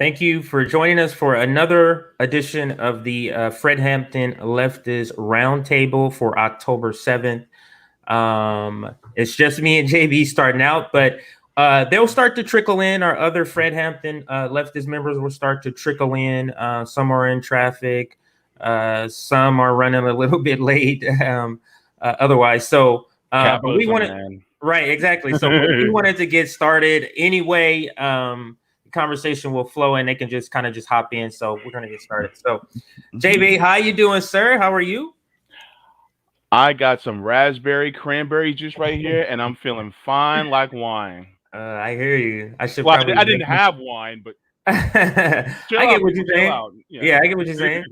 Thank you for joining us for another edition of the Fred Hampton Leftist Roundtable for October 7th. It's just me and JB starting out, but they'll start to trickle in. Our other Fred Hampton Leftist members will start to trickle in. Some are in traffic, some are running a little bit late. Otherwise, so but we Capitalism, wanted man. right exactly. So but we wanted to get started anyway. Conversation will flow and they can just kind of just hop in. So we're gonna get started. So JB, how you doing, sir? How are you? I got some raspberry cranberry juice right here, and I'm feeling fine like wine. I hear you. I should Well, probably I make didn't have wine, but chill I get out, what you're people, chill saying. out. Yeah. Yeah, I get what you're saying.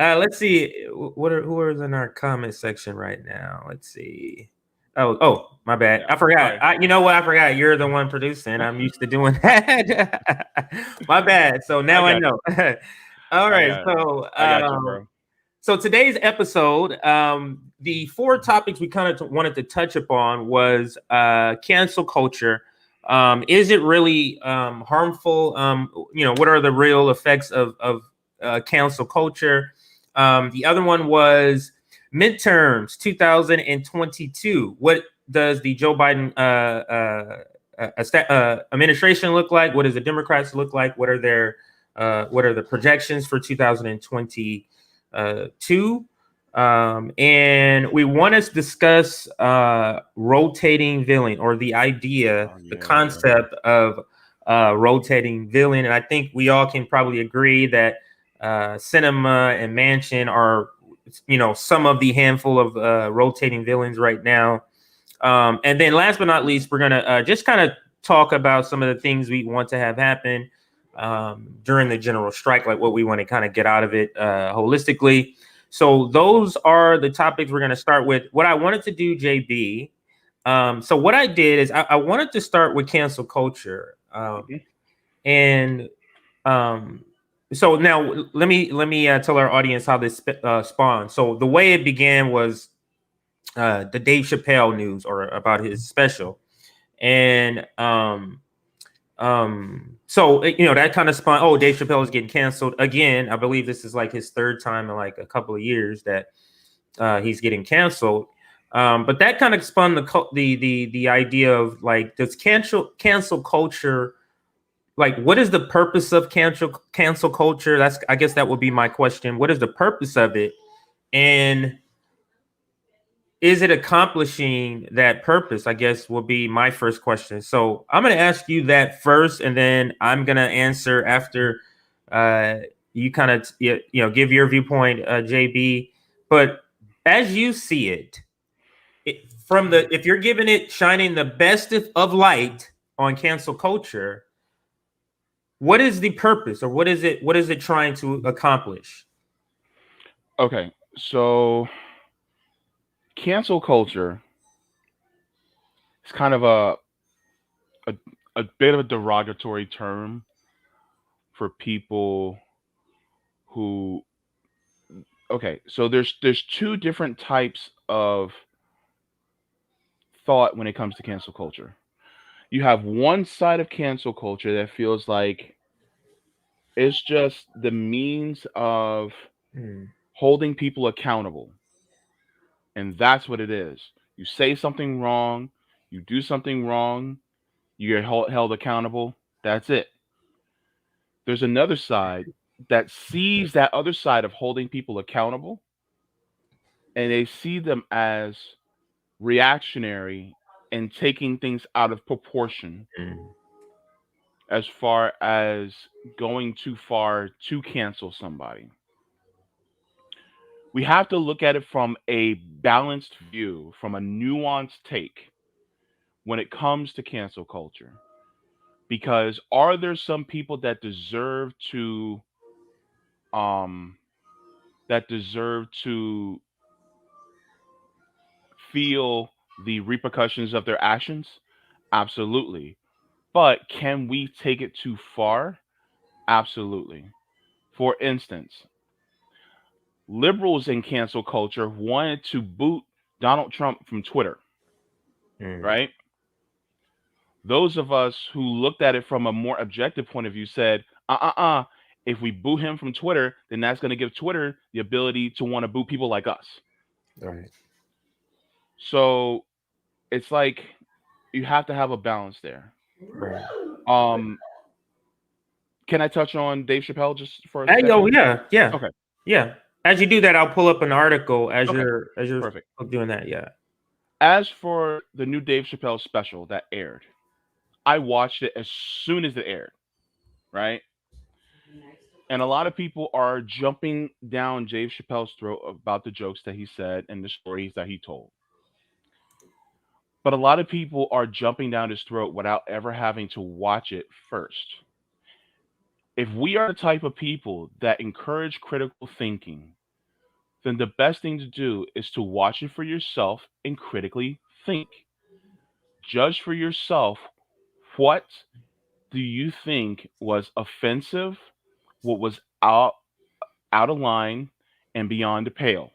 Let's see. Who is in our comment section right now? Let's see. Oh, my bad. Yeah. I forgot. Sorry. You know what? I forgot. You're the one producing. I'm used to doing that. My bad. So I now I got know. All I right. got So, I got you, bro. so today's episode, the four topics we kind of wanted to touch upon was cancel culture. Is it really harmful? What are the real effects of cancel culture? The other one was midterms 2022. What does the Joe Biden administration look like? What does the Democrats look like? What are the projections for 2022? And we want to discuss rotating villain, or the idea, Oh the yeah. concept of rotating villain. And I think we all can probably agree that Cinema and Mansion are, some of the handful of rotating villains right now. And then last but not least, we're going to just kind of talk about some of the things we want to have happen during the general strike, like what we want to kind of get out of it holistically. So those are the topics we're going to start with. What I wanted to do, JB. So what I did is I wanted to start with cancel culture, Mhm. and so now let me tell our audience how this spawned. So the way it began was the Dave Chappelle news, or about his special, and so that kind of spawned. Oh, Dave Chappelle is getting canceled again. I believe this is like his third time in like a couple of years that he's getting canceled. But that kind of spun the idea of like, does cancel culture, like, what is the purpose of cancel culture? I guess that would be my question. What is the purpose of it, and is it accomplishing that purpose? I guess will be my first question. So I'm going to ask you that first, and then I'm going to answer after uh, you kind of give your viewpoint, JB. But as you see it, if you're giving it, shining the best of light on cancel culture, what is the purpose, or what is it trying to accomplish? Okay, so cancel culture is kind of a a bit of a derogatory term for people who. Okay, so there's two different types of thought when it comes to cancel culture. You have one side of cancel culture that feels like it's just the means of Hmm. holding people accountable. And that's what it is. You say something wrong, you do something wrong, you get held accountable. That's it. There's another side that sees that other side of holding people accountable, and they see them as reactionary and taking things out of proportion, Hmm. as far as going too far to cancel somebody. We have to look at it from a balanced view, from a nuanced take when it comes to cancel culture. Because are there some people um that deserve to feel the repercussions of their actions? Absolutely. But can we take it too far? Absolutely. For instance, liberals in cancel culture wanted to boot Donald Trump from Twitter, Hmm. right? Those of us who looked at it from a more objective point of view said, If we boo him from Twitter, then that's going to give Twitter the ability to want to boo people like us. Right. So it's like you have to have a balance there. Right. Um, can I touch on Dave Chappelle just for a Hey, yo, second? yeah, yeah, Okay. yeah. As you do that, I'll pull up an article as Okay. you're Perfect. doing that. Yeah. As for the new Dave Chappelle special that aired, I watched it as soon as it aired, right? And a lot of people are jumping down Dave Chappelle's throat about the jokes that he said and the stories that he told. But a lot of people are jumping down his throat without ever having to watch it first. If we are the type of people that encourage critical thinking, then the best thing to do is to watch it for yourself and critically think. Judge for yourself, what do you think was offensive, what was out of line and beyond the pale?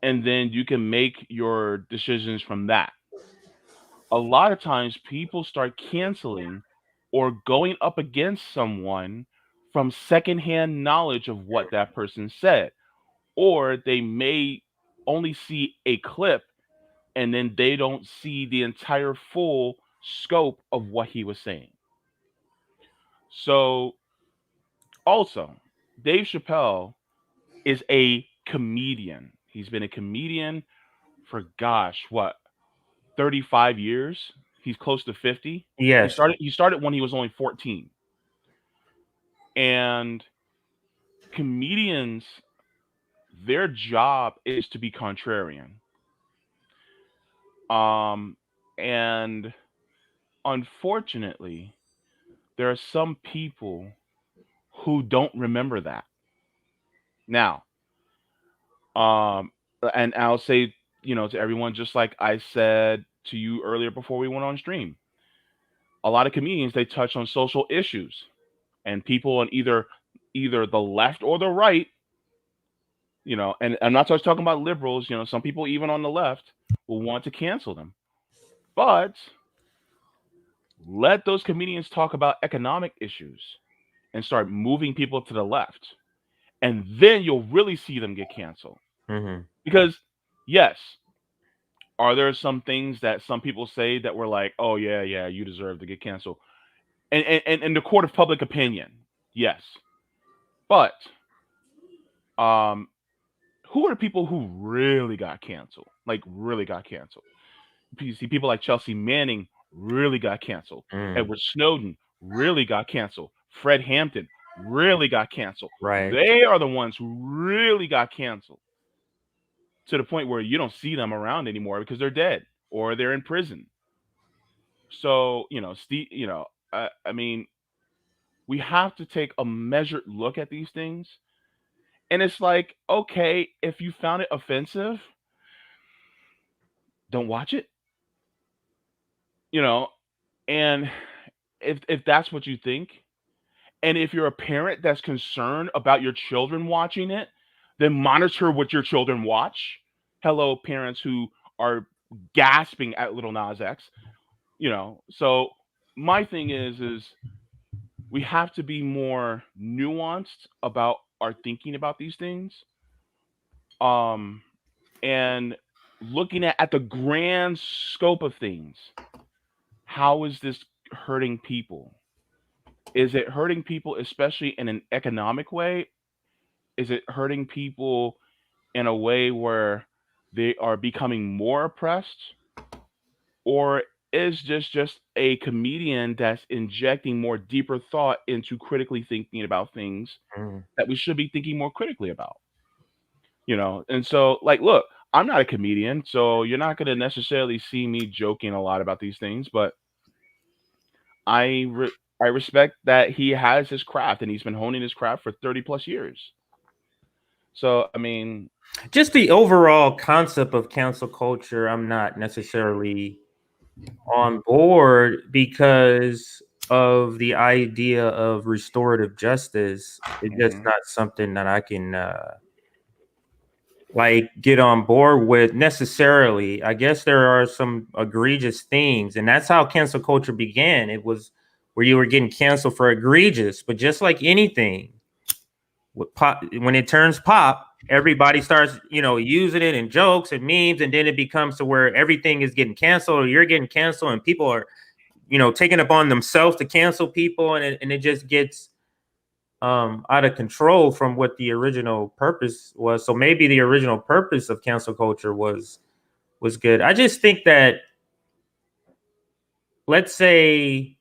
And then you can make your decisions from that. A lot of times people start canceling or going up against someone from secondhand knowledge of what that person said, or they may only see a clip and then they don't see the entire full scope of what he was saying. So, also, Dave Chappelle is a comedian. He's been a comedian for gosh, what, 35 years? He's close to 50. Yes. He started when he was only 14. And comedians, their job is to be contrarian. And unfortunately, there are some people who don't remember that. Now, um, and I'll say, to everyone, just like I said to you earlier before we went on stream, a lot of comedians, they touch on social issues, and people on either the left or the right, and I'm not just talking about liberals, some people even on the left will want to cancel them. But let those comedians talk about economic issues and start moving people to the left. And then you'll really see them get canceled. Mm-hmm. Because, yes, are there some things that some people say that were like, oh, yeah, yeah, you deserve to get canceled? And in the court of public opinion, yes. But who are the people who really got canceled? Like, really got canceled? You see people like Chelsea Manning really got canceled. Edward Snowden really got canceled. Fred Hampton really got canceled. Right. They are the ones who really got canceled to the point where you don't see them around anymore because they're dead or they're in prison. So, Steve, I mean, we have to take a measured look at these things. And it's like, okay, if you found it offensive, don't watch it. And if that's what you think, and if you're a parent that's concerned about your children watching it, then monitor what your children watch. Hello, parents who are gasping at Little Nas X. So my thing is we have to be more nuanced about our thinking about these things. And looking at the grand scope of things. How is this hurting people? Is it hurting people, especially in an economic way? Is it hurting people in a way where they are becoming more oppressed? Or is this just a comedian that's injecting more deeper thought into critically thinking about things that we should be thinking more critically about? And so, like, look, I'm not a comedian, so you're not going to necessarily see me joking a lot about these things, but I respect that he has his craft and he's been honing his craft for 30 plus years. So, I mean, just the overall concept of cancel culture, I'm not necessarily on board because of the idea of restorative justice. It's just not something that I can like get on board with necessarily. I guess there are some egregious things, and that's how cancel culture began. It was where you were getting canceled for egregious. But just like anything, when it turns pop, everybody starts, using it in jokes and memes, and then it becomes to where everything is getting canceled, or you're getting canceled, and people are, taking upon themselves to cancel people, and it just gets out of control from what the original purpose was. So maybe the original purpose of cancel culture was good. I just think that let's say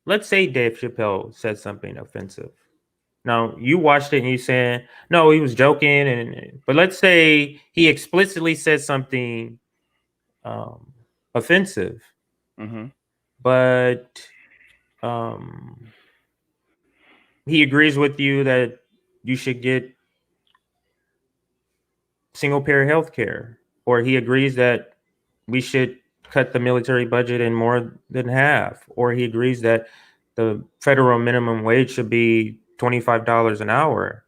Dave Chappelle said something offensive. Now you watched it and you saying, no, he was joking, but let's say he explicitly said something offensive, but he agrees with you that you should get single payer health care, or he agrees that we should cut the military budget in more than half, or he agrees that the federal minimum wage should be $25 an hour.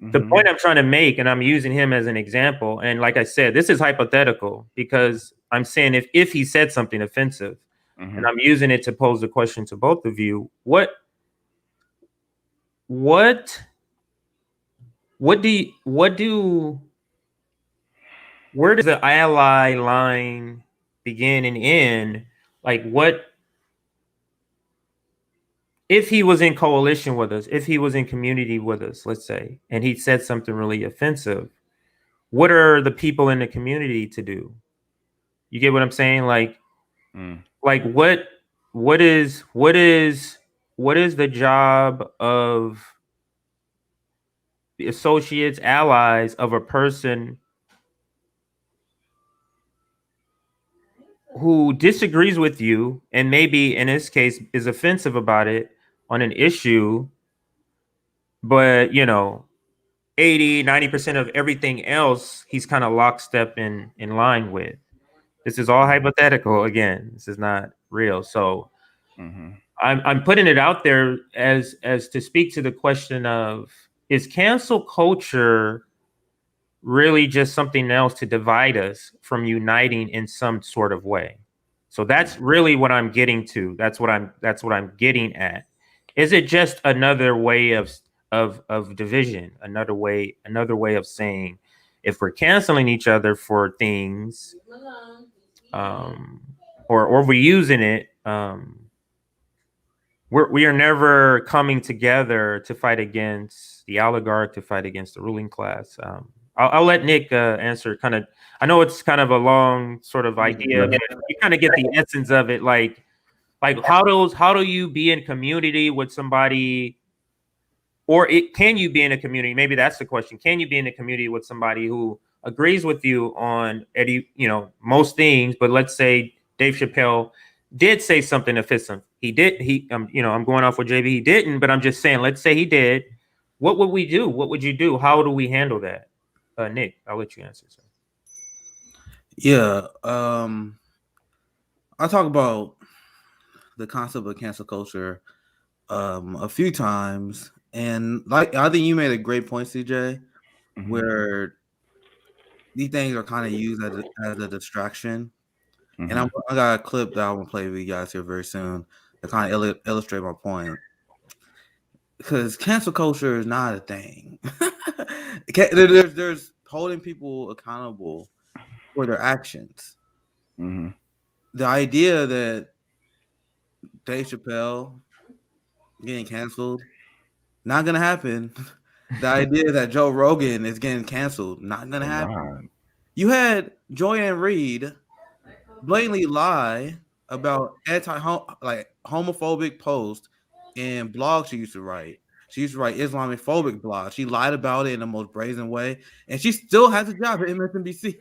The point I'm trying to make, and I'm using him as an example, and like I said, this is hypothetical because I'm saying if he said something offensive, and I'm using it to pose the question to both of you, where does the ally line begin and end? Like, what if he was in coalition with us, if he was in community with us, let's say, and he said something really offensive, what are the people in the community to do? You get what I'm saying? Like what is the job of the associates, allies of a person who disagrees with you and maybe in this case is offensive about it on an issue, but 80-90% of everything else he's kind of lockstep in line with? This is all hypothetical. Again, this is not real. So I'm putting it out there as to speak to the question of, is cancel culture really just something else to divide us from uniting in some sort of way? So that's really what I'm getting to. That's what I'm getting at. Is it just another way of division? Another way of saying, if we're canceling each other for things, or we're using it, we are never coming together to fight against the oligarch, to fight against the ruling class. I'll let Nick answer. Kind of, I know it's kind of a long sort of idea, but you kind of get the essence of it. Like how do you be in community with somebody, or can you be in a community? Maybe that's the question. Can you be in a community with somebody who agrees with you on most things, but let's say Dave Chappelle did say something offensive. I'm going off with JB. He didn't, but I'm just saying, let's say he did. What would we do? What would you do? How do we handle that? Nick, I'll let you answer. Sir. Yeah. I talk about the concept of cancel culture a few times, and like I think you made a great point, CJ, where these things are kind of used as a distraction. And I got a clip that I want to play with you guys here very soon to kind of illustrate my point. Because cancel culture is not a thing. There's holding people accountable for their actions. The idea that Dave Chappelle getting canceled, not gonna happen. The idea that Joe Rogan is getting canceled, not gonna happen. You had Joyanne Reed blatantly lie about homophobic posts and blogs she used to write. She used to write Islamophobic blogs. She lied about it in the most brazen way, and she still has a job at MSNBC.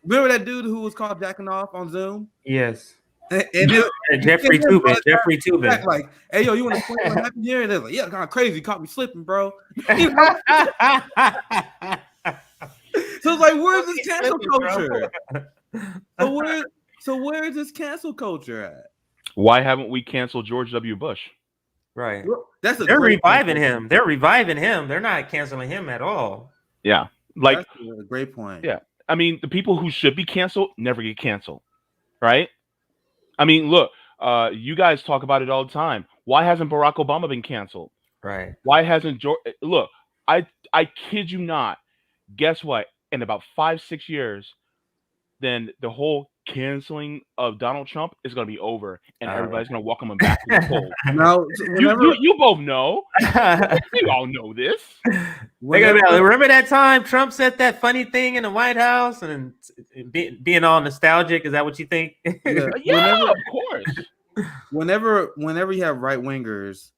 Remember that dude who was caught jacking off on Zoom? Yes. And Jeffrey Toobin. Like, hey, yo, you want to explain what happened here? And they're like, yeah, kind of crazy. Caught me slipping, bro. So it's like, where's this cancel culture? So where is this cancel culture at? Why haven't we canceled George W. Bush? Right. They're reviving him. They're reviving him. They're not canceling him at all. Yeah. Like, that's a great point. Yeah. I mean, the people who should be canceled never get canceled. Right? I mean, look, You guys talk about it all the time. Why hasn't Barack Obama been canceled? Right. Why hasn't George? Look, I kid you not. Guess what? In about 5-6 years, then the whole canceling of Donald Trump is going to be over, and everybody's going to welcome him back to the fold. Now, You both know. You all know this. Remember that time Trump said that funny thing in the White House and being all nostalgic? Is that what you think? Yeah, of course. Whenever you have right wingers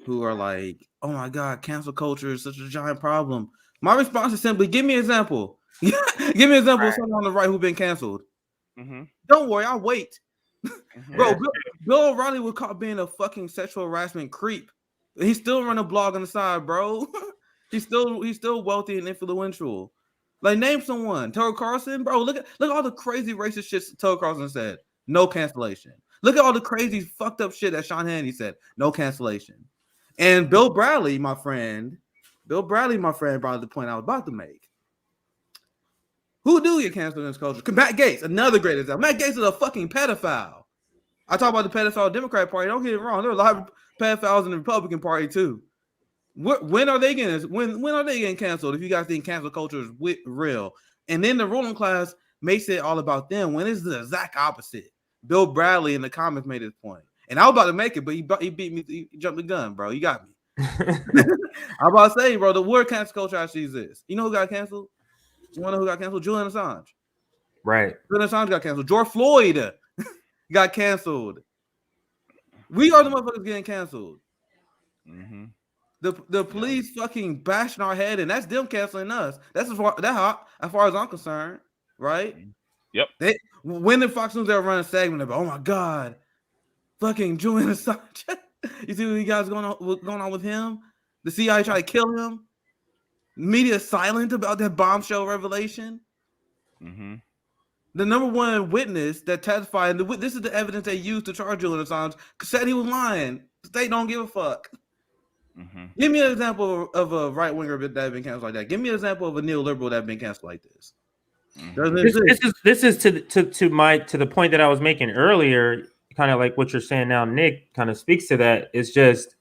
who are like, "Oh my God, cancel culture is such a giant problem," my response is simply, "Give me an example. Give me an example of someone on the right who's been canceled." Mm-hmm. Don't worry, I'll wait. Mm-hmm. Bro, Bill O'Reilly was caught being a fucking sexual harassment creep. He's still running a blog on the side, bro. he's still wealthy and influential. Like, name someone. Tucker Carlson, bro. Look at all the crazy racist shit Tucker Carlson said. No cancellation. Look at all the crazy fucked up shit that Sean Hannity said. No cancellation. And Bill Bradley, my friend, brought the point I was about to make. Who do you cancel in this culture? Matt Gaetz, another great example. Matt Gaetz is a fucking pedophile. I talk about the pedophile Democrat Party. Don't get it wrong. There are a lot of pedophiles in the Republican Party too. When are they getting canceled? If you guys think cancel culture is real, and then the ruling class makes it all about them, when it's the exact opposite. Bill Bradley in the comments made his point, and I was about to make it, but he beat me. He jumped the gun, bro. You got me. I'm about to say, bro, the word cancel culture actually exists. You know who got canceled? You want to know who got canceled? Julian Assange. Right. Julian Assange got canceled. George Floyd got canceled. We are the motherfuckers getting canceled. Mm-hmm. The police fucking bashing our head, and that's them canceling us. That's as far as I'm concerned, right? Yep. When the Fox News ever run a segment about, oh my God, fucking Julian Assange. You see what you guys going on with him? The CIA tried to kill him. Media silent about that bombshell revelation. Mm-hmm. The number one witness that testified, and this is the evidence they used to charge Julian Assange, said he was lying. They don't give a fuck. Mm-hmm. Give me an example of a right winger that has been canceled like that. Give me an example of a neoliberal that has been canceled like this. Mm-hmm. This is to the point that I was making earlier. Kind of like what you're saying now, Nick. Kind of speaks to that. It's just.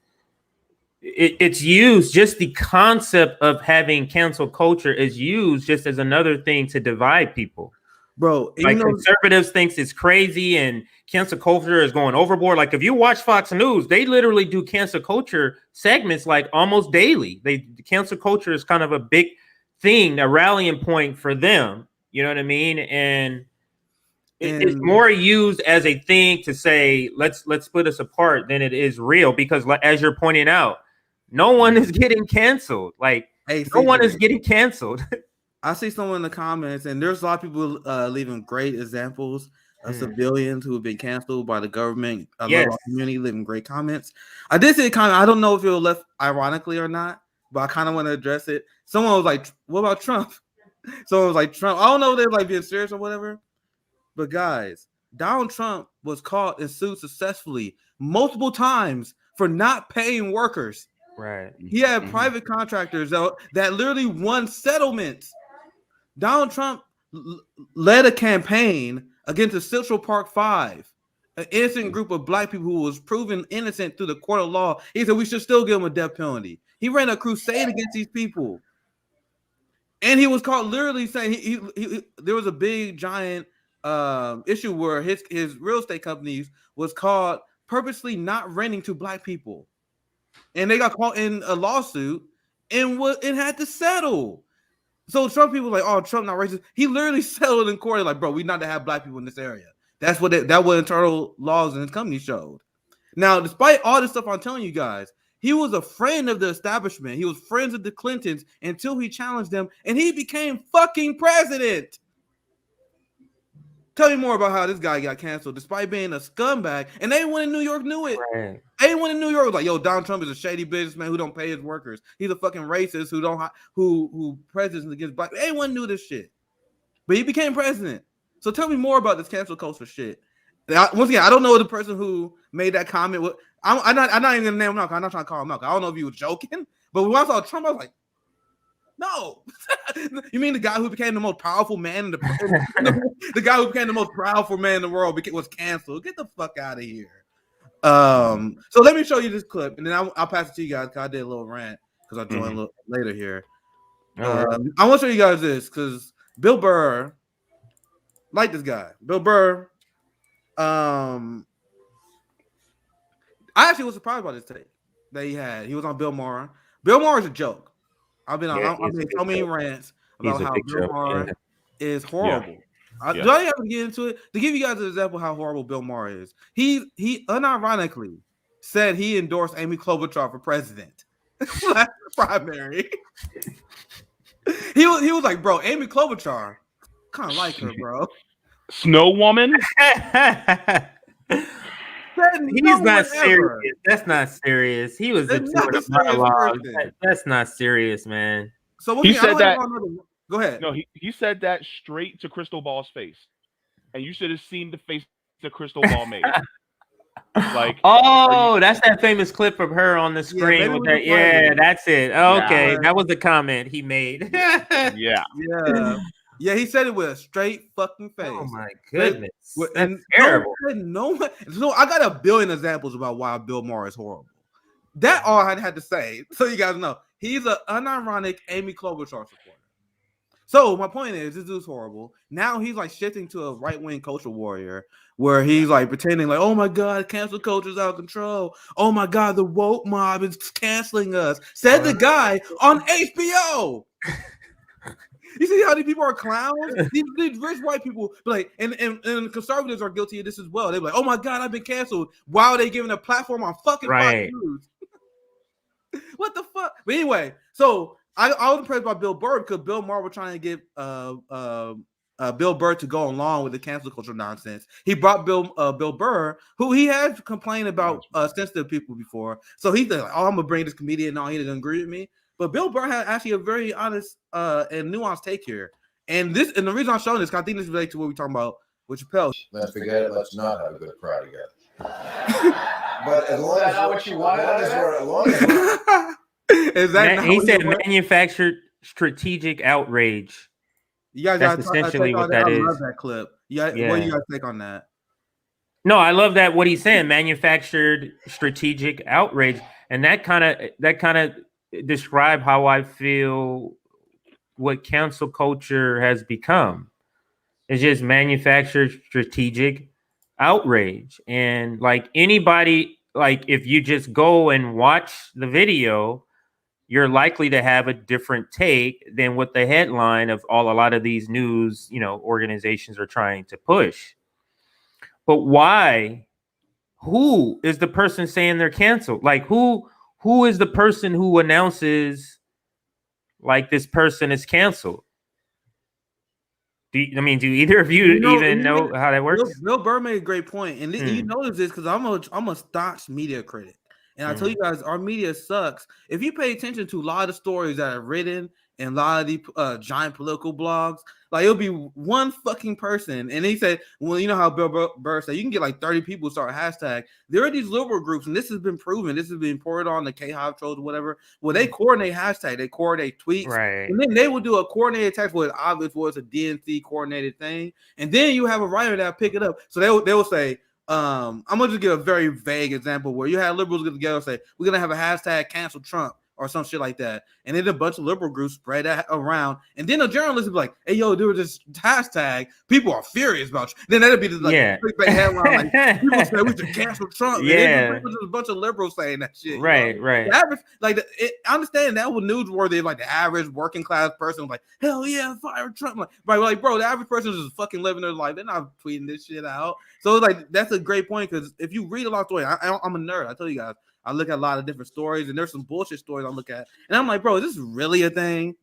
It's used, just the concept of having cancel culture is used just as another thing to divide people. Bro, like conservatives thinks it's crazy and cancel culture is going overboard. Like if you watch Fox News, they literally do cancel culture segments like almost daily. Cancel culture is kind of a big thing, a rallying point for them. You know what I mean? And it's more used as a thing to say, let's split us apart than it is real, because as you're pointing out, no one is getting canceled. Like, no one is getting canceled. I see someone in the comments, and there's a lot of people leaving great examples of civilians who have been canceled by the government. I love our community leaving great comments. I did see a comment. I don't know if it was left ironically or not, but I kind of want to address it. Someone was like, what about Trump? Someone was like, Trump. I don't know if they're like being serious or whatever. But guys, Donald Trump was caught and sued successfully multiple times for not paying workers. Right. He had private contractors that literally won settlements. Donald Trump led a campaign against the Central Park Five, an innocent group of black people who was proven innocent through the court of law. He said we should still give them a death penalty. He ran a crusade against these people. And he was caught literally saying he there was a big giant issue where his real estate companies was caught purposely not renting to black people. And they got caught in a lawsuit and had to settle. So Trump people were like, oh, Trump not racist. He literally settled in court like, bro, we not to have black people in this area. That's what internal laws in his company showed. Now, despite all this stuff I'm telling you guys, he was a friend of the establishment. He was friends with the Clintons until he challenged them, and he became fucking president. Tell me more about how this guy got canceled despite being a scumbag. And everyone in New York knew it. Right. Everyone in New York was like, yo, Donald Trump is a shady businessman who don't pay his workers. He's a fucking racist who presidents against black. Everyone knew this shit. But he became president. So tell me more about this cancel culture shit. Once again, I don't know the person who made that comment. I'm not even gonna name him out. I'm not trying to call him out. I don't know if he was joking. But when I saw Trump, I was like, no. You mean the guy who became the most powerful man in the guy who became the most powerful man in the world was canceled? Get the fuck out of here. So let me show you this clip, and then I'll pass it to you guys. Cause I did a little rant because I joined a little later here. I want to show you guys this because Bill Burr, like this guy, Bill Burr. I actually was surprised by this take that he had. He was on Bill Maher. Bill Maher is a joke. I've been so many rants about how Bill Maher is horrible. Do I have to get into it? To give you guys an example of how horrible Bill Maher is, he unironically said he endorsed Amy Klobuchar for president. Last primary. He was like, bro, Amy Klobuchar, kind of like her, bro. Snow Woman. He's not serious. That's not serious. He was a monologue. That's not serious, man. So he said that. Go ahead. No, he said that straight to Crystal Ball's face, and you should have seen the face that Crystal Ball made. Like, that's that famous clip of her on the screen. That's it. Okay, that was the comment he made. Yeah, he said it with a straight fucking face. Oh my goodness, and terrible. So I got a billion examples about why Bill Maher is horrible. That all I had to say, so you guys know he's an unironic Amy Klobuchar supporter. So my point is, this dude's horrible. Now he's like shifting to a right-wing culture warrior, where he's like pretending like, oh my god, cancel culture's out of control. Oh my god, the woke mob is canceling us. Said the guy on HBO. You see how these people are clowns? These rich white people, like, and conservatives are guilty of this as well. They're like, oh my god, I've been canceled. Why are they giving a platform on fucking Fox News? What the fuck? But anyway, so I was impressed by Bill Burr because Bill Maher was trying to get Bill Burr to go along with the cancel culture nonsense. He brought Bill Burr, who he had complained about sensitive people before. So he's like, oh, I'm gonna bring this comedian on. He didn't agree with me. But Bill Burr had actually a very honest and nuanced take here. And the reason I'm showing this, because I think this relates to what we're talking about with Chappelle. Let's forget it. Let's not have a good cry together. But as long as what you want, he said manufactured strategic outrage. You guys, that's essentially what that is. I love that clip. What do you guys think on that? No, I love that. What he's saying, manufactured strategic outrage, and that kind of describe how I feel what cancel culture has become. It's just manufactured strategic outrage. And like anybody, like if you just go and watch the video, you're likely to have a different take than what the headline of a lot of these news, organizations are trying to push. But why? Who is the person saying they're canceled? Like who is the person who announces like this person is canceled? Do either of you even know how that works? Bill Burr made a great point, and you notice this because I'm a staunch media critic, and I tell you guys, our media sucks. If you pay attention to a lot of stories that are written in a lot of the giant political blogs, like it'll be one fucking person, and he said, well, you know how Bill Burr said you can get like 30 people to start a hashtag. There are these liberal groups, and this has been proven. This has been reported on the K-Hive trolls or whatever. Well, they coordinate hashtag, they coordinate tweets, right? And then they will do a coordinated text where it's obvious was a DNC coordinated thing, and then you have a writer that pick it up. So they will say, I'm gonna just give a very vague example where you have liberals get together and say we're gonna have a hashtag cancel Trump or some shit like that, and then a bunch of liberal groups spread that around, and then a journalist will be like, hey yo, there was this hashtag, people are furious about you. Then that'll be the clickbait headline, like people say we should cancel Trump. And there's a bunch of liberals saying that shit. Right. The average, I understand that was newsworthy, like the average working class person was like, hell yeah, fire Trump. Like, bro, the average person is just fucking living their life. They're not tweeting this shit out. So like that's a great point because if you read a lot of stories, I'm a nerd. I tell you guys. I look at a lot of different stories, and there's some bullshit stories I look at, and I'm like, bro, is this really a thing?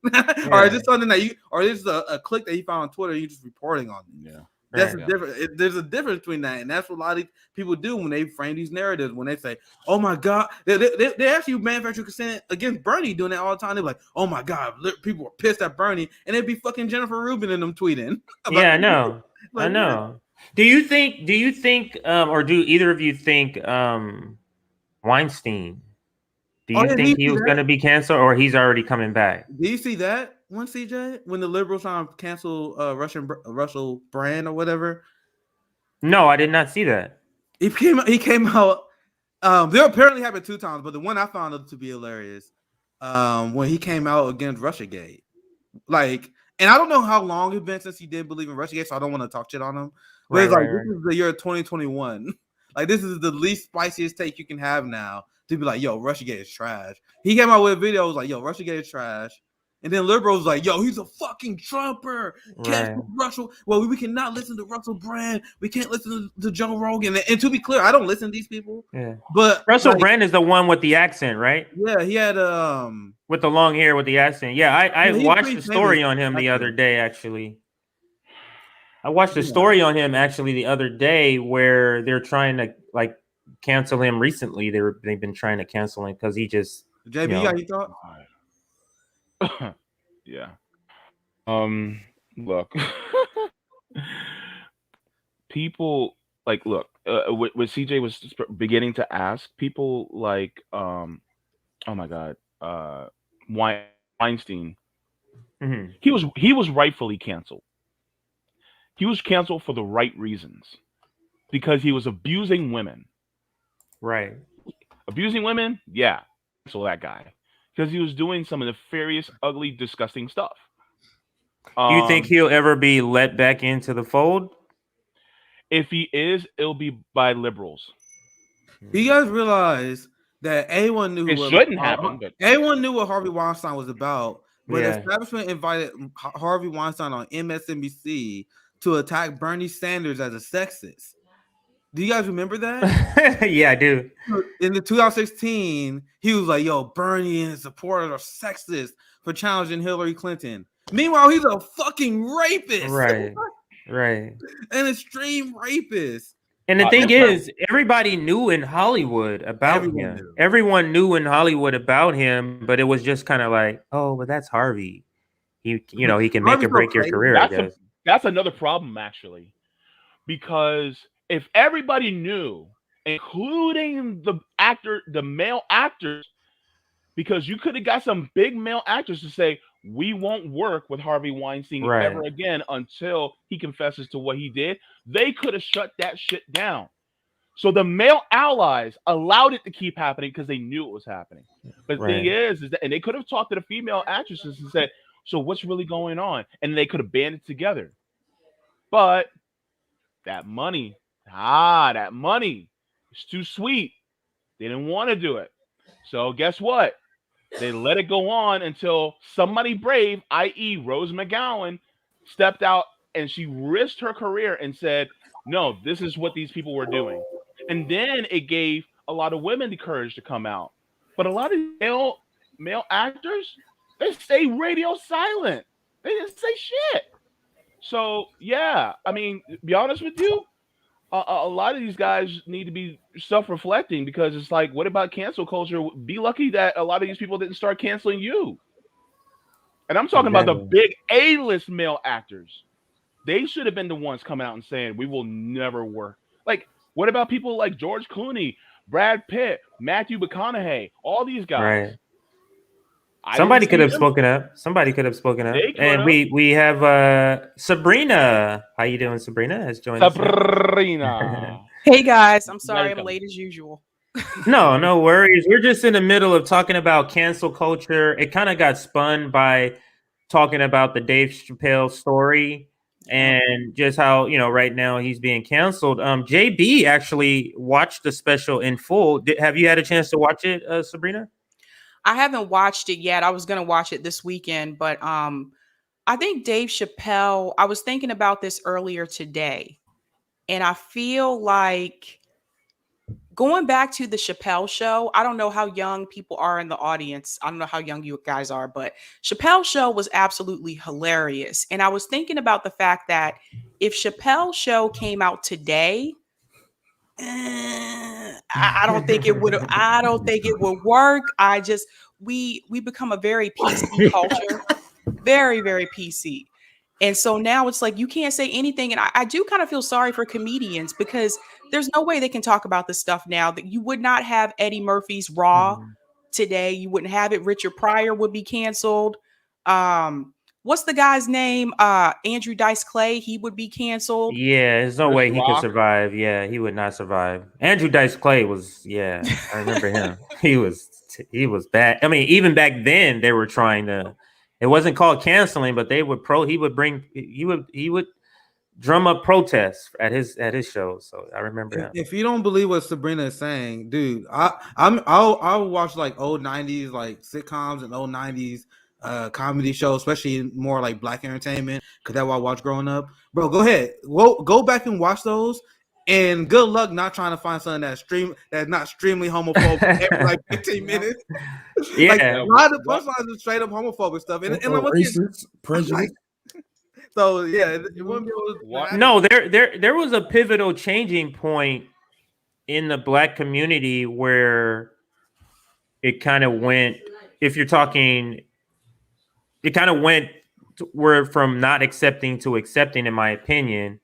Or is this something that or is this a click that you found on Twitter and you just reporting on it? Yeah. That's different. There's a difference between that, and that's what a lot of people do when they frame these narratives. When they say, "Oh my God," they actually manufacture consent against Bernie doing that all the time. They're like, "Oh my God," people are pissed at Bernie, and it'd be fucking Jennifer Rubin and them tweeting. Yeah, I know. I know. Do you think, or do either of you think, Weinstein? Do you think he was going to be canceled, or he's already coming back? Do you see that one, CJ? When the liberals trying to cancel Russell Brand or whatever? No, I did not see that. He came out There apparently happened 2 times, but the one I found it to be hilarious, when he came out against Russiagate. Like, and I don't know how long it's been since he did believe in Russiagate, so I don't want to talk shit on him. But it's like this is the year 2021. Like, this is the least spiciest take you can have now to be like, yo, Russiagate is trash. He came out with a video, was like, yo, Russiagate is trash. And then liberals like, yo, he's a fucking Trumper. Can't Russell. Well, we cannot listen to Russell Brand. We can't listen to Joe Rogan. And to be clear, I don't listen to these people. Yeah. But Russell Brand is the one with the accent, right? Yeah, he had with the long hair with the accent. Yeah, I watched the story on him the other day, actually. I watched a story on him actually the other day where they're trying to like cancel him recently. They've been trying to cancel him because he just JB, you got any thoughts? Yeah. Look. People like look, what CJ was beginning to ask, people like oh my God, Weinstein. Mm-hmm. He was rightfully canceled. He was canceled for the right reasons, because he was abusing women. Right. Abusing women? Yeah. So that guy. Because he was doing some nefarious, ugly, disgusting stuff. Do you think he'll ever be let back into the fold? If he is, it'll be by liberals. You guys realize that anyone knew it shouldn't happen, but anyone knew what Harvey Weinstein was about. But the establishment invited Harvey Weinstein on MSNBC to attack Bernie Sanders as a sexist. Do you guys remember that? Yeah, I do. In the 2016, he was like, yo, Bernie and his supporters are sexist for challenging Hillary Clinton. Meanwhile, he's a fucking rapist. Right. Right. An extreme rapist. And the thing is, everybody knew in Hollywood about him. Everyone knew in Hollywood about him, but it was just kind of like, oh, but that's Harvey. He can make or break your career, I guess. That's another problem, actually. Because if everybody knew, including the male actors, because you could have got some big male actors to say, we won't work with Harvey Weinstein ever again until he confesses to what he did, they could have shut that shit down. So the male allies allowed it to keep happening because they knew it was happening. But the thing is that, and they could have talked to the female actresses and said, so what's really going on? And they could have banded together. But that money is too sweet. They didn't want to do it. So guess what? They let it go on until somebody brave, i.e. Rose McGowan, stepped out and she risked her career and said, no, this is what these people were doing. And then it gave a lot of women the courage to come out. But a lot of male actors, they stay radio silent. They didn't say shit. So, yeah, I mean, to be honest with you, a lot of these guys need to be self-reflecting, because it's like, what about cancel culture? Be lucky that a lot of these people didn't start canceling you. And I'm talking about the big A-list male actors. They should have been the ones coming out and saying, we will never work. Like, what about people like George Clooney, Brad Pitt, Matthew McConaughey, all these guys? Right. Somebody could have spoken up. And we have Sabrina. How you doing, Sabrina? Has joined us. Sabrina. Hey guys, I'm sorry I'm late as usual. No worries. We're just in the middle of talking about cancel culture. It kind of got spun by talking about the Dave Chappelle story and just how, right now he's being canceled. JB actually watched the special in full. Have you had a chance to watch it, Sabrina? I haven't watched it yet. I was going to watch it this weekend, but I think Dave Chappelle, I was thinking about this earlier today, and I feel like going back to the Chappelle show, I don't know how young people are in the audience. I don't know how young you guys are, but Chappelle show was absolutely hilarious. And I was thinking about the fact that if Chappelle show came out today, I don't think it would. I don't think it would work. We become a very PC culture, very, very PC. And so now it's like, you can't say anything. And I do kind of feel sorry for comedians, because there's no way they can talk about this stuff now. That you would not have Eddie Murphy's Raw today. You wouldn't have it. Richard Pryor would be canceled. what's the guy's name? Andrew Dice Clay. He would be canceled. Yeah, there's no Chris way he could Rock. survive. Yeah, he would not survive. Andrew Dice Clay was, yeah, I remember him. He was bad. I mean, even back then they were trying to. It wasn't called canceling, but he would drum up protests at his shows. So I remember him. If you don't believe what Sabrina is saying, dude, I'll watch like old 90s like sitcoms and old 90s comedy shows, especially more like black entertainment, because that's what I watched growing up. Bro, go ahead. Go back and watch those. And good luck not trying to find something that's not extremely homophobic every like 15 minutes. Yeah. Like, a lot of the punchlines is straight up homophobic stuff. And racist, prejudice. So yeah, it wouldn't be able to no, there was a pivotal changing point in the black community where it kind of went. If you're talking, it kind of went where from not accepting to accepting, in my opinion.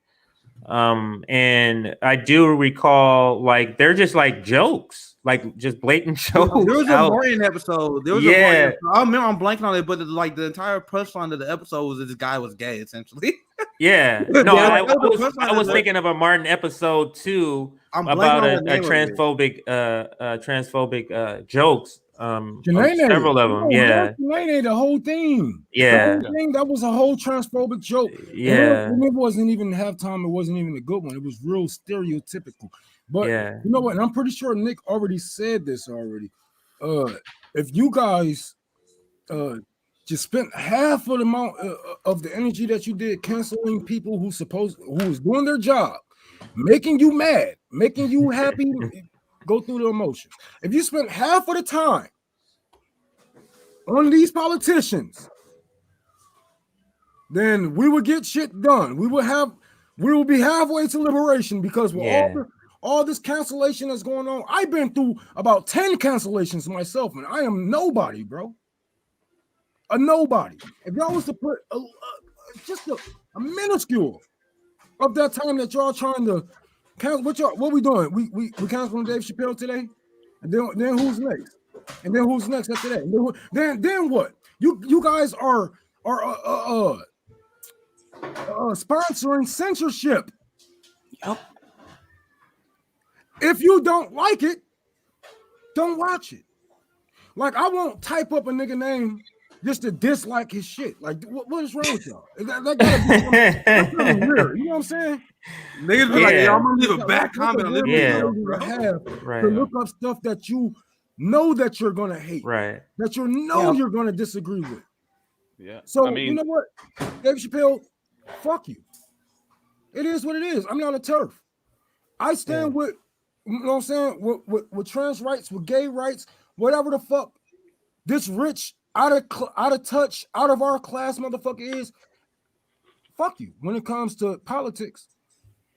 And I do recall like they're just like jokes, like just blatant jokes. There was a Morton episode. There was a Morton episode. I remember I'm blanking on it, but like the entire punchline of the episode was that this guy was gay, essentially. Yeah. No, I was thinking of a Martin episode too about a transphobic jokes. Several of them. Yeah. The whole thing. Yeah. The whole thing, that was a whole transphobic joke. Yeah. And it wasn't even halftime. It wasn't even a good one. It was real stereotypical. But you know what? And I'm pretty sure Nick already said this already. If you guys just spent half of the amount of the energy that you did canceling people who was doing their job, making you mad, making you happy, go through the emotions. If you spent half of the time on these politicians, then we would get shit done. We will be halfway to liberation, because with all this cancellation that's going on, I've been through about 10 cancellations myself, and I am nobody, bro. A nobody. If y'all was to put just a minuscule of that time that y'all trying to cancel, what we doing? We canceling Dave Chappelle today, and then who's next? And then who's next after that? Then what? You guys are sponsoring censorship. Yep. If you don't like it, don't watch it. Like, I won't type up a nigga name just to dislike his shit. Like, what is wrong with y'all? That gotta be something weird. You know what I'm saying? Niggas be like, I'm gonna leave a bad comment on this video. To look up stuff that you know that you're gonna hate, right? That you know you're gonna disagree with. Yeah. So you know what, Dave Chappelle, fuck you. It is what it is. I'm not a turf. I stand with, you know what I'm saying, with trans rights, with gay rights, whatever the fuck this rich, out of touch, out of our class motherfucker is. Fuck you when it comes to politics.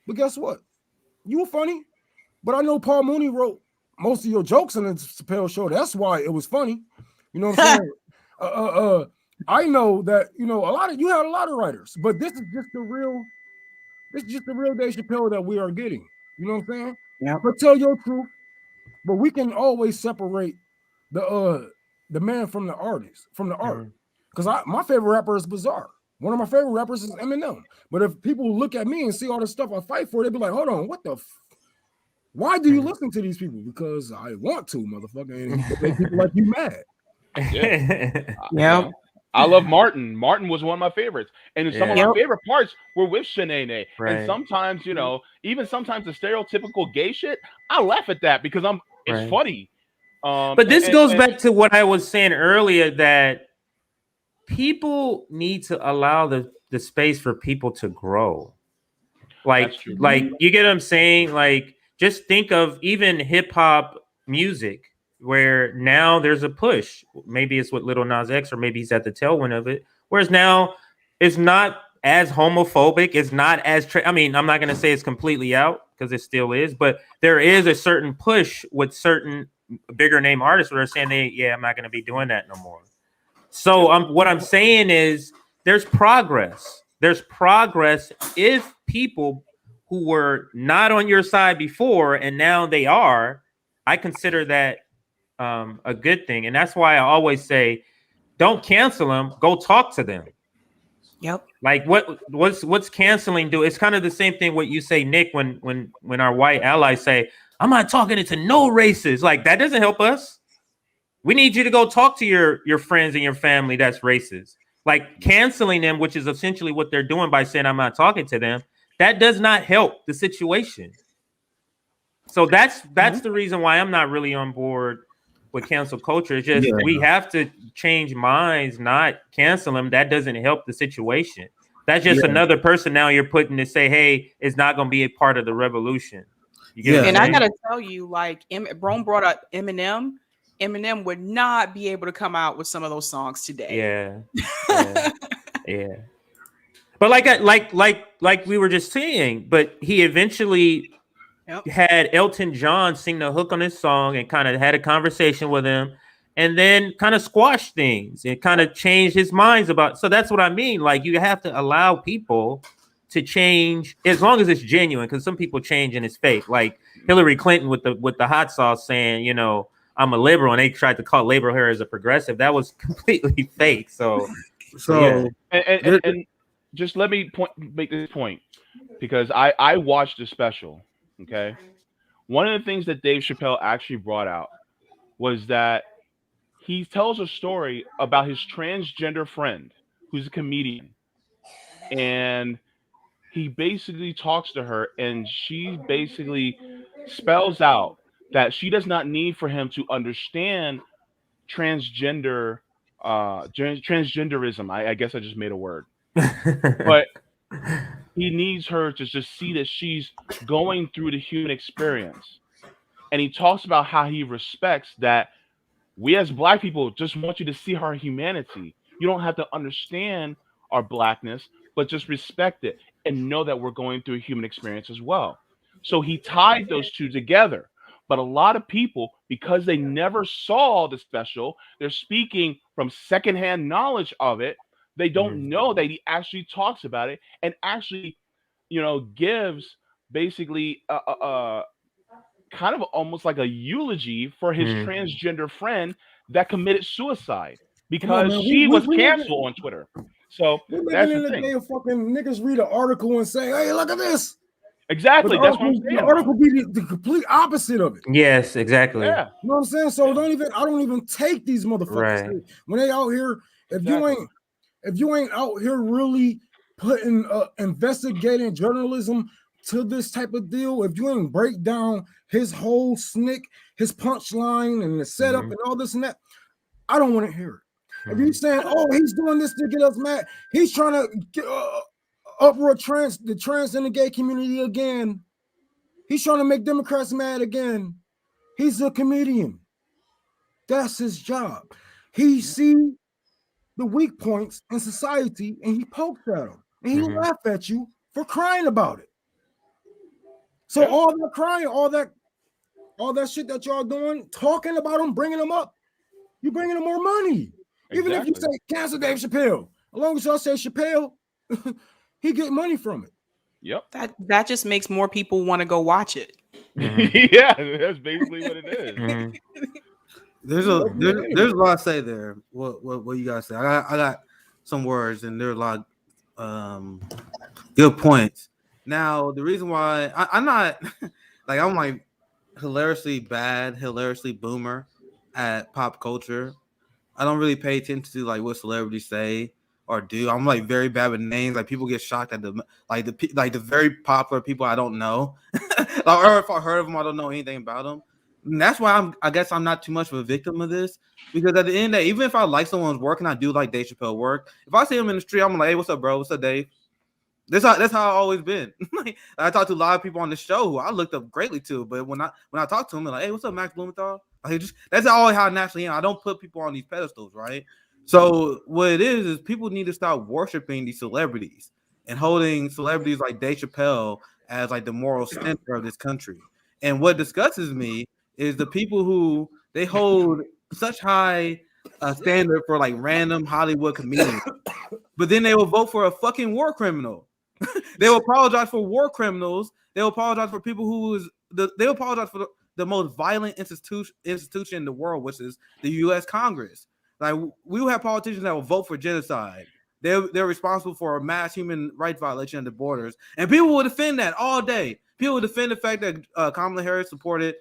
But guess what? You were funny, but I know Paul Mooney wrote most of your jokes on the Chappelle show. That's why it was funny. You know what I'm saying? I know that, you know, you had a lot of writers, but this is just the real Dave Chappelle that we are getting. You know what I'm saying? Yeah. But tell your truth. But we can always separate the man from the artist, from the art. Because my favorite rapper is Bizarre. One of my favorite rappers is Eminem. But if people look at me and see all the stuff I fight for, they'd be like, hold on, what the why do you listen to these people? Because I want to, motherfucker. And make people like you mad. Yeah. I love Martin. Martin was one of my favorites. And some of my favorite parts were with Shanae. Right. And sometimes, you know, even sometimes the stereotypical gay shit, I laugh at that because it's funny. But this goes back to what I was saying earlier, that people need to allow the space for people to grow. Like you get what I'm saying? Like, just think of even hip hop music, where now there's a push. Maybe it's with Lil Nas X, or maybe he's at the tailwind of it. Whereas now it's not as homophobic. It's not as I mean, I'm not going to say it's completely out, because it still is, but there is a certain push with certain bigger name artists where they're saying I'm not going to be doing that no more. So what I'm saying is there's progress. There's progress if people who were not on your side before and now they are. I consider that a good thing. And that's why I always say, don't cancel them. Go talk to them. Yep. Like what's canceling do? It's kind of the same thing what you say, Nick, when our white allies say, I'm not talking to no racists. Like that doesn't help us. We need you to go talk to your friends and your family that's racist. Like canceling them, which is essentially what they're doing by saying I'm not talking to them, that does not help the situation. So that's the reason why I'm not really on board with cancel culture. It's just we have to change minds, not cancel them. That doesn't help the situation. That's just another person now you're putting to say, hey, it's not going to be a part of the revolution. You get what I'm And I saying? gotta tell you, like Rome brought up Eminem. Eminem would not be able to come out with some of those songs today. Yeah. But like we were just saying, but he eventually had Elton John sing the hook on his song and kind of had a conversation with him and then kind of squashed things and kind of changed his minds about. So that's what I mean. Like you have to allow people to change as long as it's genuine, because some people change and it's fake. Like Hillary Clinton with the hot sauce saying, you know, I'm a liberal, and they tried to call label her as a progressive. That was completely fake. So and just let me make this point, because I watched the special. Okay, one of the things that Dave Chappelle actually brought out was that he tells a story about his transgender friend who's a comedian, and he basically talks to her, and she basically spells out that she does not need for him to understand transgenderism. I guess I just made a word, but he needs her to just see that she's going through the human experience. And he talks about how he respects that we as Black people just want you to see our humanity. You don't have to understand our Blackness, but just respect it and know that we're going through a human experience as well. So he tied those two together. But a lot of people, because they never saw the special, they're speaking from secondhand knowledge of it. They don't know that he actually talks about it and actually, gives basically a kind of almost like a eulogy for his transgender friend that committed suicide because she was canceled on Twitter. So that's the thing. Day of fucking niggas read an article and say, "Hey, look at this." Exactly. That's what I'm saying. The article be the complete opposite of it. Yes, exactly. Yeah. You know what I'm saying? So I don't even take these motherfuckers when they out here. If you ain't out here really putting investigating journalism to this type of deal, if you ain't break down his whole snick, his punchline and the setup and all this and that, I don't want to hear it. If he's saying, "Oh, he's doing this to get us mad," he's trying to get, uproar the trans and the gay community again. He's trying to make Democrats mad again. He's a comedian. That's his job. He sees the weak points in society and he pokes at them. And he laugh at you for crying about it. So all that crying, all that shit that y'all doing, talking about him, bringing him up, you bringing him more money. Even if you say cancel Dave Chappelle, as long as y'all say Chappelle, he get money from it. Yep. That just makes more people want to go watch it. Yeah, that's basically what it is. There's a lot to say there. What you guys say? I got some words, and there's a lot of good points. Now, the reason why I'm not I'm like hilariously bad, hilariously boomer at pop culture. I don't really pay attention to like what celebrities say or do. I'm like very bad with names. Like people get shocked at the very popular people I don't know. Or if I heard of them, I don't know anything about them. And that's why I guess I'm not too much of a victim of this, because at the end of the day, even if I like someone's work and I do like Dave Chappelle work, if I see him in the street, I'm like, "Hey, what's up, bro? What's up, Dave?" That's how I've always been. I talked to a lot of people on the show who I looked up greatly to, but when I talk to them, they're like, "Hey, what's up, Max Blumenthal?" That's always how I naturally am. I don't put people on these pedestals, right? So what it is people need to stop worshiping these celebrities and holding celebrities like Dave Chappelle as like the moral center of this country. And what disgusts me is the people who they hold such high standard for like random Hollywood comedians, but then they will vote for a fucking war criminal. They will apologize for war criminals. They will apologize for people they will apologize for the most violent institution in the world, which is the U.S. Congress. Like we will have politicians that will vote for genocide, They're responsible for a mass human rights violation at the borders, and people will defend that all day. People will defend the fact that Kamala Harris supported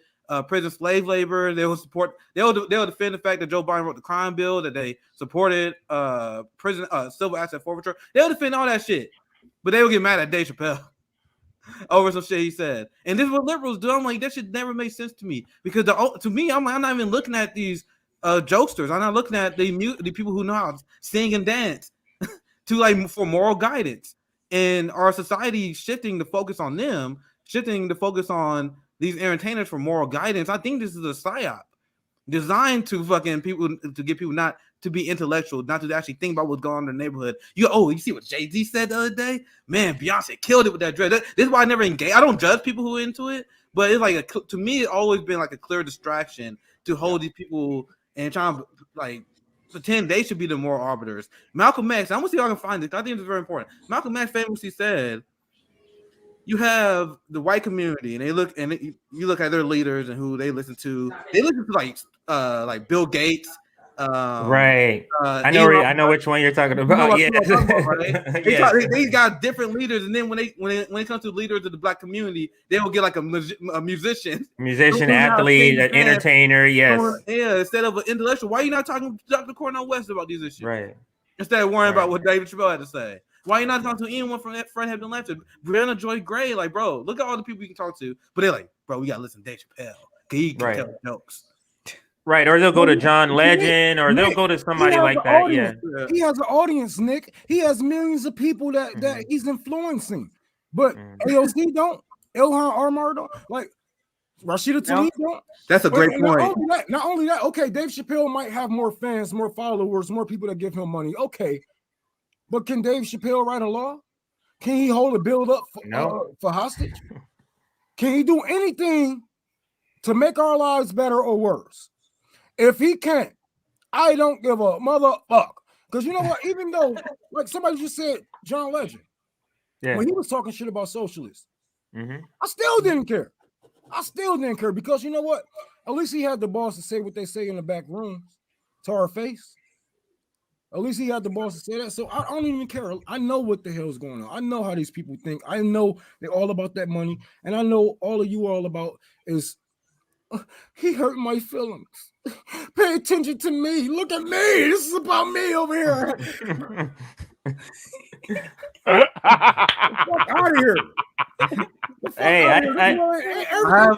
prison slave labor. They'll defend the fact that Joe Biden wrote the crime bill, that they supported prison civil asset forfeiture. They'll defend all that shit, but they will get mad at Dave Chappelle over some shit he said. And this is what liberals do. I'm like, that shit never made sense to me, because to me, I'm not even looking at these jokesters. I'm not looking at the people who know how to sing and dance to like for moral guidance. And our society shifting the focus on them, shifting the focus on these entertainers for moral guidance. I think this is a psyop designed to fucking people, to get people not to be intellectual, not to actually think about what's going on in the neighborhood. You see what Jay-Z said the other day? Man, Beyonce killed it with that dress. This is why I never engage. I don't judge people who are into it, but it's like to me, it's always been like a clear distraction to hold these people and try to like pretend they should be the moral arbiters. Malcolm X, I'm gonna see if I can find this. I think it's very important. Malcolm X famously said, you have the white community, and you look at their leaders and who they listen to. They listen to like Bill Gates. Right. I know which one you're talking about. Yeah. Right? They got different leaders, and then when it comes to leaders of the black community, they will get like a musician, athlete, an entertainer. Yes. Yeah. Instead of an intellectual, why are you not talking to Dr. Cornel West about these issues? Right. Instead of worrying about what David Chappelle had to say. Why are you not talking to anyone from that friend have been left? Brianna Joy Gray, like, bro, look at all the people you can talk to. But they're like, bro, we gotta listen to Dave Chappelle, because he can tell jokes. Right, or they'll go to John Legend, or they'll go to somebody like that. Audience. Yeah, he has an audience, Nick. He has millions of people that he's influencing. But AOC don't, Ilhan Omar don't, like Rashida Tlaib don't. That's a great point. Not only that, okay, Dave Chappelle might have more fans, more followers, more people that give him money. Okay, but can Dave Chappelle write a law? Can he hold a bill up for hostage? Can he do anything to make our lives better or worse? If he can't, I don't give a motherfuck. Because you know what? Even though, like somebody just said, John Legend, when he was talking shit about socialists, I still didn't care. Because you know what? At least he had the balls to say what they say in the back rooms to our face. At least he had the balls to say that. So I don't even care. I know what the hell is going on. I know how these people think. I know they're all about that money. And I know all of you are all about is, he hurt my feelings. Pay attention to me. Look at me. This is about me over here. Fuck out of here. Hey, everything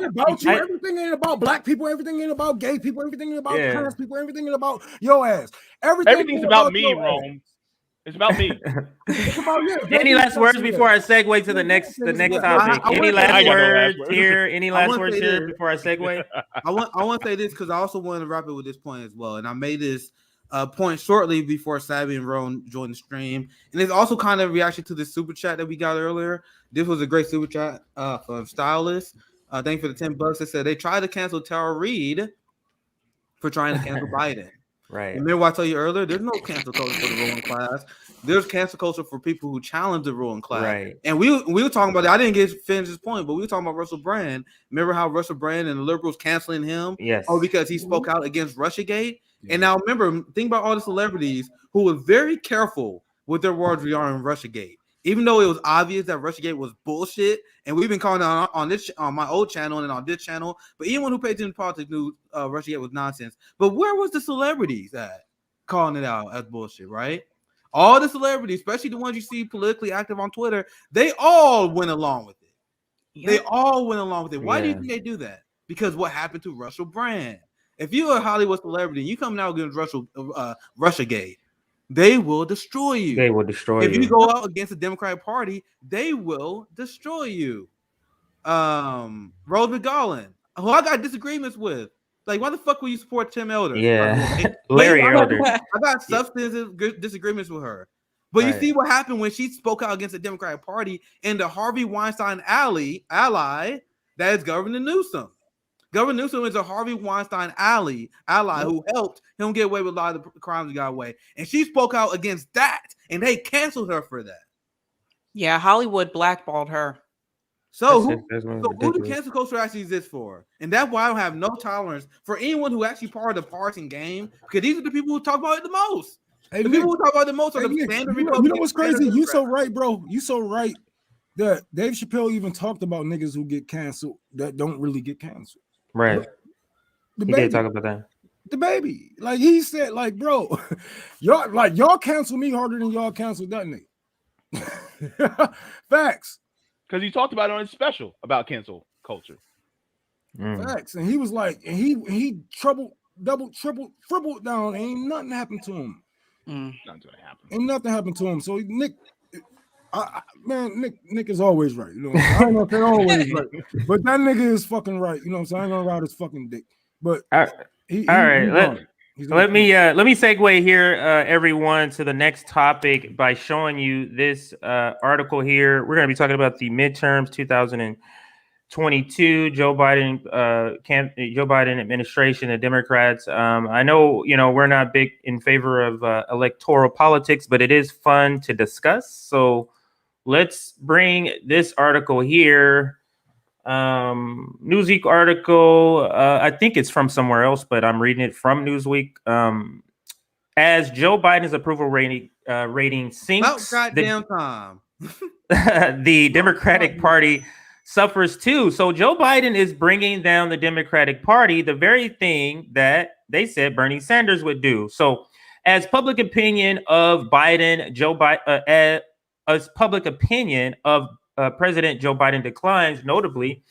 about you. Everything ain't about black people. Everything ain't about gay people. Everything ain't about trans people. Everything ain't about your ass. Everything's about me, Rome. It's about me. It's about you. Any last words before I segue to the next topic? Any last words here? Any last words here before I segue? I want to say this because I also want to wrap it with this point as well. And I made this point shortly before Savvy and Ron joined the stream. And it's also kind of a reaction to the super chat that we got earlier. This was a great super chat from Stylist. Thank you for the $10. They said they tried to cancel Tara Reid for trying to cancel Biden. Right. Remember what I told you earlier? There's no cancel culture for the ruling class. There's cancel culture for people who challenge the ruling class. Right. And we were talking about it. I didn't finish this point, but we were talking about Russell Brand. Remember how Russell Brand and the liberals canceling him? Yes. Oh, because he spoke out against Russiagate. Yeah. And now remember, think about all the celebrities who were very careful with their words regarding Russiagate. Even though it was obvious that Russiagate was bullshit, and we've been calling it on my old channel and on this channel, but anyone who paid attention to politics knew Russiagate was nonsense. But where was the celebrities at calling it out as bullshit, right? All the celebrities, especially the ones you see politically active on Twitter, they all went along with it. Yep. They all went along with it. Why do you think they do that? Because what happened to Russell Brand? If you're a Hollywood celebrity and you come out against Russiagate, they will destroy you. They will destroy you. If you go out against the Democratic Party, they will destroy you. Rose McGowan, who I got disagreements with. Like, why the fuck will you support Tim Elder? Yeah. Larry Elder. I got substantive disagreements with her. But you see what happened when she spoke out against the Democratic Party and the Harvey Weinstein ally that is Governor Newsom. Governor Newsom is a Harvey Weinstein ally who helped him get away with a lot of the crimes he got away. And she spoke out against that, and they canceled her for that. Yeah, Hollywood blackballed her. So who do cancel culture actually exist for? And that's why I don't have no tolerance for anyone who actually part of the partisan game, because these are the people who talk about it the most. Hey, The Nick, people who talk about the most are hey, the Nick, standard you know Republicans. what's standard crazy? You so Democrats. right, bro. You so right that Dave Chappelle even talked about niggas who get canceled that don't really get canceled. Right. The He baby, did talk about that. the baby. Like he said, like, bro, y'all cancel me harder than y'all canceled that nigga. Facts. Because he talked about it on his special about cancel culture. Facts. And he was like, and he doubled, tripled, tripled down. Ain't nothing happened to him. Nothing's gonna happen. Ain't nothing happened to him. So Nick, Nick is always right. You know, what I'm saying? I ain't gonna say always right, but that nigga is fucking right. You know what I'm saying? I ain't gonna ride his fucking dick. But All right. Let me segue here, everyone, to the next topic by showing you this article here. We're going to be talking about the midterms 2022, Joe Biden administration, the Democrats. I know, we're not big in favor of electoral politics, but it is fun to discuss. So let's bring this article here. Newsweek article. I think it's from somewhere else, but I'm reading it from Newsweek. As Joe Biden's approval rating sinks, About goddamn time. the Democratic Party suffers too. So Joe Biden is bringing down the Democratic Party, the very thing that they said Bernie Sanders would do. So, as public opinion of President Joe Biden declines, notably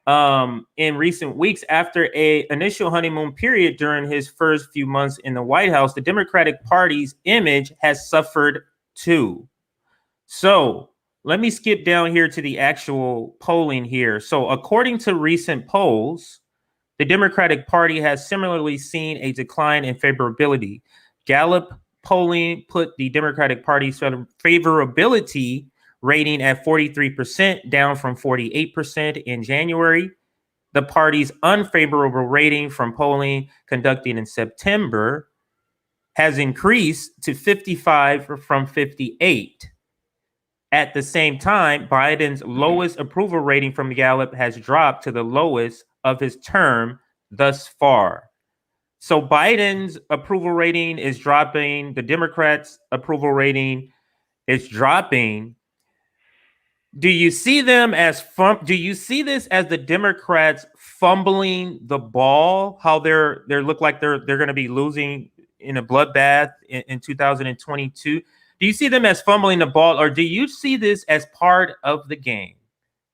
in recent weeks after an initial honeymoon period during his first few months in the White House, the Democratic Party's image has suffered too. So let me skip down here to the actual polling here. So according to recent polls, the Democratic Party has similarly seen a decline in favorability. Gallup polling put the Democratic Party's favorability rating at 43%, down from 48% in January. The party's unfavorable rating from polling conducted in September has increased to 55 from 58. At the same time, Biden's lowest approval rating from Gallup has dropped to the lowest of his term thus far. So Biden's approval rating is dropping. The Democrats' approval rating is dropping. Do you see them as do you see this as the Democrats fumbling the ball? How they look like they're going to be losing in a bloodbath in 2022? Do you see them as fumbling the ball, or do you see this as part of the game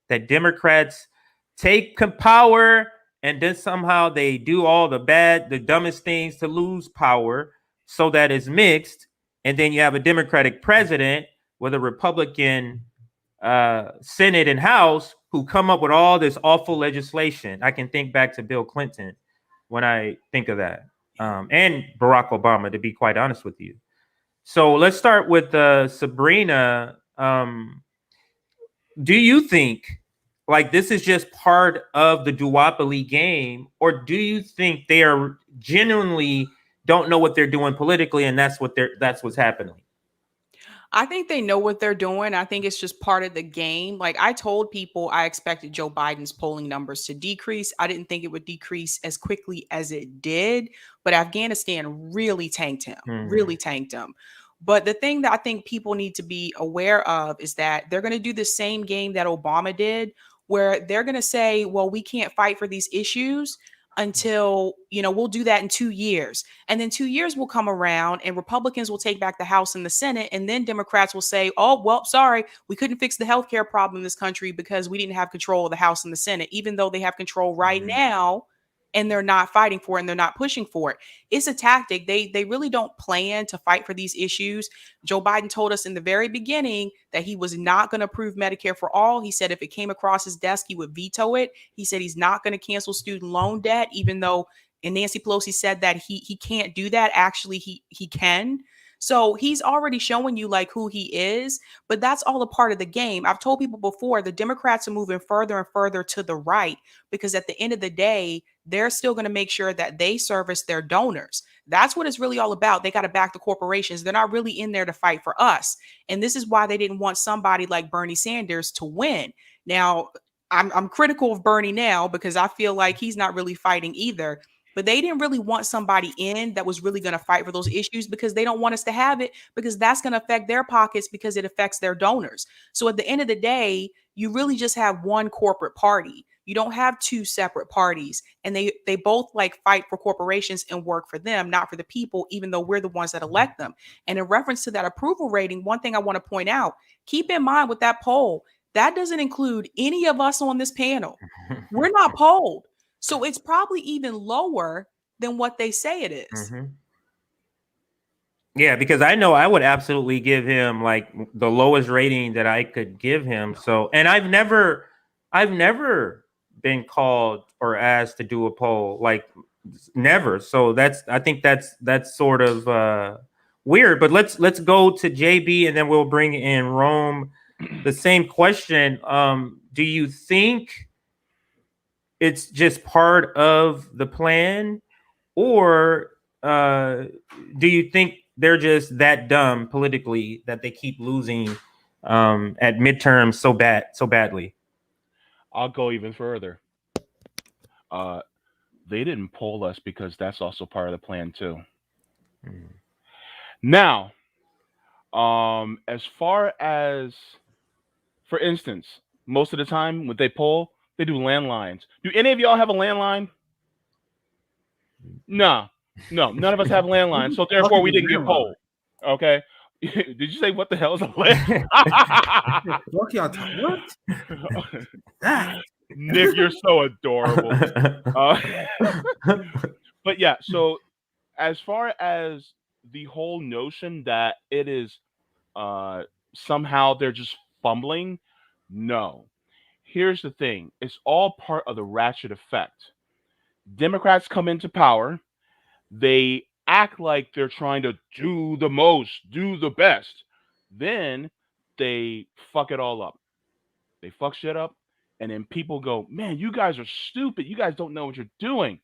that Democrats take power and then somehow they do all the dumbest things to lose power so that it's mixed, and then you have a Democratic president with a Republican Senate and House who come up with all this awful legislation? I can think back to Bill Clinton when I think of that, and Barack Obama, to be quite honest with you. So let's start with Sabrina. Do you think like this is just part of the duopoly game, or do you think they are genuinely don't know what they're doing politically, and that's what's happening? I think they know what they're doing. I think it's just part of the game. Like I told people I expected Joe Biden's polling numbers to decrease. I didn't think it would decrease as quickly as it did, but Afghanistan really tanked him, But the thing that I think people need to be aware of is that they're going to do the same game that Obama did, where they're going to say, well, we can't fight for these issues until, we'll do that in 2 years. And then 2 years will come around and Republicans will take back the House and the Senate. And then Democrats will say, oh, well, sorry, we couldn't fix the healthcare problem in this country because we didn't have control of the House and the Senate, even though they have control right now. And they're not fighting for it and they're not pushing for it. It's a tactic. They really don't plan to fight for these issues. Joe Biden told us in the very beginning that he was not going to approve Medicare for all. He said if it came across his desk, he would veto it. He said he's not going to cancel student loan debt, even though and Nancy Pelosi said that he can't do that. Actually, he can. So he's already showing you like who he is, but that's all a part of the game. I've told people before, the Democrats are moving further and further to the right because at the end of the day, they're still going to make sure that they service their donors. That's what it's really all about. They got to back the corporations. They're not really in there to fight for us. And this is why they didn't want somebody like Bernie Sanders to win. Now, I'm critical of Bernie now because I feel like he's not really fighting either. but they didn't really want somebody in that was really going to fight for those issues because they don't want us to have it, because that's going to affect their pockets because it affects their donors. So at the end of the day, you really just have one corporate party. You don't have two separate parties, and they both like fight for corporations and work for them, not for the people, even though we're the ones that elect them. And in reference to that approval rating, one thing I want to point out, keep in mind with that poll, that doesn't include any of us on this panel. We're not polled. So it's probably even lower than what they say it is. Mm-hmm. Yeah, because I know I would absolutely give him like the lowest rating that I could give him. So, and I've never been called or asked to do a poll, like never. So I think that's sort of weird. But let's go to JB and then we'll bring in Rome. The same question. Do you think it's just part of the plan, or do you think they're just that dumb politically that they keep losing at midterms so badly? I'll go even further. They didn't poll us because that's also part of the plan too. Now, as far as, for instance, most of the time when they poll, they do landlines. Do any of y'all have a landline? No, none of us have landlines, so therefore we didn't get polled. Okay. Did you say what the hell is a landline? What? Nick, you're so adorable. But yeah, so as far as the whole notion that it is somehow they're just fumbling, no. Here's the thing. It's all part of the ratchet effect. Democrats come into power. They act like they're trying to do the most, do the best. Then they fuck it all up. They fuck shit up. And then people go, man, you guys are stupid. You guys don't know what you're doing.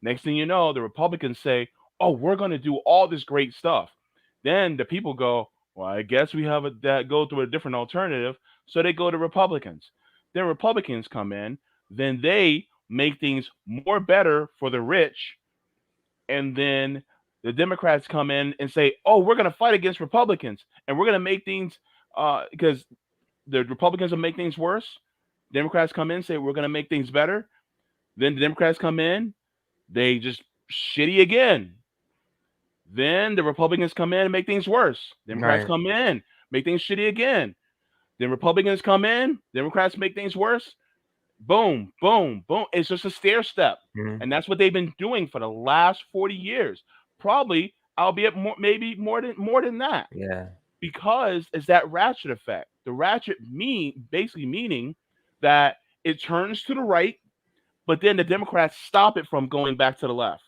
Next thing you know, the Republicans say, oh, we're going to do all this great stuff. Then the people go, well, I guess we have that go through a different alternative. So they go to Republicans. Then Republicans come in. Then they make things more better for the rich. And then the Democrats come in and say, oh, we're going to fight against Republicans. And we're going to make things, because the Republicans will make things worse. Democrats come in and say, we're going to make things better. Then the Democrats come in, they just shitty again. Then the Republicans come in and make things worse. Democrats come in, make things shitty again. Then Republicans come in, Democrats make things worse. Boom, boom, boom. It's just a stair step. Mm-hmm. And that's what they've been doing for the last 40 years. Probably, albeit maybe more than that. Yeah. Because it's that ratchet effect. The ratchet basically meaning that it turns to the right, but then the Democrats stop it from going back to the left.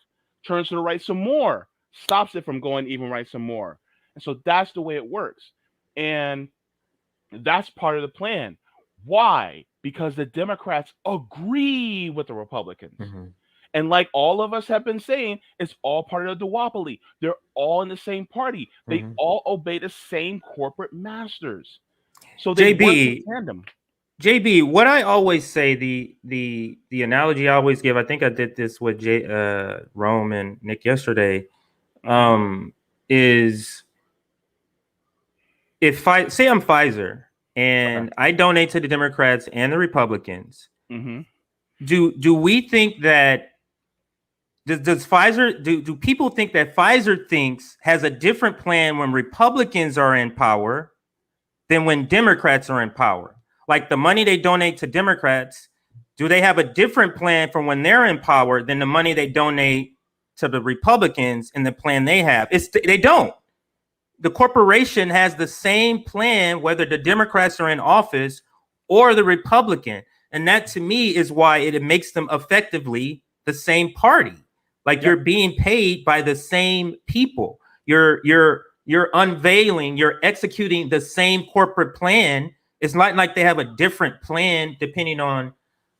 Turns to the right some more, stops it from going even right some more. And so that's the way it works. And that's part of the plan. Why? Because the Democrats agree with the Republicans. Mm-hmm. And like all of us have been saying, it's all part of the duopoly. They're all in the same party. They mm-hmm. all obey the same corporate masters. So they work in tandem. JB, what I always say, the analogy I always give, I think I did this with Rome and Nick yesterday, is say I'm Pfizer and I donate to the Democrats and the Republicans. Mm-hmm. Do we think that does Pfizer do people think that Pfizer has a different plan when Republicans are in power than when Democrats are in power? Like the money they donate to Democrats, do they have a different plan from when they're in power than the money they donate to the Republicans in the plan they have? They don't. The corporation has the same plan, whether the Democrats are in office or the Republican. And that to me is why it makes them effectively the same party. Like you're being paid by the same people. You're unveiling, you're executing the same corporate plan. It's not like they have a different plan depending on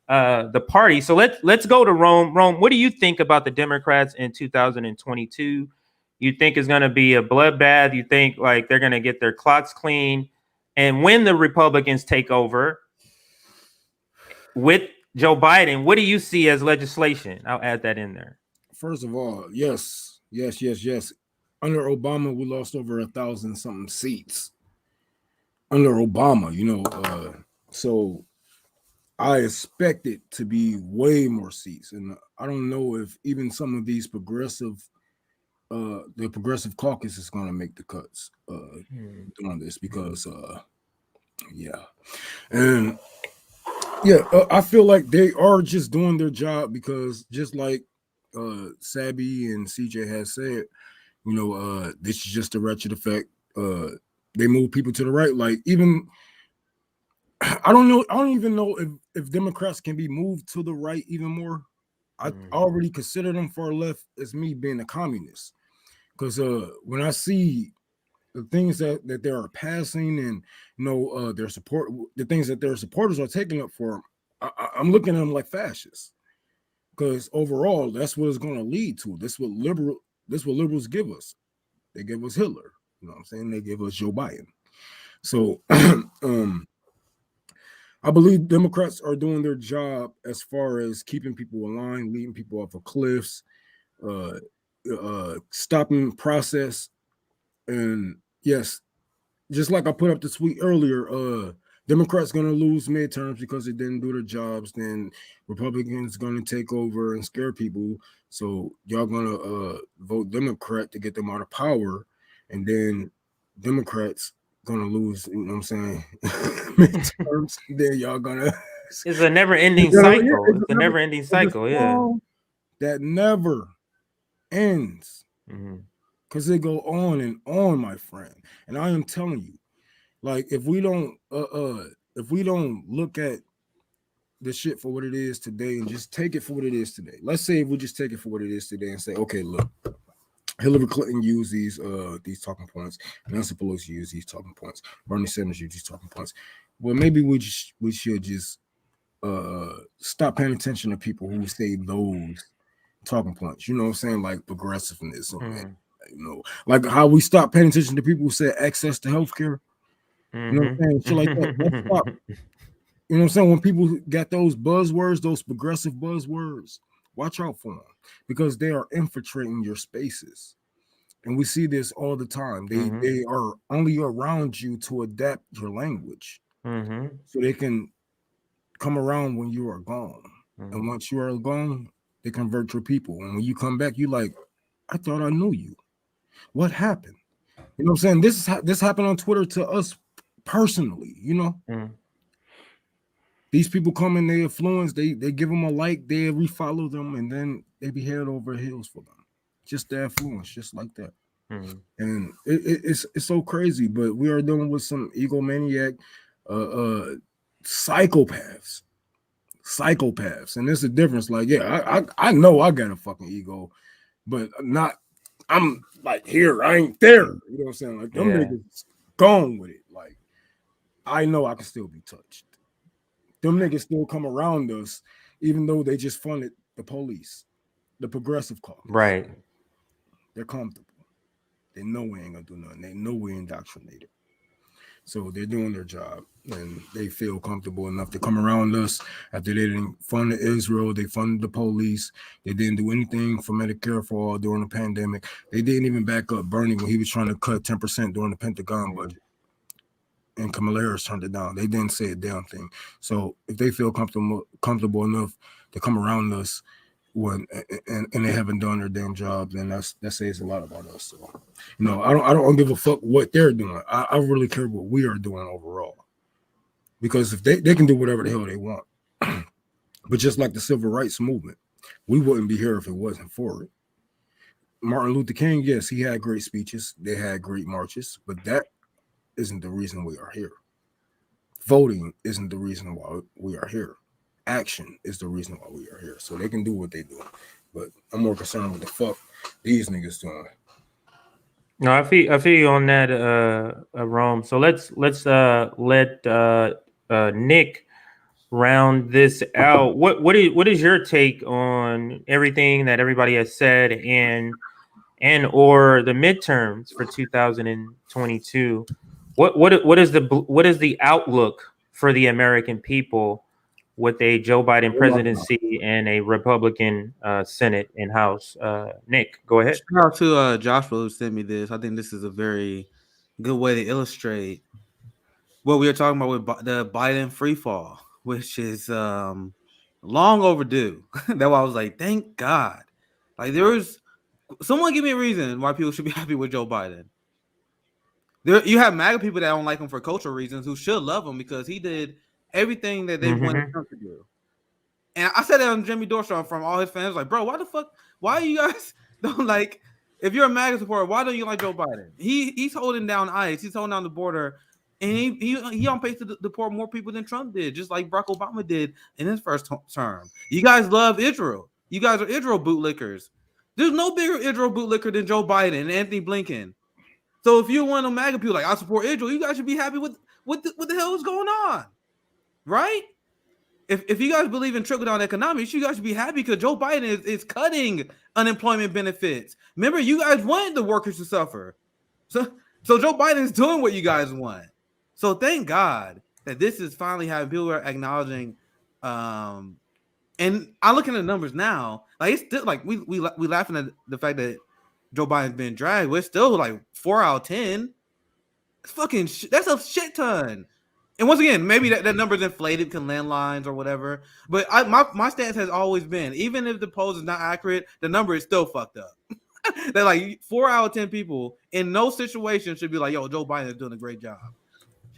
the party. So let's go to Rome. Rome, what do you think about the Democrats in 2022? You think it's going to be a bloodbath? You think like they're going to get their clocks clean? And when the Republicans take over with Joe Biden, what do you see as legislation? I'll add that in there. first of all, yes. Under Obama, we lost over 1,000 something seats. Under Obama, so I expect it to be way more seats, and I don't know if even some of these the progressive caucus is going to make the cuts on this because, I feel like they are just doing their job because just like Sabby and CJ has said, this is just a wretched effect. They move people to the right, like even. I don't even know if Democrats can be moved to the right even more. I already consider them far left as me being a communist. Because when I see the things that they are passing and their support, the things that their supporters are taking up for them, I'm looking at them like fascists. Because overall, that's what it's going to lead to. This what liberals give us. They give us Hitler. You know what I'm saying? They give us Joe Biden. So I believe Democrats are doing their job as far as keeping people aligned, leading people off of cliffs, stopping process. And yes, just like I put up the tweet earlier, Democrats going to lose midterms because they didn't do their jobs. Then Republicans going to take over and scare people. So y'all going to vote Democrat to get them out of power. And then Democrats gonna lose, you know what I'm saying? Midterms, then y'all gonna. It's a never-ending cycle. It's a never-ending cycle, yeah. That never ends, because it go on and on, my friend. And I am telling you, like if we don't look at the shit for what it is today and just take it for what it is today. Let's say if we just take it for what it is today and say, okay, look. Hillary Clinton used these talking points. Nancy Pelosi used these talking points. Bernie Sanders used these talking points. Well, maybe we should just stop paying attention to people who say those talking points. You know what I'm saying? Like progressiveness, like how we stop paying attention to people who say access to healthcare. You know what I'm saying? Shit like that. Let's stop. You know what I'm saying? When people got those buzzwords, those progressive buzzwords, watch out for them because they are infiltrating your spaces. And we see this all the time. They are only around you to adapt your language so they can come around when you are gone. And once you are gone, they convert your people. And when you come back, you like, I thought I knew you. What happened? You know what I'm saying? This happened on Twitter to us personally, These people come in, they influence, they give them a like, they refollow them, and then they be head over heels for them. Just their influence, just like that. And it's so crazy, but we are dealing with some egomaniac psychopaths. And there's a difference. Like, yeah, I know I got a fucking ego, but I'm like here, I ain't there. You know what I'm saying? Like them niggas gone with it. Like, I know I can still be touched. Them niggas still come around us, even though they just funded the police, the progressive cause. Right. They're comfortable. They know we ain't gonna do nothing. They know we indoctrinated. So they're doing their job and they feel comfortable enough to come around us after they didn't fund Israel, they funded the police, they didn't do anything for Medicare for all during the pandemic. They didn't even back up Bernie when he was trying to cut 10% during the Pentagon budget. And Kamala Harris turned it down. They didn't say a damn thing. So if they feel comfortable enough to come around us when and they haven't done their damn job, then that says a lot about us. So I don't give a fuck what they're doing. I really care what we are doing overall. Because if they can do whatever the hell they want. But just like the civil rights movement, we wouldn't be here if it wasn't for it. Martin Luther King, yes, he had great speeches. They had great marches, but that isn't the reason we are here. Voting isn't the reason why we are here. Action is the reason why we are here. So they can do what they do. But I'm more concerned with the fuck these niggas doing. No, I feel you on that, Rome. So let's let Nick round this out. What is your take on everything that everybody has said and or the midterms for 2022? What is the outlook for the American people with a Joe Biden presidency and a Republican Senate and House. Nick, go ahead. Shout out to Joshua who sent me this. I think this is a very good way to illustrate what we were talking about with the Biden free fall, which is long overdue. That's why I was like, thank God. Like, there was someone give me a reason why people should be happy with Joe Biden. You have MAGA people that don't like him for cultural reasons who should love him because he did everything that they wanted him to do. And I said that on Jimmy Dorshaw from all his fans, like, bro, why you guys don't like, if you're a MAGA supporter, why don't you like Joe Biden? He's holding down ICE, he's holding down the border, and he on pace to deport more people than Trump did, just like Barack Obama did in his first term. You guys love Israel. You guys are Israel bootlickers. There's no bigger Israel bootlicker than Joe Biden and Anthony Blinken. So if you're one of the MAGA people like, I support Israel, you guys should be happy with what the hell is going on, right? If you guys believe in trickle-down economics, you guys should be happy because Joe Biden is cutting unemployment benefits. Remember, you guys wanted the workers to suffer. So Joe Biden is doing what you guys want. So thank God that this is finally having people are acknowledging. And I look at the numbers now, like it's still like we laughing at the fact that Joe Biden's been dragged. We're still like 4 out of 10. It's fucking that's a shit ton. And once again, maybe that number's inflated to landlines or whatever. But my stance has always been, even if the polls is not accurate, the number is still fucked up. They're like 4 out of 10 people in no situation should be like, yo, Joe Biden is doing a great job.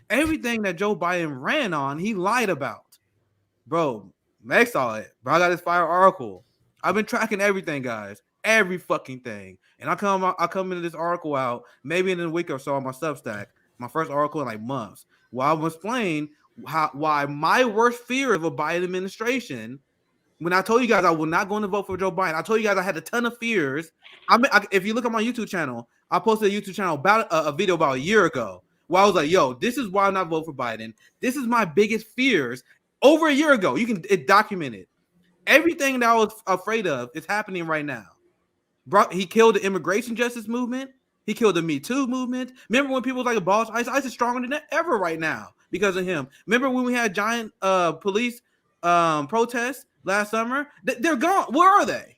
Everything that Joe Biden ran on, he lied about. Bro, Meg saw it. Bro, I got this fire article. I've been tracking everything, guys. Every fucking thing. And I come into this article out maybe in a week or so on my Substack. My first article in like months. Where I was explaining why my worst fear of a Biden administration, when I told you guys I was not going to vote for Joe Biden, I told you guys I had a ton of fears. If you look at my YouTube channel, I posted a YouTube channel about a video about a year ago where I was like, yo, this is why I'm not voting for Biden. This is my biggest fears over a year ago. It documented. Everything that I was afraid of is happening right now. Bro, he killed the immigration justice movement. He killed the Me Too movement. Remember when people was like abolish ICE? ICE is stronger than ever right now because of him. Remember when we had giant police protests last summer? They're gone. Where are they?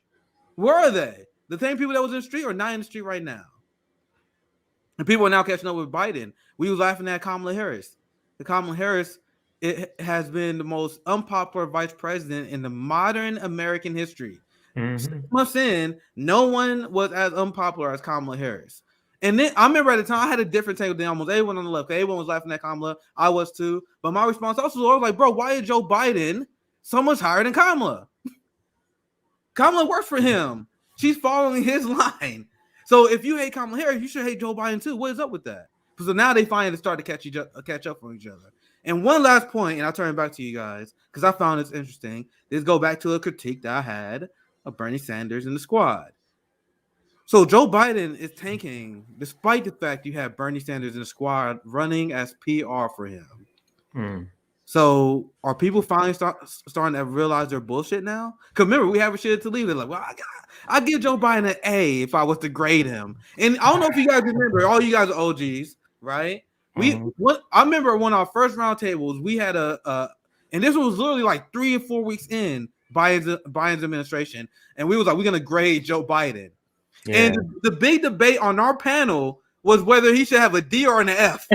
Where are they? The same people that was in the street are not in the street right now. And people are now catching up with Biden. We was laughing at Kamala Harris. Kamala Harris, it has been the most unpopular vice president in the modern American history. 6 months in, no one was as unpopular as Kamala Harris. And then I remember at the time I had a different take than almost everyone on the left. Everyone was laughing at Kamala. I was too. But my response also was like, bro, why is Joe Biden so much higher than Kamala? Kamala works for him. She's following his line. So if you hate Kamala Harris, you should hate Joe Biden too. What is up with that? So now they finally start to catch up on each other. And one last point, and I'll turn it back to you guys because I found this interesting. This go back to a critique that I had of Bernie Sanders and the squad. So Joe Biden is tanking despite the fact you have Bernie Sanders and the squad running as PR for him. So are people finally starting to realize their bullshit now? Because remember, we have a shit to leave. They're like, well, I give Joe Biden an A if I was to grade him. And I don't know if you guys remember, all you guys are OGs, right? I remember one of our first roundtables, we had and this was literally like 3 or 4 weeks in Biden's administration, and we was like, we're gonna grade Joe Biden. Yeah. And the big debate on our panel was whether he should have a D or an F.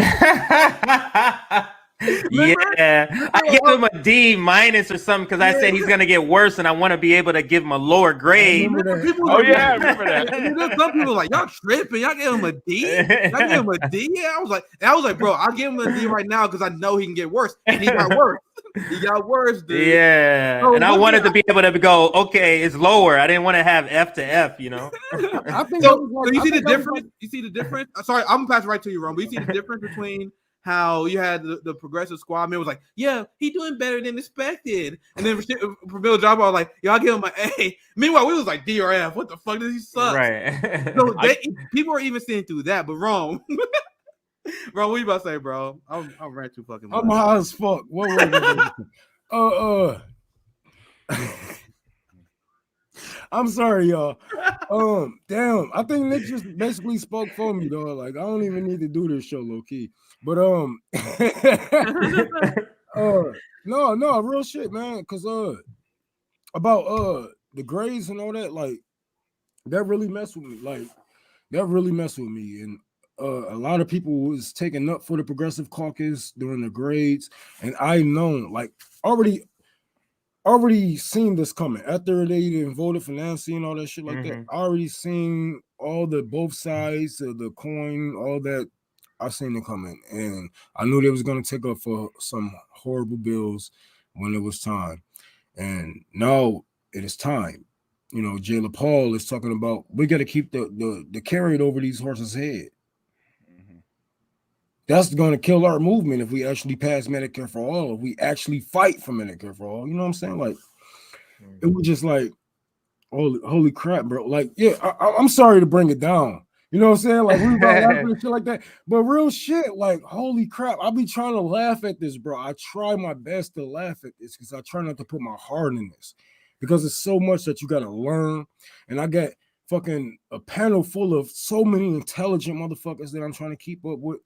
Yeah, I give him a D minus or something because I said he's gonna get worse, and I want to be able to give him a lower grade. I remember that. And then some people like, y'all tripping, y'all give him a D? Y'all give him a D? Yeah, I was like, bro, I'll give him a D right now because I know he can get worse, and he got worse. He got worse, dude. Yeah, so, and I wanted to be able to go, okay, it's lower. I didn't want to have F to F, you know. I think so you see the difference? You see the difference? Sorry, I'm gonna pass it right to you, Ron. But you see the difference between how you had the progressive squad man was like, yeah, he doing better than expected. And then for Bill Job, I was like, yo, I'll give him an A. Meanwhile, we was like D or F. What the fuck does he suck? Right. So people are even seeing through that, but wrong. Bro, what you about to say, bro? I'm right too fucking much. I'm high as fuck. What was I'm sorry, y'all. Damn, I think Nick just basically spoke for me, though. Like, I don't even need to do this show, low key. But No, real shit, man. Cause about the grades and all that, like that really messed with me. Like that really messed with me. And a lot of people was taking up for the Progressive Caucus during the grades, and I known like already seen this coming after they didn't voted for Nancy and all that shit like that. I already seen all the both sides of the coin, all that. I seen it coming, and I knew they was gonna take up for some horrible bills when it was time. And now it is time. You know, Jayla Paul is talking about we got to keep the carrot over these horses' head. That's going to kill our movement if we actually pass Medicare for all, if we actually fight for Medicare for all. You know what I'm saying? Like, it was just like, holy crap, bro. Like, yeah, I'm sorry to bring it down. You know what I'm saying? Like, we about laughing and shit like that. But real shit, like, holy crap. I be trying to laugh at this, bro. I try my best to laugh at this because I try not to put my heart in this because it's so much that you got to learn. And I got fucking a panel full of so many intelligent motherfuckers that I'm trying to keep up with.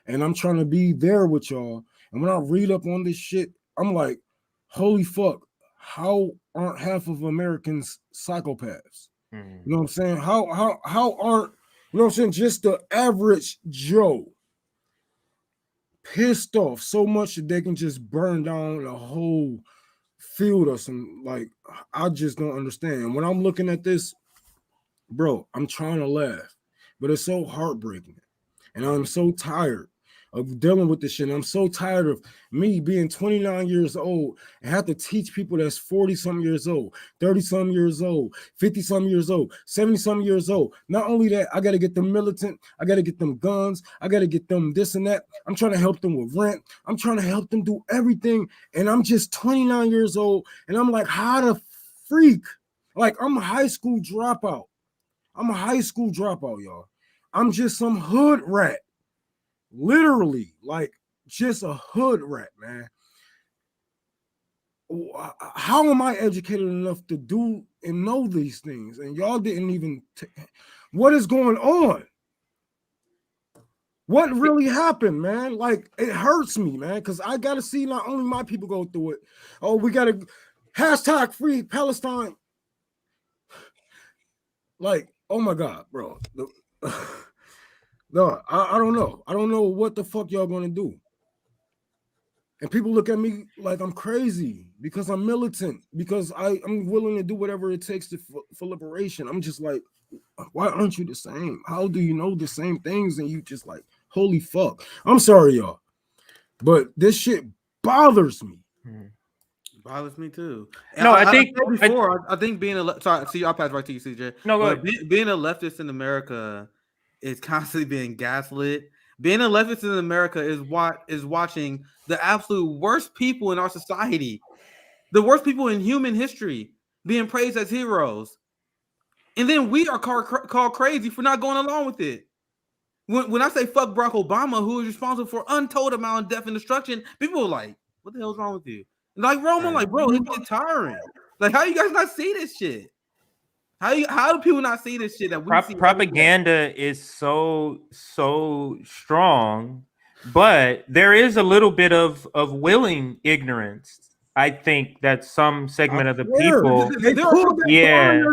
And I'm trying to be there with y'all. And when I read up on this shit, I'm like, holy fuck, how aren't half of Americans psychopaths? You know what I'm saying? How aren't, you know what I'm saying, just the average Joe pissed off so much that they can just burn down a whole field or some, like, I just don't understand. And when I'm looking at this, bro, I'm trying to laugh, but it's so heartbreaking. And I'm so tired of dealing with this shit. And I'm so tired of me being 29 years old and have to teach people that's 40-something years old, 30-something years old, 50-something years old, 70-something years old. Not only that, I got to get them militant. I got to get them guns. I got to get them this and that. I'm trying to help them with rent. I'm trying to help them do everything. And I'm just 29 years old. And I'm like, how the freak? Like, I'm a high school dropout. Y'all. I'm just some hood rat. Literally, like just a hood rat, man. How am I educated enough to do and know these things? And y'all didn't even. What is going on? What really happened, man? Like, it hurts me, man, because I got to see not only my people go through it. Oh, we got to hashtag free Palestine. Like, oh my God, bro. No, I don't know. I don't know what the fuck y'all gonna do. And people look at me like I'm crazy because I'm militant, because I'm willing to do whatever it takes for liberation. I'm just like, why aren't you the same? How do you know the same things and you just like, holy fuck. I'm sorry, y'all, but this shit bothers me. Bothers me too. No, I think being a sorry, I'll pass right to you, CJ. No, go but ahead. Being a leftist in America is constantly being gaslit. Being a leftist in America is watching the absolute worst people in our society, the worst people in human history, being praised as heroes, and then we are called crazy for not going along with it. When I say fuck Barack Obama, who is responsible for untold amount of death and destruction, people are like, "What the hell's wrong with you?" And like Roman, like, bro, it's tiring. Like, how you guys not see this shit? How do people not see this shit that we see? Propaganda is so strong, but there is a little bit of willing ignorance. I think that some segment of the people,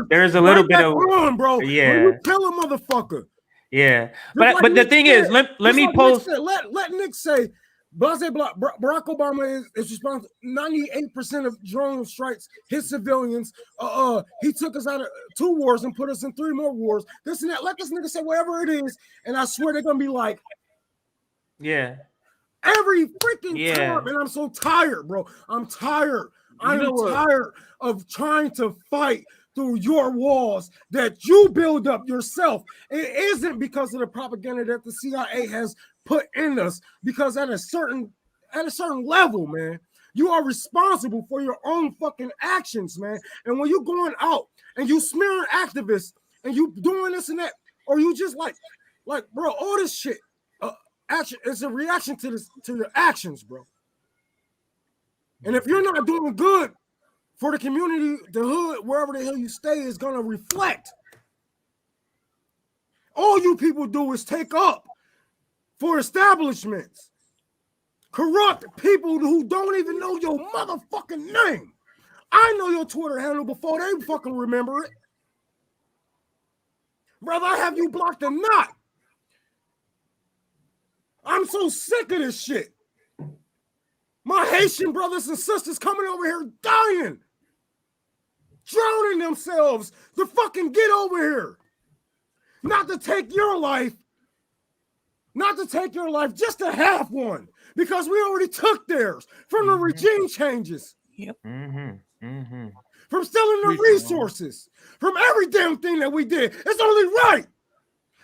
there's a little bit of bro. Yeah, when you kill a motherfucker. Yeah, but the thing is, let me post. Let Nick say. Barack Obama is responsible. 98% of drone strikes hit civilians. He took us out of 2 wars and put us in 3 more wars. This and that. Let this nigga say whatever it is, and I swear they're gonna be like, yeah, every freaking time. And I'm so tired, bro. I'm tired. I am tired of trying to fight through your walls that you build up yourself. It isn't because of the propaganda that the CIA has put in us, because at a certain level, man, you are responsible for your own fucking actions, man. And when you're going out and you smearing activists and you doing this and that, or you just like bro, all this shit, action, it's a reaction to your actions, bro. And if you're not doing good for the community, the hood, wherever the hell you stay, is gonna reflect. All you people do is take up for establishments. corrupt people who don't even know your motherfucking name. I know your Twitter handle before they fucking remember it. Brother, I have you blocked or not. I'm so sick of this shit. My Haitian brothers and sisters coming over here dying, drowning themselves to fucking get over here. Not to take your life, just to have one, because we already took theirs from the regime changes. Yep. From stealing the resources, from every damn thing that we did. It's only right.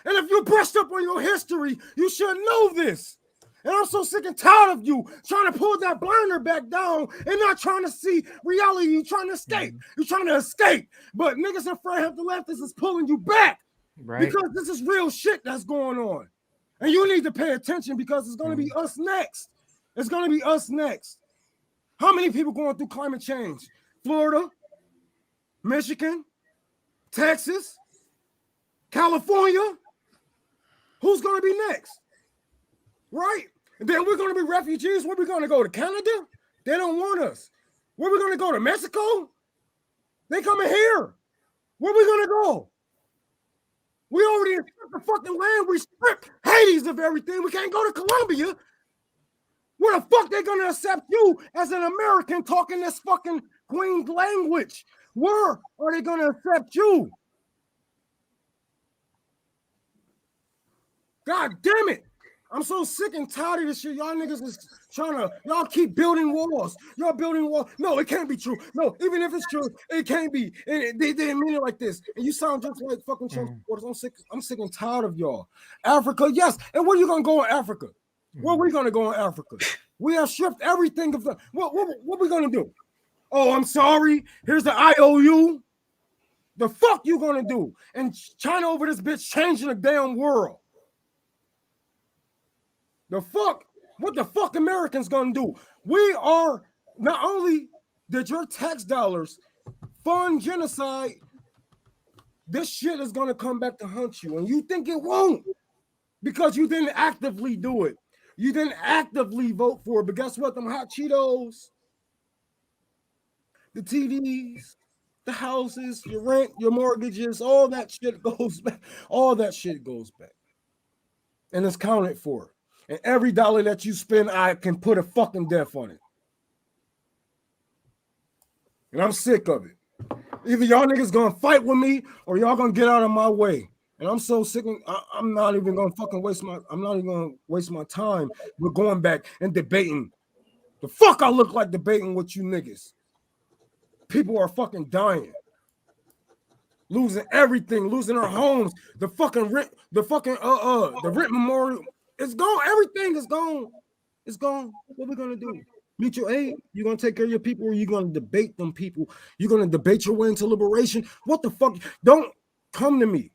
And if you're brushed up on your history, you should know this. And I'm so sick and tired of you trying to pull that blinder back down and not trying to see reality. You're trying to escape. You're trying to escape. But niggas in front of Leftists is pulling you back. Right. Because this is real shit that's going on. And you need to pay attention because it's going to be us next. It's going to be us next. How many people going through climate change? Florida, Michigan, Texas, California. Who's going to be next? Right? And then we're going to be refugees. Where we going to go? To Canada? They don't want us. Where we going to go? To Mexico? They coming here. Where we going to go? We already stripped the fucking land. We stripped Hades of everything. We can't go to Colombia. Where the fuck they going to accept you as an American talking this fucking Queen's language? Where are they going to accept you? God damn it. I'm so sick and tired of this shit. Y'all niggas is y'all keep building walls. Y'all building walls. No, it can't be true. No, even if it's true, it can't be. And they didn't mean it like this. And you sound just like fucking Trump supporters. I'm sick and tired of y'all. Africa, yes. And where you gonna go in Africa? Where we gonna go in Africa? We have stripped everything of the what we gonna do? Oh, I'm sorry. Here's the IOU. The fuck you gonna do? And China over this bitch changing the damn world. The fuck? What the fuck Americans gonna do? We are, not only did your tax dollars fund genocide, this shit is gonna come back to hunt you. And you think it won't because you didn't actively do it. You didn't actively vote for it. But guess what? Them hot Cheetos, the TVs, the houses, your rent, your mortgages, all that shit goes back. All that shit goes back. And it's counted for. And every dollar that you spend, I can put a fucking death on it. And I'm sick of it. Either y'all niggas gonna fight with me or y'all gonna get out of my way. And I'm so sick of, I'm not even gonna waste my time with going back and debating. The fuck I look like debating with you niggas. People are fucking dying. Losing everything, losing their homes, the rent memorial. It's gone. Everything is gone. It's gone. What we gonna do? Mutual aid? You gonna take care of your people, or you gonna debate them people? You gonna debate your way into liberation? What the fuck? Don't come to me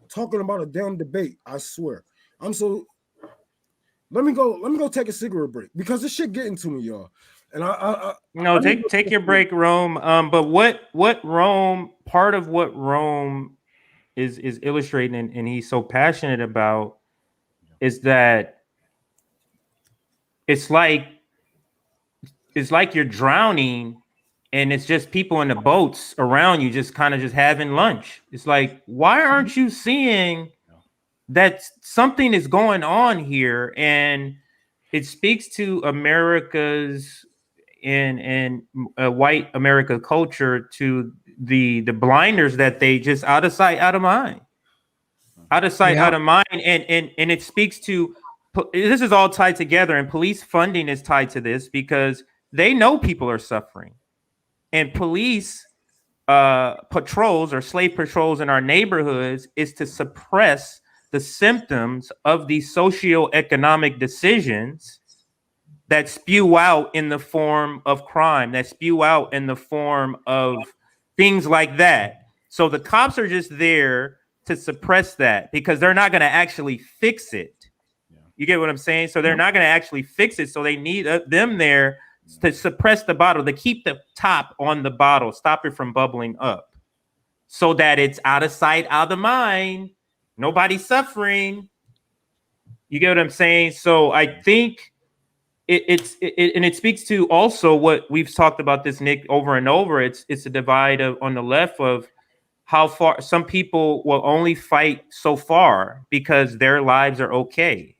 talking about a damn debate. I swear. I'm so. Let me go take a cigarette break because this shit getting to me, y'all. And take your break, Rome. But what Rome? Part of what Rome is illustrating, and he's so passionate about, is that it's like you're drowning and it's just people in the boats around you just kind of just having lunch. It's like, why aren't you seeing that something is going on here? And it speaks to America's and white America culture, to the blinders that they just out of sight, out of mind. Out of sight, out of mind, and it speaks to, this is all tied together, and police funding is tied to this because they know people are suffering, and police patrols or slave patrols in our neighborhoods is to suppress the symptoms of these socioeconomic decisions that spew out in the form of crime, that spew out in the form of things like that. So the cops are just there to suppress that because they're not going to actually fix it. You get what I'm saying? So they're not going to actually fix it. So they need them there to suppress the bottle, to keep the top on the bottle, stop it from bubbling up so that it's out of sight, out of mind. Nobody's suffering. You get what I'm saying? So I think it speaks to also what we've talked about this, Nick, over and over. It's a divide on the left of how far some people will only fight so far because their lives are okay.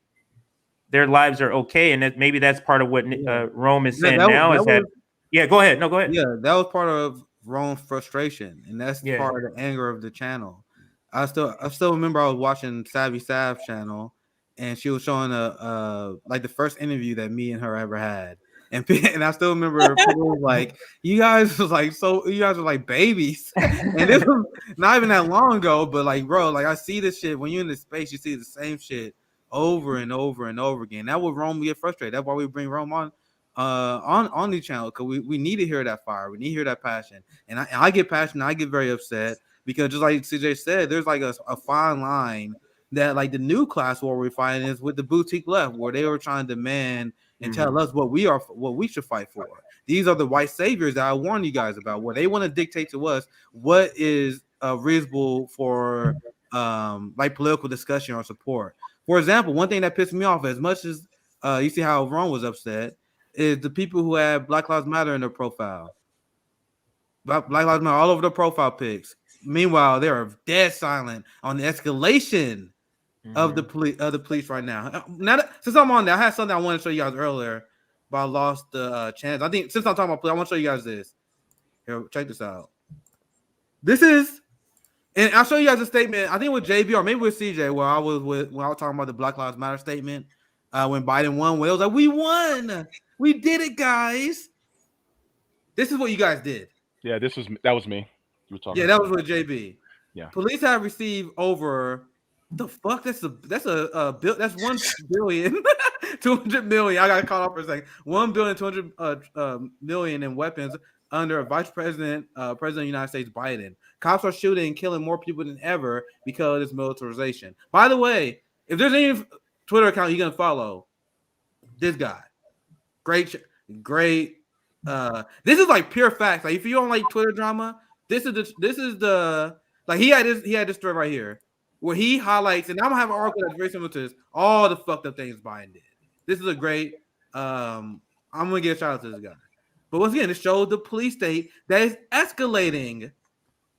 Their lives are okay, and maybe that's part of what Rome is saying now is that. Yeah, go ahead. No, go ahead. Yeah, that was part of Rome's frustration, and that's part of the anger of the channel. I still remember I was watching Savvy Sav's channel, and she was showing like the first interview that me and her ever had, and I still remember people was like, you guys were like babies, and this was not even that long ago, but like, bro, like I see this shit when you're in the space, you see the same shit over and over and over again. That would Rome get frustrated. That's why we bring Rome on the channel, because we need to hear that fire, we need to hear that passion, and I get passionate, I get very upset, because just like CJ said, there's like a fine line that like the new class war we're fighting is with the boutique left, where they were trying to demand and tell us what we should fight for. These are the white saviors that I warned you guys about, where they want to dictate to us what is reasonable for like political discussion or support. For example, one thing that pissed me off, as much as you see how Ron was upset, is the people who have Black Lives Matter in their profile. Black Lives Matter all over their profile pics. Meanwhile, they are dead silent on the escalation of the police right now. Since I'm on there, I had something I wanted to show you guys earlier, but I lost the chance. I think since I'm talking about police, I want to show you guys this. Here, check this out. This is, and I'll show you guys a statement. I think with JB or maybe with CJ, when I was talking about the Black Lives Matter statement when Biden won. Where it was like, we won. We did it, guys. This is what you guys did. Yeah, that was me. You were talking. Yeah, that was with JB. Yeah. Police have received over the fuck. That's 1 billion 200 million. I got caught up for a second. 1 billion 200 million in weapons under Vice President President of the United States Biden. Cops are shooting and killing more people than ever because of this militarization. By the way, if there's any Twitter account you're gonna follow, this guy. Great. This is like pure facts. Like if you don't like Twitter drama, this is the like he had this story right here where he highlights, and I'm gonna have an article that's very similar to this, all the fucked up things Biden did. This is a great I'm gonna give a shout out to this guy. But once again, it showed the police state that is escalating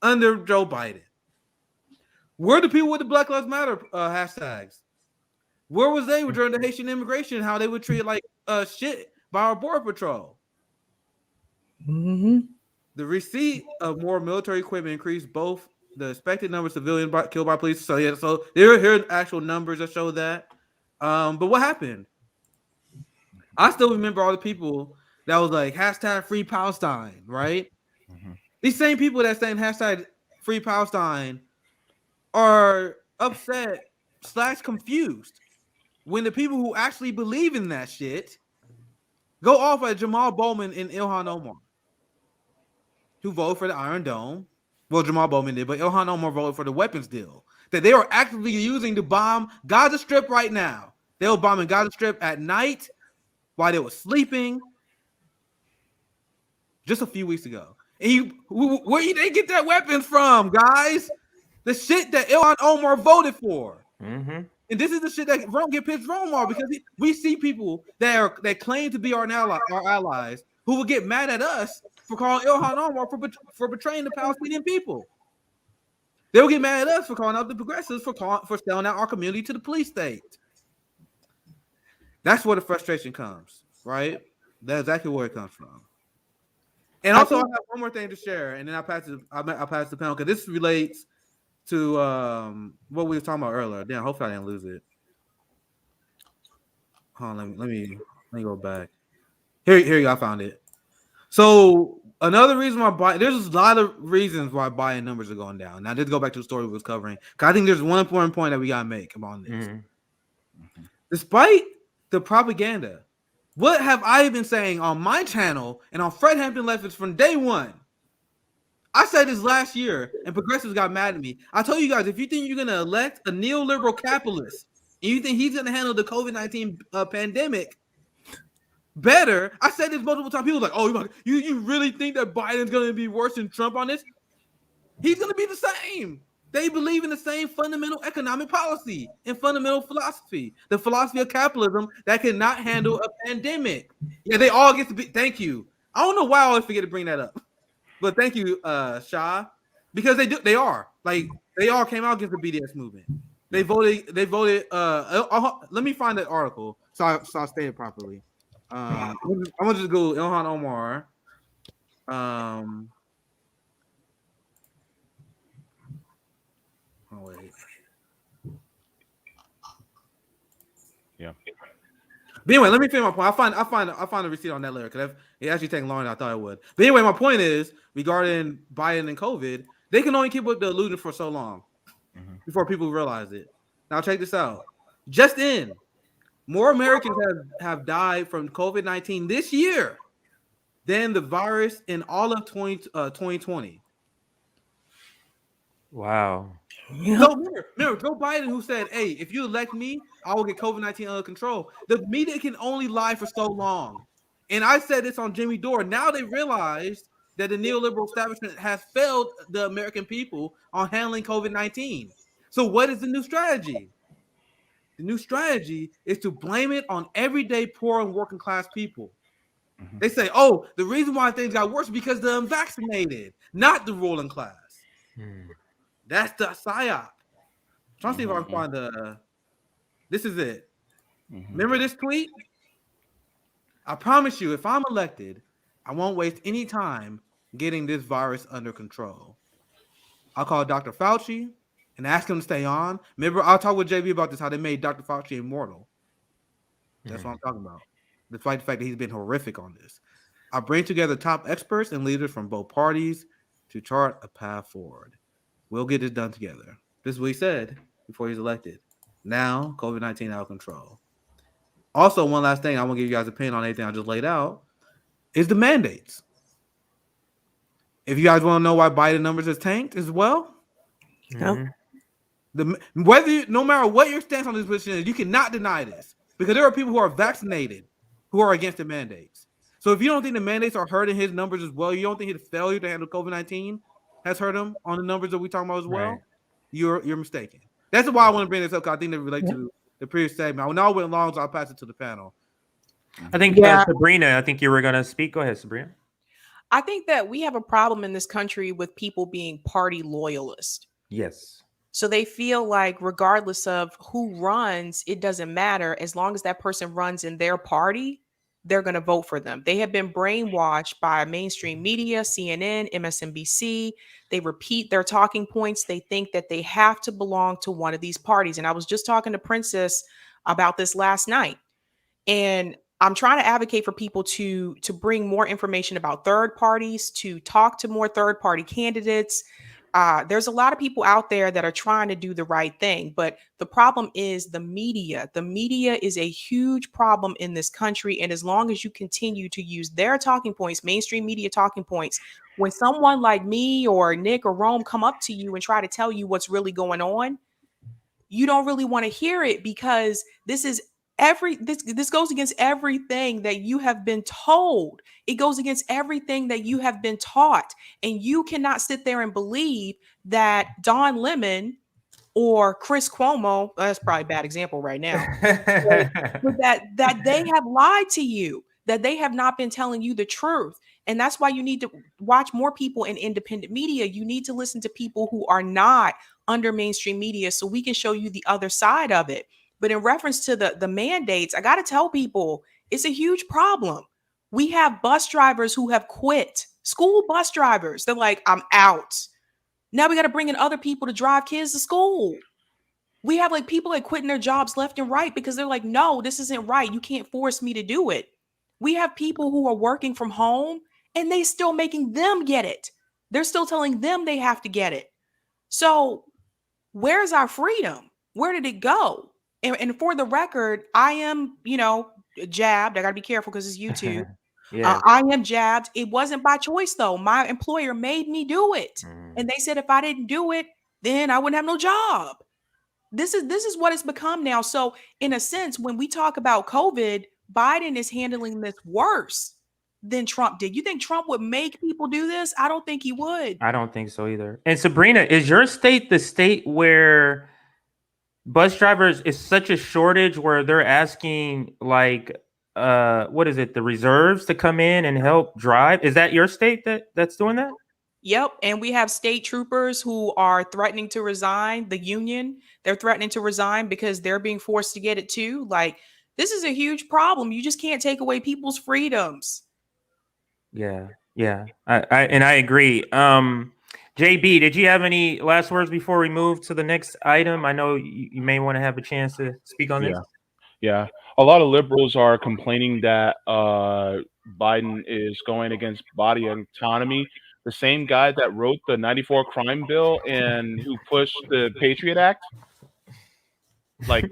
under Joe Biden. Where are the people with the Black Lives Matter hashtags? Where was they during the Haitian immigration? How they would treat like shit by our border patrol? Mm-hmm. The receipt of more military equipment increased both the expected number of civilians killed by police. So here are actual numbers that show that. But what happened? I still remember all the people that was like hashtag Free Palestine, right? Mm-hmm. These same people that saying hashtag Free Palestine are upset / confused when the people who actually believe in that shit go off at Jamal Bowman and Ilhan Omar, who voted for the Iron Dome. Well, Jamal Bowman did, but Ilhan Omar voted for the weapons deal that they are actively using to bomb Gaza Strip right now. They were bombing Gaza Strip at night while they were sleeping just a few weeks ago. And where did they get their weapons from, guys? The shit that Ilhan Omar voted for. Mm-hmm. And this is the shit that Rome get pissed Rome off, because we see people that claim to be our allies who will get mad at us for calling Ilhan Omar for betraying the Palestinian people. They will get mad at us for calling out the progressives for selling out our community to the police state. That's where the frustration comes, right? That's exactly where it comes from. And also, I have one more thing to share, and then I'll pass the panel, because this relates to what we were talking about earlier. Damn, hopefully I didn't lose it. Hold on, let me go back. Here you go, I found it. So another reason why there's a lot of reasons why buying numbers are going down. Now, let's go back to the story we was covering, because I think there's one important point that we gotta make about this. Mm-hmm. Despite the propaganda, what have I been saying on my channel and on Fred Hampton Leftists from day one? I said this last year, and progressives got mad at me. I told you guys, if you think you're going to elect a neoliberal capitalist and you think he's going to handle the COVID-19 pandemic better, I said this multiple times. People were like, oh, you really think that Biden's going to be worse than Trump on this? He's going to be the same. They believe in the same fundamental economic policy and fundamental philosophy, the philosophy of capitalism that cannot handle a pandemic. Yeah, they all get to be. Thank you. I don't know why I always forget to bring that up, but thank you, Shah, because they do. They are like they all came out against the BDS movement. They voted. They voted. Let me find that article so I say it properly. I'm gonna just go Ilhan Omar. Oh wait. Yeah. But anyway, let me finish my point. I find a receipt on that later because it actually taking longer than I thought it would. But anyway, my point is regarding Biden and COVID, they can only keep up the illusion for so long before people realize it. Now check this out. Just in, more Americans have died from COVID-19 this year than the virus in all of 2020. Wow. So remember, Joe Biden, who said, "Hey, if you elect me, I will get COVID-19 under control." The media can only lie for so long, and I said this on Jimmy Dore. Now they realized that the neoliberal establishment has failed the American people on handling COVID-19. So, what is the new strategy? The new strategy is to blame it on everyday poor and working class people. They say, "Oh, the reason why things got worse is because the unvaccinated, not the ruling class." That's the psyop. Trying to see if I can find the. This is it. Remember this tweet? I promise you, if I'm elected, I won't waste any time getting this virus under control. I'll call Dr. Fauci and ask him to stay on. Remember, I'll talk with JB about this, how they made Dr. Fauci immortal. That's what I'm talking about. Despite the fact that he's been horrific on this. I'll bring together top experts and leaders from both parties to chart a path forward. We'll get this done together. This is what he said before he's elected. Now, COVID-19 out of control. Also, one last thing I want to give you guys an opinion on anything I just laid out is the mandates. If you guys want to know why Biden numbers has tanked as well, no matter what your stance on this position is, you cannot deny this because there are people who are vaccinated who are against the mandates. So if you don't think the mandates are hurting his numbers as well, you don't think his failure to handle COVID-19 has hurt him on the numbers that we talking about as well, right, you're mistaken. That's why I want to bring this up because I think they relate to the previous segment. I know it went long, so I'll pass it to the panel. I think Sabrina, I think you were going to speak. Go ahead, Sabrina. I think that we have a problem in this country with people being party loyalist. Yes. So they feel like regardless of who runs, it doesn't matter. As long as that person runs in their party, they're going to vote for them. They have been brainwashed by mainstream media, CNN, MSNBC. They repeat their talking points. They think that they have to belong to one of these parties. And I was just talking to Princess about this last night. And I'm trying to advocate for people to bring more information about third parties, to talk to more third party candidates. There's a lot of people out there that are trying to do the right thing, but the problem is the media. The media is a huge problem in this country. And as long as you continue to use their talking points, mainstream media talking points, when someone like me or Nick or Rome come up to you and try to tell you what's really going on, you don't really want to hear it because this goes against everything that you have been told. It goes against everything that you have been taught. And you cannot sit there and believe that Don Lemon or Chris Cuomo, that's probably a bad example right now, but that they have lied to you, that they have not been telling you the truth. And that's why you need to watch more people in independent media. You need to listen to people who are not under mainstream media so we can show you the other side of it. But in reference to the mandates, I got to tell people it's a huge problem. We have bus drivers who have quit, school bus drivers. They're like, I'm out. Now we got to bring in other people to drive kids to school. We have like people like quitting their jobs left and right because they're like, no, this isn't right. You can't force me to do it. We have people who are working from home and they still making them get it. They're still telling them they have to get it. So where's our freedom? Where did it go? And for the record, I am, jabbed. I got to be careful because it's YouTube. Yeah. I am jabbed. It wasn't by choice, though. My employer made me do it. And they said if I didn't do it, then I wouldn't have no job. This is what it's become now. So in a sense, when we talk about COVID, Biden is handling this worse than Trump did. You think Trump would make people do this? I don't think he would. I don't think so either. And Sabrina, is your state the state where bus drivers is such a shortage where they're asking like what is it, the reserves to come in and help drive? Is that your state that's doing that? Yep. And we have state troopers who are threatening to resign. The union, they're threatening to resign because they're being forced to get it too. Like, this is a huge problem. You just can't take away people's freedoms. Yeah. I agree. JB, did you have any last words before we move to the next item? I know you may want to have a chance to speak on this. Yeah. A lot of liberals are complaining that Biden is going against body autonomy. The same guy that wrote the 94 crime bill and who pushed the Patriot Act. Like,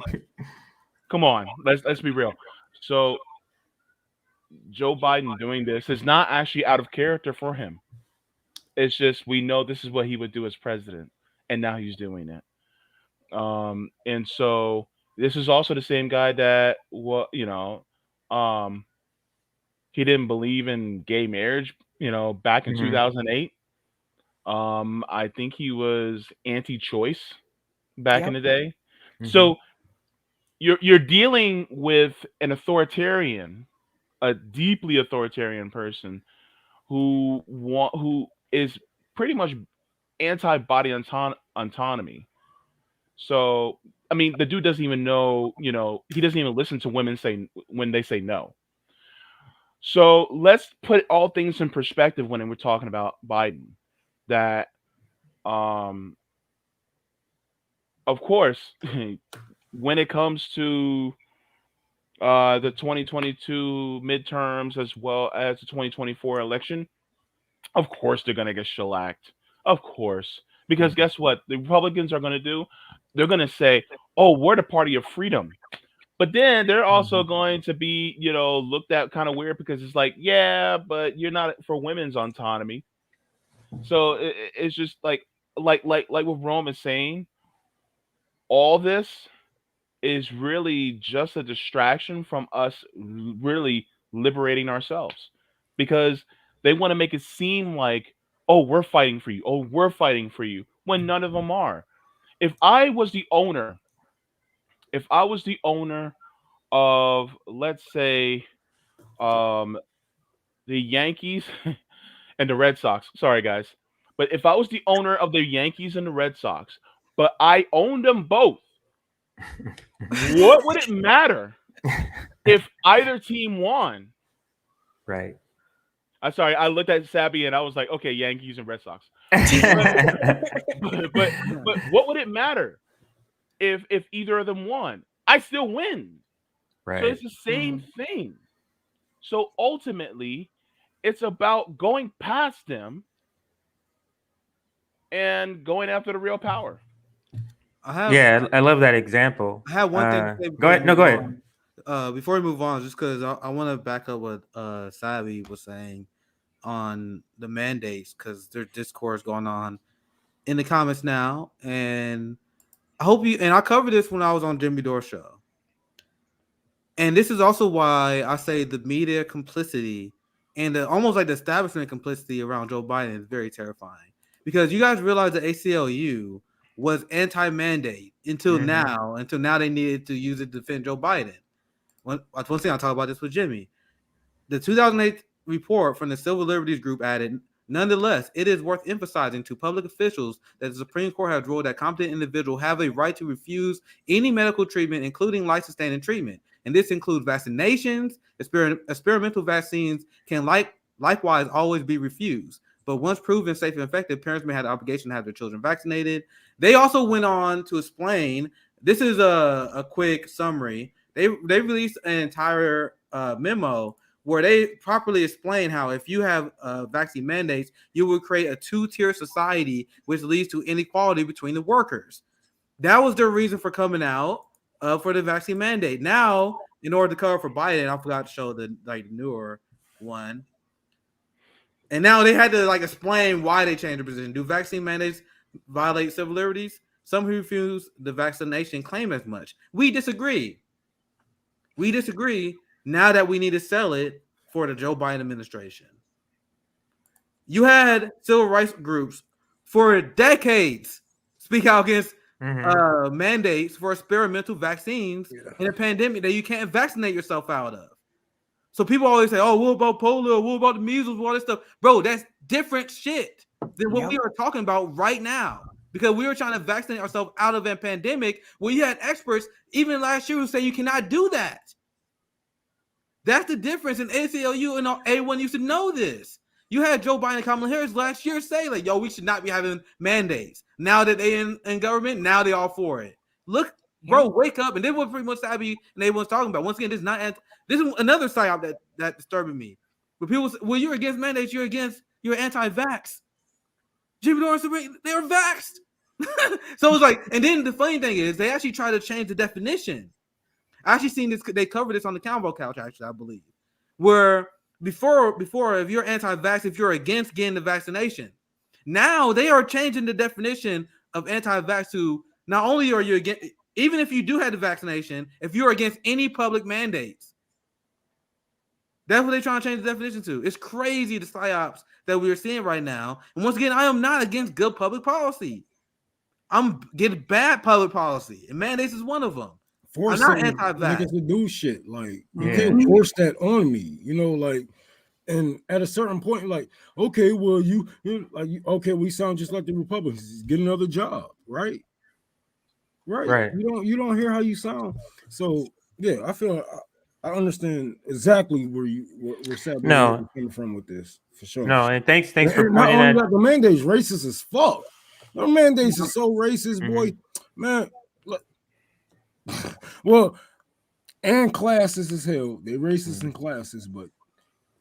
come on, let's be real. So Joe Biden doing this is not actually out of character for him. It's just we know this is what he would do as president, and now he's doing it. And so this is also the same guy that he didn't believe in gay marriage, back in 2008. I think he was anti-choice back in the day. So you're dealing with an authoritarian, a deeply authoritarian person who is pretty much anti-body autonomy. So, I mean, the dude doesn't even know, he doesn't even listen to women when they say no. So let's put all things in perspective when we're talking about Biden. That, of course, when it comes to the 2022 midterms as well as the 2024 election, of course they're going to get shellacked. Of course. Because guess what? The Republicans are going to do? They're going to say, oh, we're the party of freedom. But then they're also going to be, looked at kind of weird because it's like, yeah, but you're not for women's autonomy. So it's just like what Rome is saying, all this is really just a distraction from us really liberating ourselves, because they want to make it seem like, oh, we're fighting for you. Oh, we're fighting for you, when none of them are. If I was the owner of, let's say, the Yankees and the Red Sox, sorry guys, but if I was the owner of the Yankees and the Red Sox, but I owned them both, what would it matter if either team won? Right. I'm sorry, I looked at Sabby and I was like, okay, Yankees and Red Sox. but what would it matter if either of them won? I still win. Right. So it's the same thing. So ultimately, it's about going past them and going after the real power. I love that example. I have one thing to say. Go ahead. No, go ahead. Before we move on, just because I want to back up what Savvy was saying on the mandates, because there's discourse going on in the comments now, and I hope you, and I covered this when I was on Jimmy Dore's show, and this is also why I say the media complicity and almost like the establishment complicity around Joe Biden is very terrifying, because you guys realize the ACLU was anti-mandate until now they needed to use it to defend Joe Biden. One thing I talk about this with Jimmy. The 2008 report from the Civil Liberties Group added, nonetheless, it is worth emphasizing to public officials that the Supreme Court has ruled that competent individuals have a right to refuse any medical treatment, including life-sustaining treatment. And this includes vaccinations. Experimental vaccines can likewise always be refused. But once proven safe and effective, parents may have the obligation to have their children vaccinated. They also went on to explain, this is a quick summary. They released an entire memo where they properly explain how if you have vaccine mandates, you will create a two-tier society, which leads to inequality between the workers. That was their reason for coming out for the vaccine mandate. Now, in order to cover for Biden, I forgot to show the newer one. And now they had to explain why they changed their position. Do vaccine mandates violate civil liberties? Some who refuse the vaccination claim as much. We disagree. Now that we need to sell it for the Joe Biden administration. You had civil rights groups for decades speak out against mandates for experimental vaccines in a pandemic that you can't vaccinate yourself out of. So people always say, oh, what about polio? What about the measles? All this stuff. Bro, that's different shit than what we are talking about right now. Because we were trying to vaccinate ourselves out of a pandemic where you had experts, even last year, who say you cannot do that. That's the difference. In ACLU and A1 used to know this. You had Joe Biden and Kamala Harris last year say, like, yo, we should not be having mandates. Now that they in government, now they all for it. Look, bro, wake up. And this was pretty much Abby and everyone's talking about. Once again, this is another psyop that disturbing me. But people say, well, you're against mandates, you're anti-vax. Jimmy Dore, they're vaxxed. So it's like, and then the funny thing is, they actually try to change the definition. I actually seen this, they covered this on the Convo Couch, actually, I believe. Where before, if you're anti-vax, if you're against getting the vaccination, now they are changing the definition of anti-vax to not only are you against, even if you do have the vaccination, if you're against any public mandates. That's what they're trying to change the definition to. It's crazy, the psyops that we're seeing right now. And once again, I am not against good public policy. I'm getting bad public policy, and mandates is one of them. I'm not anti-vax. Niggas to do shit. Like, you can't force that on me, like, and at a certain point, like, okay, well, we sound just like the Republicans. Get another job, right? You don't hear how you sound. So yeah, I feel I understand exactly where you're coming from with this, for sure. No, and thanks for pointing that. The mandate's racist as fuck. The mandates is so racist, boy, man. Look. Well, and classes as hell. They racist in classes, but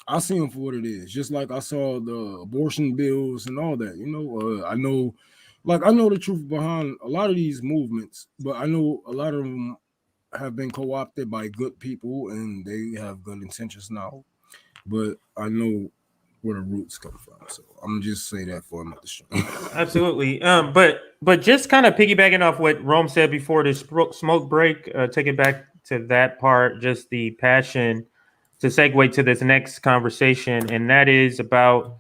I see them for what it is. Just like I saw the abortion bills and all that. I know the truth behind a lot of these movements, but I know a lot of them have been co-opted by good people and they have good intentions now. But I know where the roots come from, so I'm gonna just say that for another show. Absolutely. But just kind of piggybacking off what Rome said before this smoke break, take it back to that part, just the passion to segue to this next conversation, and that is about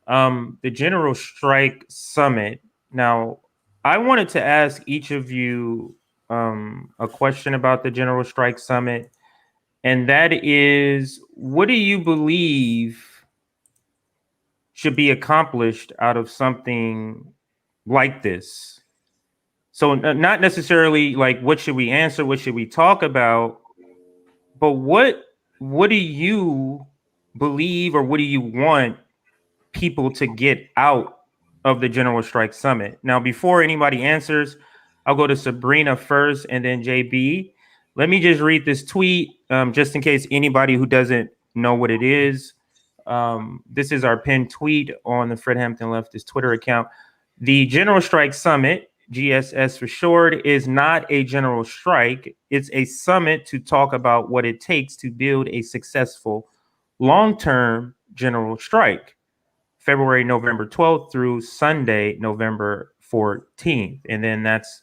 the General Strike Summit. Now, I wanted to ask each of you a question about the General Strike Summit, and that is, what do you believe should be accomplished out of something like this? So not necessarily like what should we answer, what should we talk about, but what do you believe or what do you want people to get out of the General Strike Summit? Now, before anybody answers, I'll go to Sabrina first and then JB. Let me just read this tweet just in case anybody who doesn't know what it is. This is our pinned tweet on the Fred Hampton Leftist Twitter account. The General Strike Summit, GSS for short, is not a general strike. It's a summit to talk about what it takes to build a successful long-term general strike. February, November 12th through Sunday, November 14th. And then that's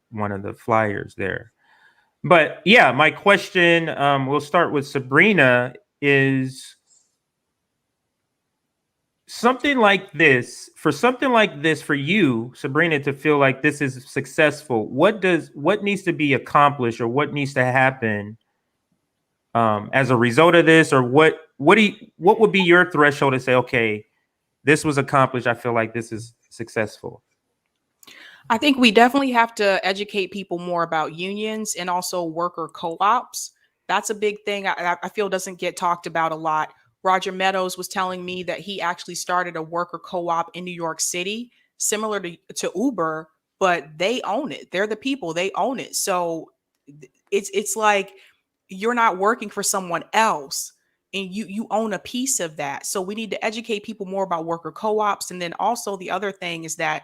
one of the flyers there. But yeah, my question, we'll start with Sabrina, is something like this for you, Sabrina, to feel like this is successful, what needs to be accomplished or what needs to happen as a result of this? Or what would be your threshold to say, okay, this was accomplished, I feel like this is successful? I think we definitely have to educate people more about unions and also worker co-ops. That's a big thing I feel doesn't get talked about a lot. Roger Meadows was telling me that he actually started a worker co-op in New York City, similar to Uber, but they own it. They're the people, they own it. So it's like you're not working for someone else and you own a piece of that. So we need to educate people more about worker co-ops. And then also the other thing is that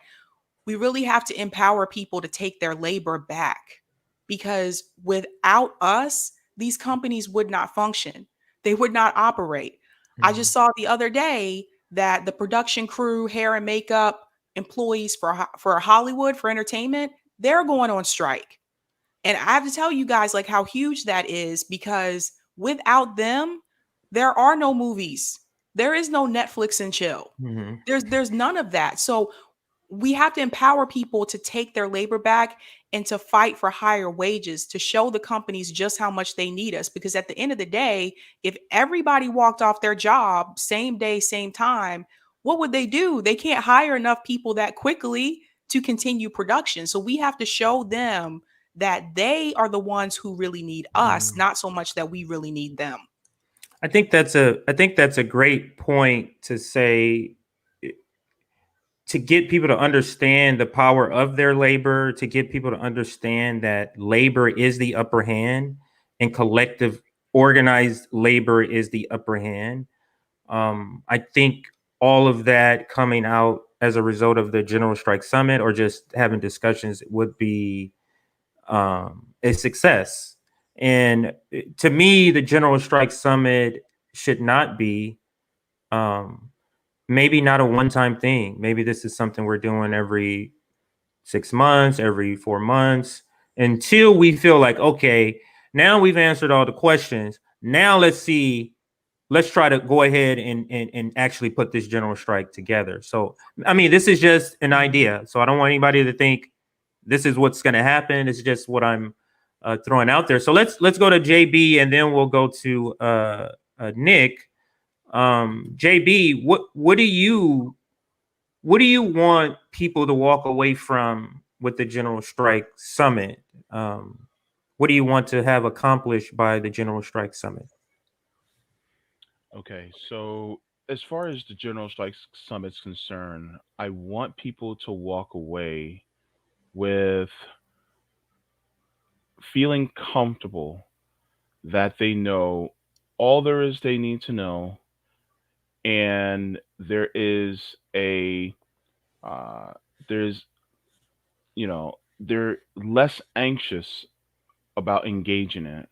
we really have to empower people to take their labor back, because without us, these companies would not function. They would not operate. I just saw the other day that the production crew, hair and makeup employees for Hollywood, for entertainment, they're going on strike. And I have to tell you guys like how huge that is, because without them, There are no movies. There is no Netflix and chill. Mhm. There's none of that. So we have to empower people to take their labor back and to fight for higher wages, to show the companies just how much they need us. Because at the end of the day, if everybody walked off their job same day, same time, what would they do? They can't hire enough people that quickly to continue production. So we have to show them that they are the ones who really need us, not so much that we really need them. I think that's a great point to say, to get people to understand the power of their labor, to get people to understand that labor is the upper hand and collective organized labor is the upper hand. I think all of that coming out as a result of the General Strike Summit or just having discussions would be a success. And to me, the General Strike Summit should not be maybe not a one-time thing. Maybe this is something we're doing every 6 months, every 4 months, until we feel like, okay, now we've answered all the questions. Now let's try to go ahead and actually put this general strike together. So, I mean, this is just an idea. So I don't want anybody to think this is what's going to happen. It's just what I'm throwing out there. So let's go to JB and then we'll go to Nick. JB, what do you want people to walk away from with the General Strike Summit? What do you want to have accomplished by the General Strike Summit? Okay, so as far as the General Strike Summit's concerned, I want people to walk away with feeling comfortable that they know all there is they need to know, and there is a uh, there's they're less anxious about engaging in it.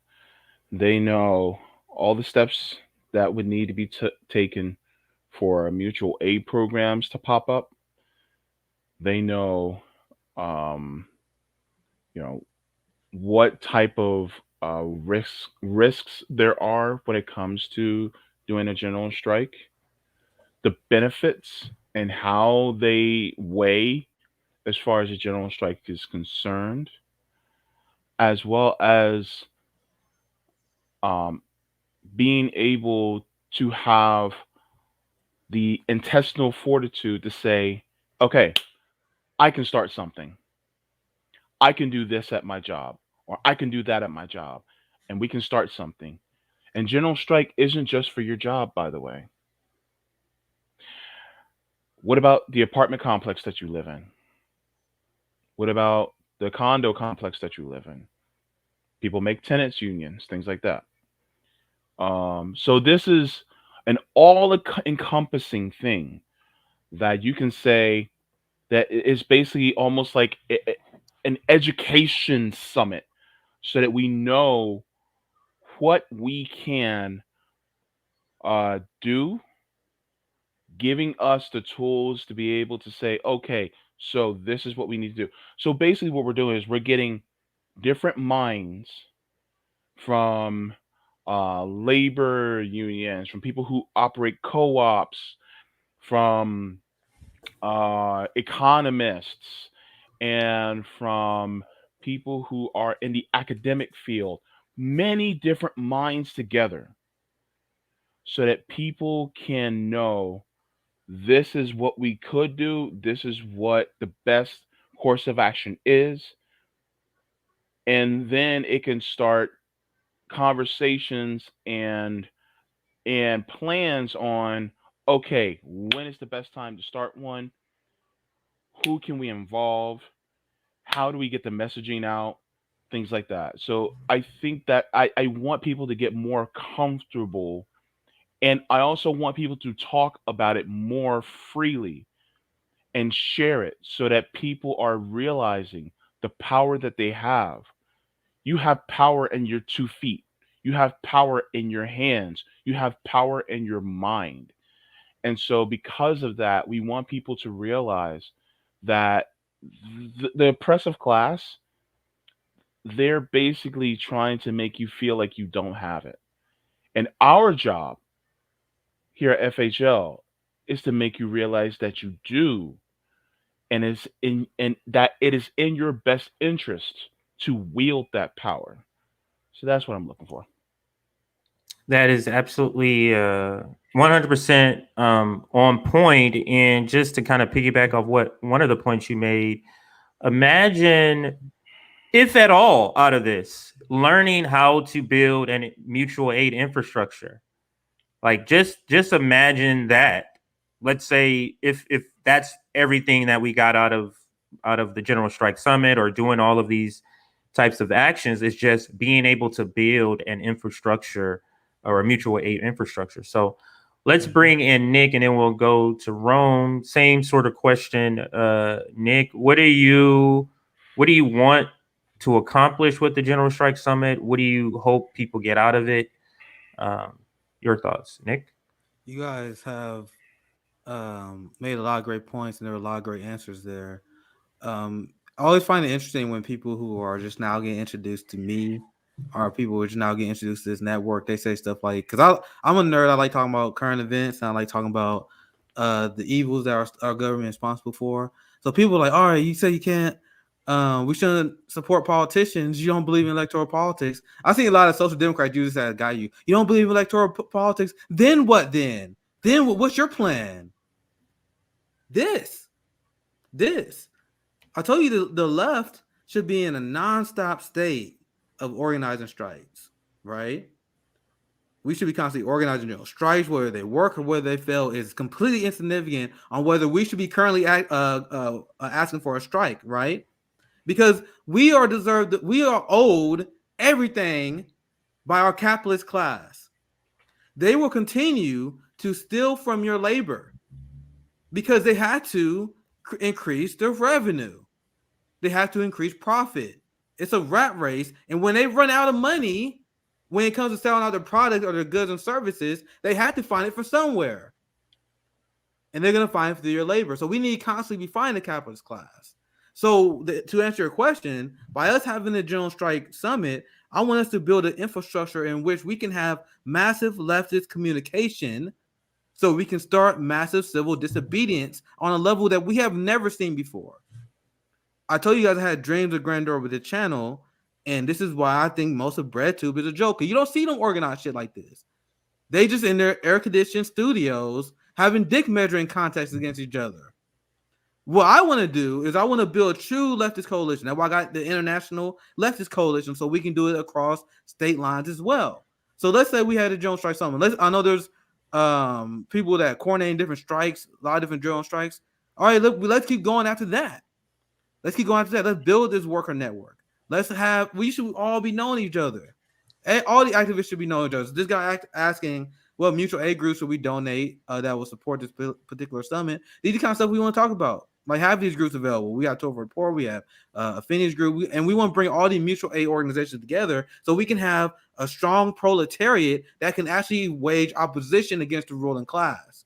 They know all the steps that would need to be taken for mutual aid programs to pop up. They know, um, you know, what type of risks there are when it comes to doing a general strike, the benefits and how they weigh as far as a general strike is concerned, as well as um, being able to have the intestinal fortitude to say, okay, I can start something. I can do this at my job, or I can do that at my job, and we can start something. And general strike isn't just for your job, by the way. What about the apartment complex that you live in? What about the condo complex that you live in? People make tenants unions, things like that. So this is an all-encompassing thing that you can say that is basically almost like an education summit, so that we know what we can do, giving us the tools to be able to say, okay, so this is what we need to do. So basically, what we're doing is we're getting different minds from labor unions, from people who operate co-ops, from economists, and from people who are in the academic field, many different minds together, so that people can know this is what we could do, this is what the best course of action is, and then it can start conversations and plans on, okay, when is the best time to start one, who can we involve, how do we get the messaging out, things like that. So I think that I want people to get more comfortable, and I also want people to talk about it more freely and share it, so that people are realizing the power that they have. You have power in your 2 feet. You have power in your hands. You have power in your mind. And so, because of that, we want people to realize that the oppressive class, they're basically trying to make you feel like you don't have it. And our job here at FHL is to make you realize that you do, and that it is in your best interest to wield that power. So that's what I'm looking for. That is absolutely 100% on point. And just to kind of piggyback off what one of the points you made, imagine, if at all, out of this, learning how to build a mutual aid infrastructure. Like just imagine that. Let's say if that's everything that we got out of the General Strike Summit, or doing all of these types of actions, is just being able to build an infrastructure, or a mutual aid infrastructure. So let's bring in Nick, and then we'll go to Rome. Same sort of question. Nick, what do you want to accomplish with the General Strike Summit? What do you hope people get out of it? Your thoughts, Nick? You guys have made a lot of great points, and there are a lot of great answers there. I always find it interesting when people who are just now getting introduced to me, or people who are just now getting introduced to this network, they say stuff like, because I'm a nerd, I like talking about current events, and I like talking about the evils that our government is responsible for. So people are like, all right, you say you can't, we shouldn't support politicians. You don't believe in electoral politics. I see a lot of social democrats use this as a guide. You don't believe in electoral politics. Then what? Then what's your plan? This. I told you the left should be in a nonstop state of organizing strikes, right? We should be constantly organizing general strikes. Whether they work or whether they fail is completely insignificant on whether we should be currently asking for a strike, right? Because we are owed everything by our capitalist class. They will continue to steal from your labor because they had to increase their revenue. They have to increase profit. It's a rat race. And when they run out of money, when it comes to selling out their products or their goods and services, they have to find it from somewhere. And they're going to find it through your labor. So we need to constantly be fighting the capitalist class. So to answer your question, by us having the General Strike Summit, I want us to build an infrastructure in which we can have massive leftist communication, so we can start massive civil disobedience on a level that we have never seen before. I told you guys I had dreams of grandeur with the channel, and this is why I think most of BreadTube is a joke. You don't see them organize shit like this. They just in their air-conditioned studios having dick measuring contests against each other. What I want to do is I want to build a true leftist coalition. That's why I got the International Leftist Coalition, so we can do it across state lines as well. So let's say we had a General Strike Summit. I know there's people that coordinate different strikes, a lot of different general strikes. All right, let's keep going after that. Let's build this worker network. We should all be knowing each other. All the activists should be knowing each other. So this guy asking, what mutual aid groups should we donate that will support this particular summit? These are the kind of stuff we want to talk about. Like, have these groups available. We got Topher Report, we have Affinity Group, and we want to bring all the mutual aid organizations together so we can have a strong proletariat that can actually wage opposition against the ruling class.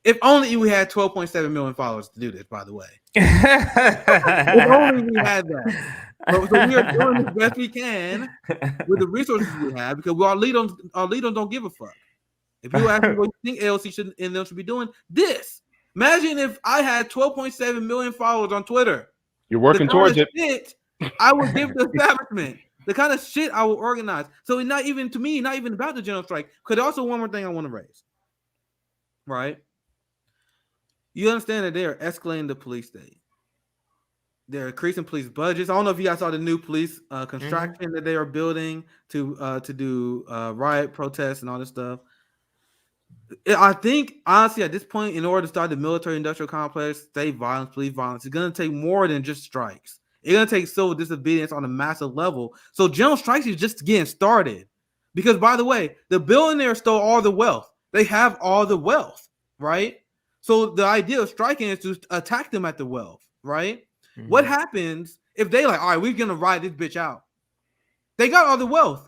If only we had 12.7 million followers to do this, by the way. If only we had that. So we are doing the best we can with the resources we have, because our leaders don't give a fuck. If you ask me what you think AOC should be doing, this. Imagine if I had 12.7 million followers on Twitter. You're working towards it. Shit I would give the establishment. The kind of shit I will organize. So it's not even about the general strike. Because also one more thing I want to raise. Right? You understand that they are escalating the police state. They're increasing police budgets. I don't know if you guys saw the new police construction that they are building to do riot protests and all this stuff. I think, honestly, at this point, in order to start the military-industrial complex, state violence, police violence, it's going to take more than just strikes. It's going to take civil disobedience on a massive level. So general strikes is just getting started. Because, by the way, the billionaires stole all the wealth. They have all the wealth, right? So the idea of striking is to attack them at the wealth, right? Mm-hmm. What happens if they all right, we're going to ride this bitch out? They got all the wealth.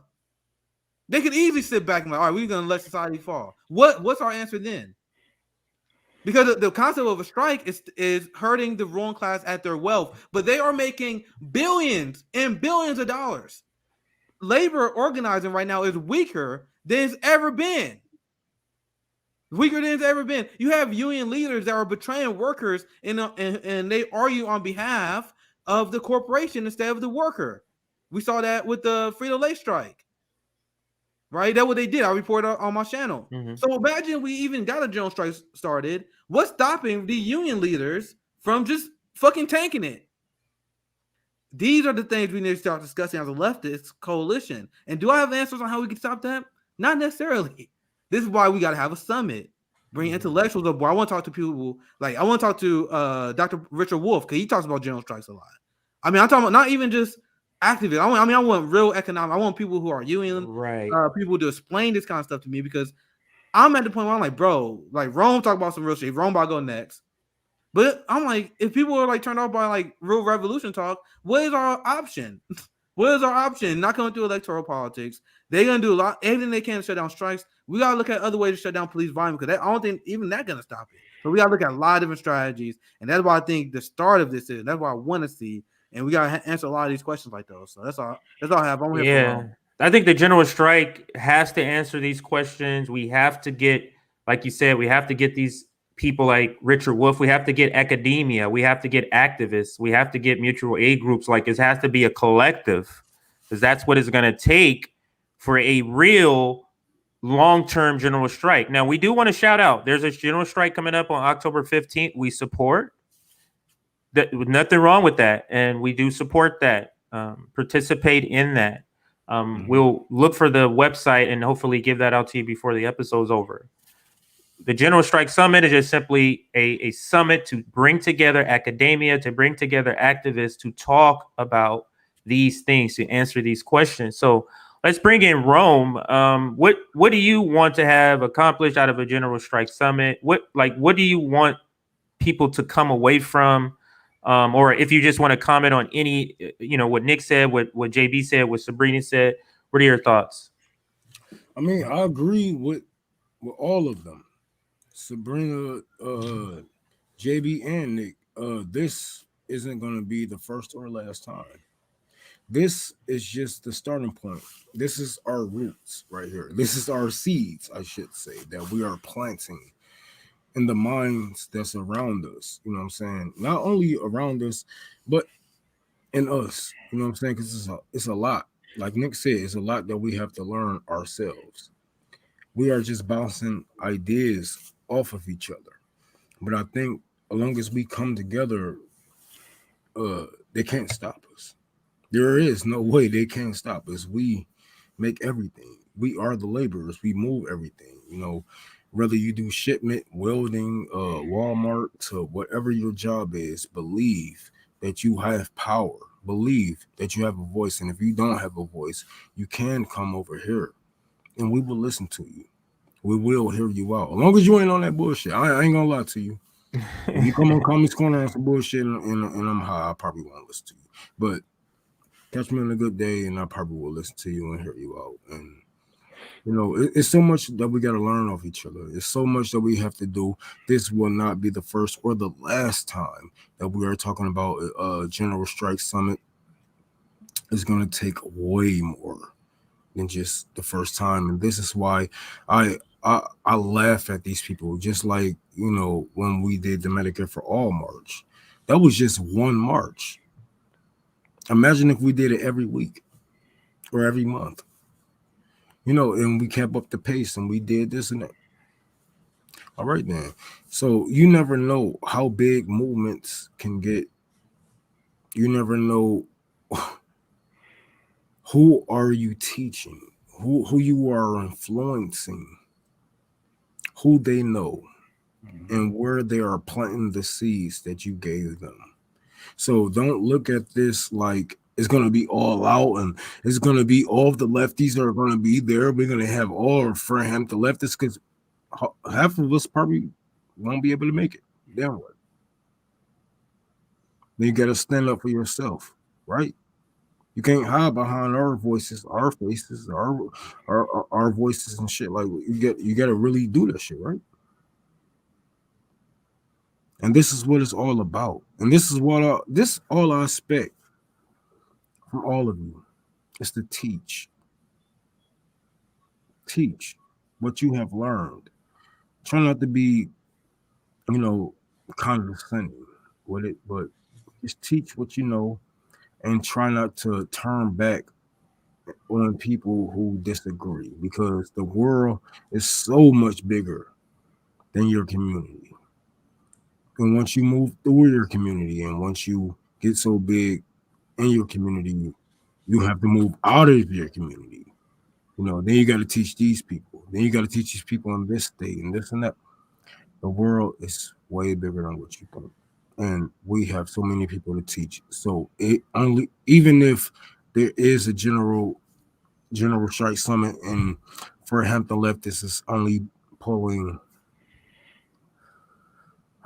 They could easily sit back and all right, we're going to let society fall. What's our answer then? Because the concept of a strike is hurting the ruling class at their wealth, but they are making billions and billions of dollars. Labor organizing right now is weaker than it's ever been. Weaker than it's ever been. You have union leaders that are betraying workers and they argue on behalf of the corporation instead of the worker. We saw that with the Frito-Lay strike. Right? That's what they did. I reported on my channel. Mhm. So imagine we even got a general strike started. What's stopping the union leaders from just fucking tanking it? These are the things we need to start discussing as a leftist coalition. And do I have answers on how we can stop that? Not necessarily. This is why we got to have a summit. Bring intellectuals up. I want to talk to people like I want to talk to Dr. Richard Wolff because he talks about general strikes a lot. I mean, I'm talking about not even just activists. I want real economic. I want people who are union, people to explain this kind of stuff to me because I'm at the point where I'm like, bro, like Rome talk about some real shit. Rome about to go next. But I'm like, if people are like turned off by like real revolution talk, what is our option? What is our option? Not coming through electoral politics. They're gonna do a lot, everything they can to shut down strikes. We gotta look at other ways to shut down police violence because I don't think even that gonna stop it. So we gotta look at a lot of different strategies, and that's why I think the start of this is. That's what I want to see, and we gotta answer a lot of these questions like those. So that's all. That's all I have. I'm here for I think the general strike has to answer these questions. We have to get, like you said, we have to get these people like Richard Wolff. We have to get academia. We have to get activists. We have to get mutual aid groups. Like it has to be a collective because that's what it's going to take for a real long-term general strike. Now, we do want to shout out. There's a general strike coming up on October 15th. We support that. Nothing wrong with that. And we do support that. Participate in that. We'll look for the website and hopefully give that out to you before the episode's over. The General Strike Summit is just simply a summit to bring together academia, to bring together activists to talk about these things, to answer these questions. So let's bring in Rome. What do you want to have accomplished out of a General Strike Summit? What do you want people to come away from? Or if you just want to comment on any, what Nick said, what JB said, what Sabrina said, what are your thoughts? I mean, I agree with all of them. Sabrina, JB, and Nick. This isn't going to be the first or last time. This is just the starting point. This is our roots right here. This is our seeds, I should say, that we are planting in the minds that's around us. You know what I'm saying? Not only around us, but in us. You know what I'm saying? Because it's a lot. Like Nick said, it's a lot that we have to learn ourselves. We are just bouncing ideas off of each other. But I think as long as we come together, they can't stop us. There is no way they can't stop us. We make everything. We are the laborers. We move everything. Whether you do shipment, welding, Walmart, to whatever your job is, believe that you have power. Believe that you have a voice. And if you don't have a voice, you can come over here and we will listen to you. We will hear you out. As long as you ain't on that bullshit. I ain't gonna lie to you. If you come on Commie's Corner on some bullshit and I'm high, I probably won't listen to you. But catch me on a good day and I probably will listen to you and hear you out. And it's so much that we got to learn off each other. It's so much that we have to do. This will not be the first or the last time that we are talking about a General Strike Summit. It's going to take way more than just the first time. And this is why I laugh at these people. Just like, when we did the Medicare for All March. That was just one march. Imagine if we did it every week or every month. And we kept up the pace and we did this and that. All right, then. So you never know how big movements can get. You never know who are you teaching, who you are influencing, who they know, and where they are planting the seeds that you gave them. So don't look at this like it's going to be all out and it's going to be all of the lefties are going to be there. We're going to have all of Hampton leftists because half of us probably won't be able to make it. Then what? Then you got to stand up for yourself, right? You can't hide behind our voices, our faces, our voices and shit. Like you got to really do that shit, right? And this is what it's all about. And this is all I expect from all of you is to teach what you have learned. try not to be, condescending with it, but just teach what you know and try not to turn back on people who disagree, because the world is so much bigger than your community. And once you move through your community and once you get so big in your community, you have to move out of your community. Then you got to teach these people. Then you got to teach these people in this state and this and that. The world is way bigger than what you think. And we have so many people to teach. So even if there is a general strike summit and for Hampton Leftists is only pulling,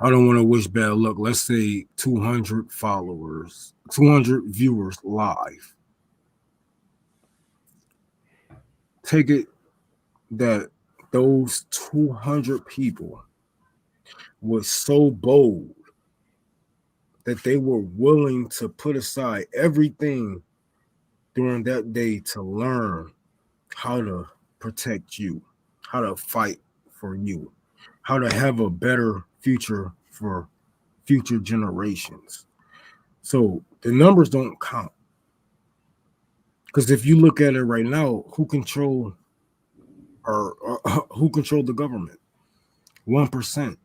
I don't want to wish bad luck, let's say 200 followers, 200 viewers live. Take it that those 200 people were so bold that they were willing to put aside everything during that day to learn how to protect you, how to fight for you, how to have a better future for future generations. So the numbers don't count. Because if you look at it right now, who control the government? 1%.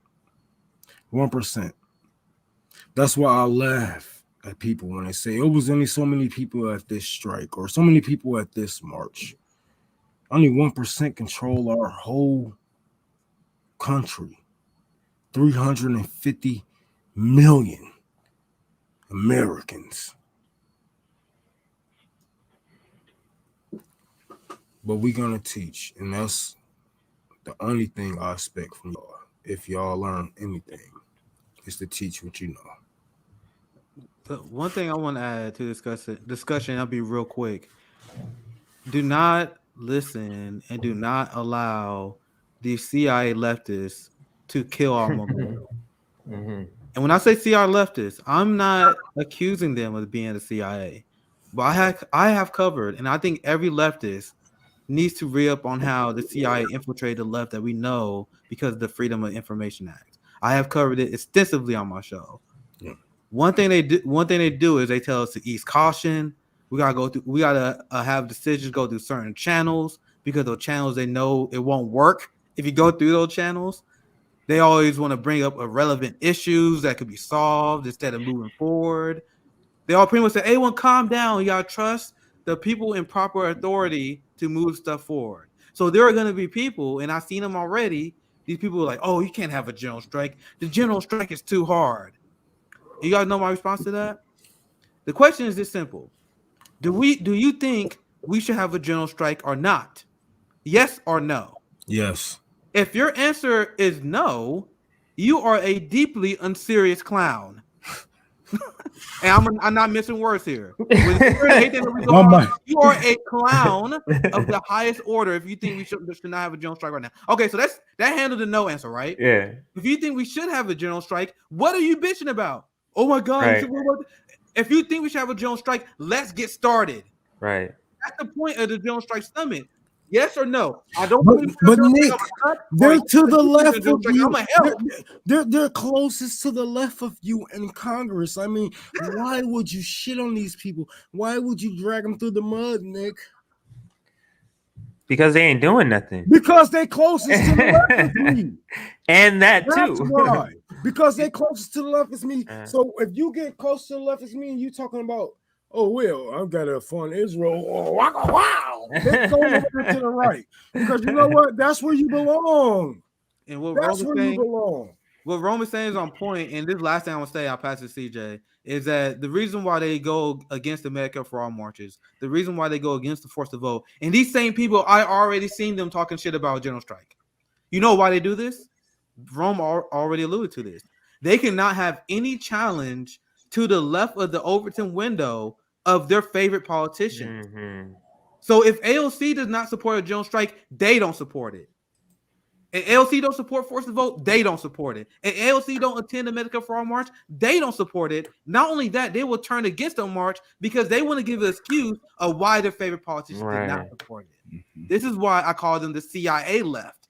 1%. That's why I laugh at people when they say, it was only so many people at this strike or so many people at this march. Only 1% control our whole country. 350 million Americans. But we're going to teach, and that's the only thing I expect from y'all. If y'all learn anything, is to teach what you know. The one thing I want to add to discussion, I'll be real quick. Do not listen and do not allow the CIA leftists to kill our momentum. And when I say CIA leftists, I'm not accusing them of being the CIA, but I have covered, and I think every leftist needs to re-up on how the CIA infiltrated the left that we know because of the Freedom of Information Act. I have covered it extensively on my show. Yeah. One thing they do is they tell us to ease caution. We gotta have decisions go through certain channels because those channels, they know it won't work if you go through those channels. They always want to bring up irrelevant issues that could be solved instead of moving forward. They all pretty much say, "Hey, calm down. You gotta trust the people in proper authority to move stuff forward." So there are going to be people, and I've seen them already. These people are like, "Oh, you can't have a general strike. The general strike is too hard." And you guys know my response to that? The question is this simple: Do you think we should have a general strike or not? Yes or no? Yes. If your answer is no, you are a deeply unserious clown. And I'm not missing words here. You are a clown of the highest order if you think we should not have a general strike right now. Okay, so that handled the no answer, right? Yeah. If you think we should have a general strike, what are you bitching about? Oh my God. Right. If you think we should have a general strike, let's get started. Right. That's the point of the general strike summit. Yes or no? I don't believe. But Nick, they're to the left of you. They're closest to the left of you in Congress. I mean, why would you shit on these people? Why would you drag them through the mud, Nick? Because they ain't doing nothing. Because they closest to the left of me. And that's too. Why. Because they closest to the left as me. So if you get close to the left as me and you talking about, oh, well, I've got to fund Israel. Oh, wow. Let's go over to the right. Because you know what? That's where you belong. And what Roman's saying is on point. And this last thing I want to say, I'll pass it to CJ, is that the reason why they go against the Medicare for All marches, the reason why they go against the force to vote, and these same people, I already seen them talking shit about a general strike. You know why they do this? Rome already alluded to this. They cannot have any challenge to the left of the Overton window of their favorite politician. Mm-hmm. So if AOC does not support a general strike, they don't support it. And AOC don't support force to vote, they don't support it. And AOC don't attend the Medicare for All march, they don't support it. Not only that, they will turn against the march because they want to give an excuse of why their favorite politician did not support it. This is why I call them the CIA left.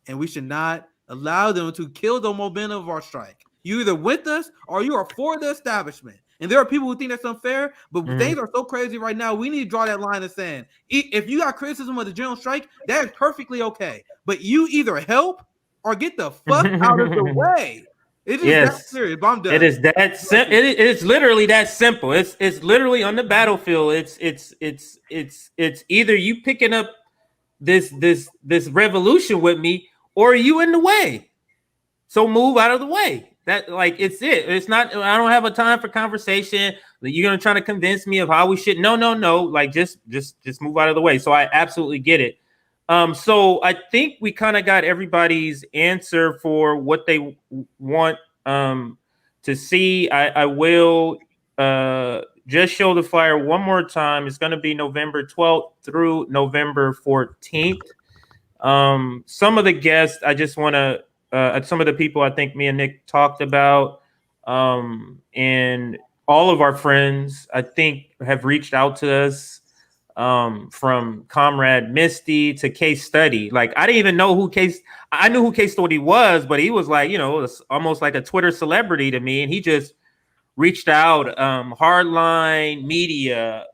And we should not allow them to kill the momentum of our strike. You either with us or you are for the establishment. And there are people who think that's unfair, but things are so crazy right now. We need to draw that line in the sand. If you got criticism of the general strike, that is perfectly okay. But you either help or get the fuck out of the way. It's just that serious. But I'm done. It is that it is literally that simple. It's literally on the battlefield. It's either you picking up this revolution with me or you in the way. So move out of the way. That it's it. It's not. I don't have a time for conversation. You're gonna try to convince me of how we should. No. Like just move out of the way. So I absolutely get it. So I think we kind of got everybody's answer for what they want to see. I will just show the flyer one more time. It's going to be November 12th through November 14th. Some of the guests, I just want to, some of the people I think me and Nick talked about, and all of our friends, I think, have reached out to us. From Comrade Misty to Case Study. Like, I didn't even know I knew who Case Study was, but he was like, it was almost like a Twitter celebrity to me. And he just reached out, Hardline Media,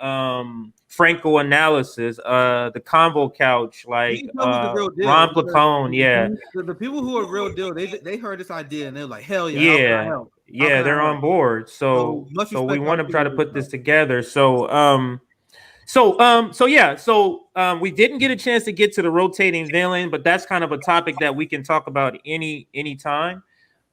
Franco Analysis, the Convo Couch, like Ron Placone. Yeah. The people who are real deal, they heard this idea and they're like, hell yeah. Yeah, they're on board. So we want to try to put this together. So we didn't get a chance to get to the rotating villain, but that's kind of a topic that we can talk about any time.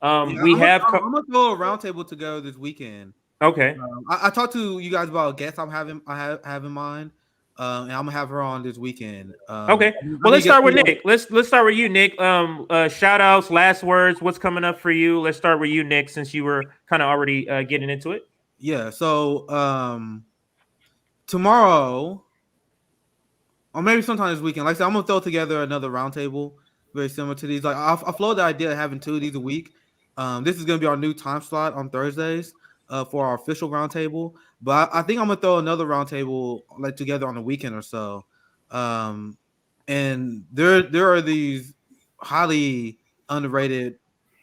I'm gonna throw a roundtable together this weekend. Okay. I talked to you guys about a guest I have in mind, and I'm gonna have her on this weekend. Okay. Well, let's start with Nick. Let's start with you, Nick. Shout outs, last words. What's coming up for you? Let's start with you, Nick, since you were kind of already getting into it. Yeah. So tomorrow, or maybe sometime this weekend, like I said, I'm gonna throw together another roundtable very similar to these. Like I floated the idea of having 2 of these a week. This is gonna be our new time slot on Thursdays for our official roundtable. But I think I'm gonna throw another roundtable like together on the weekend or so. And there are these highly underrated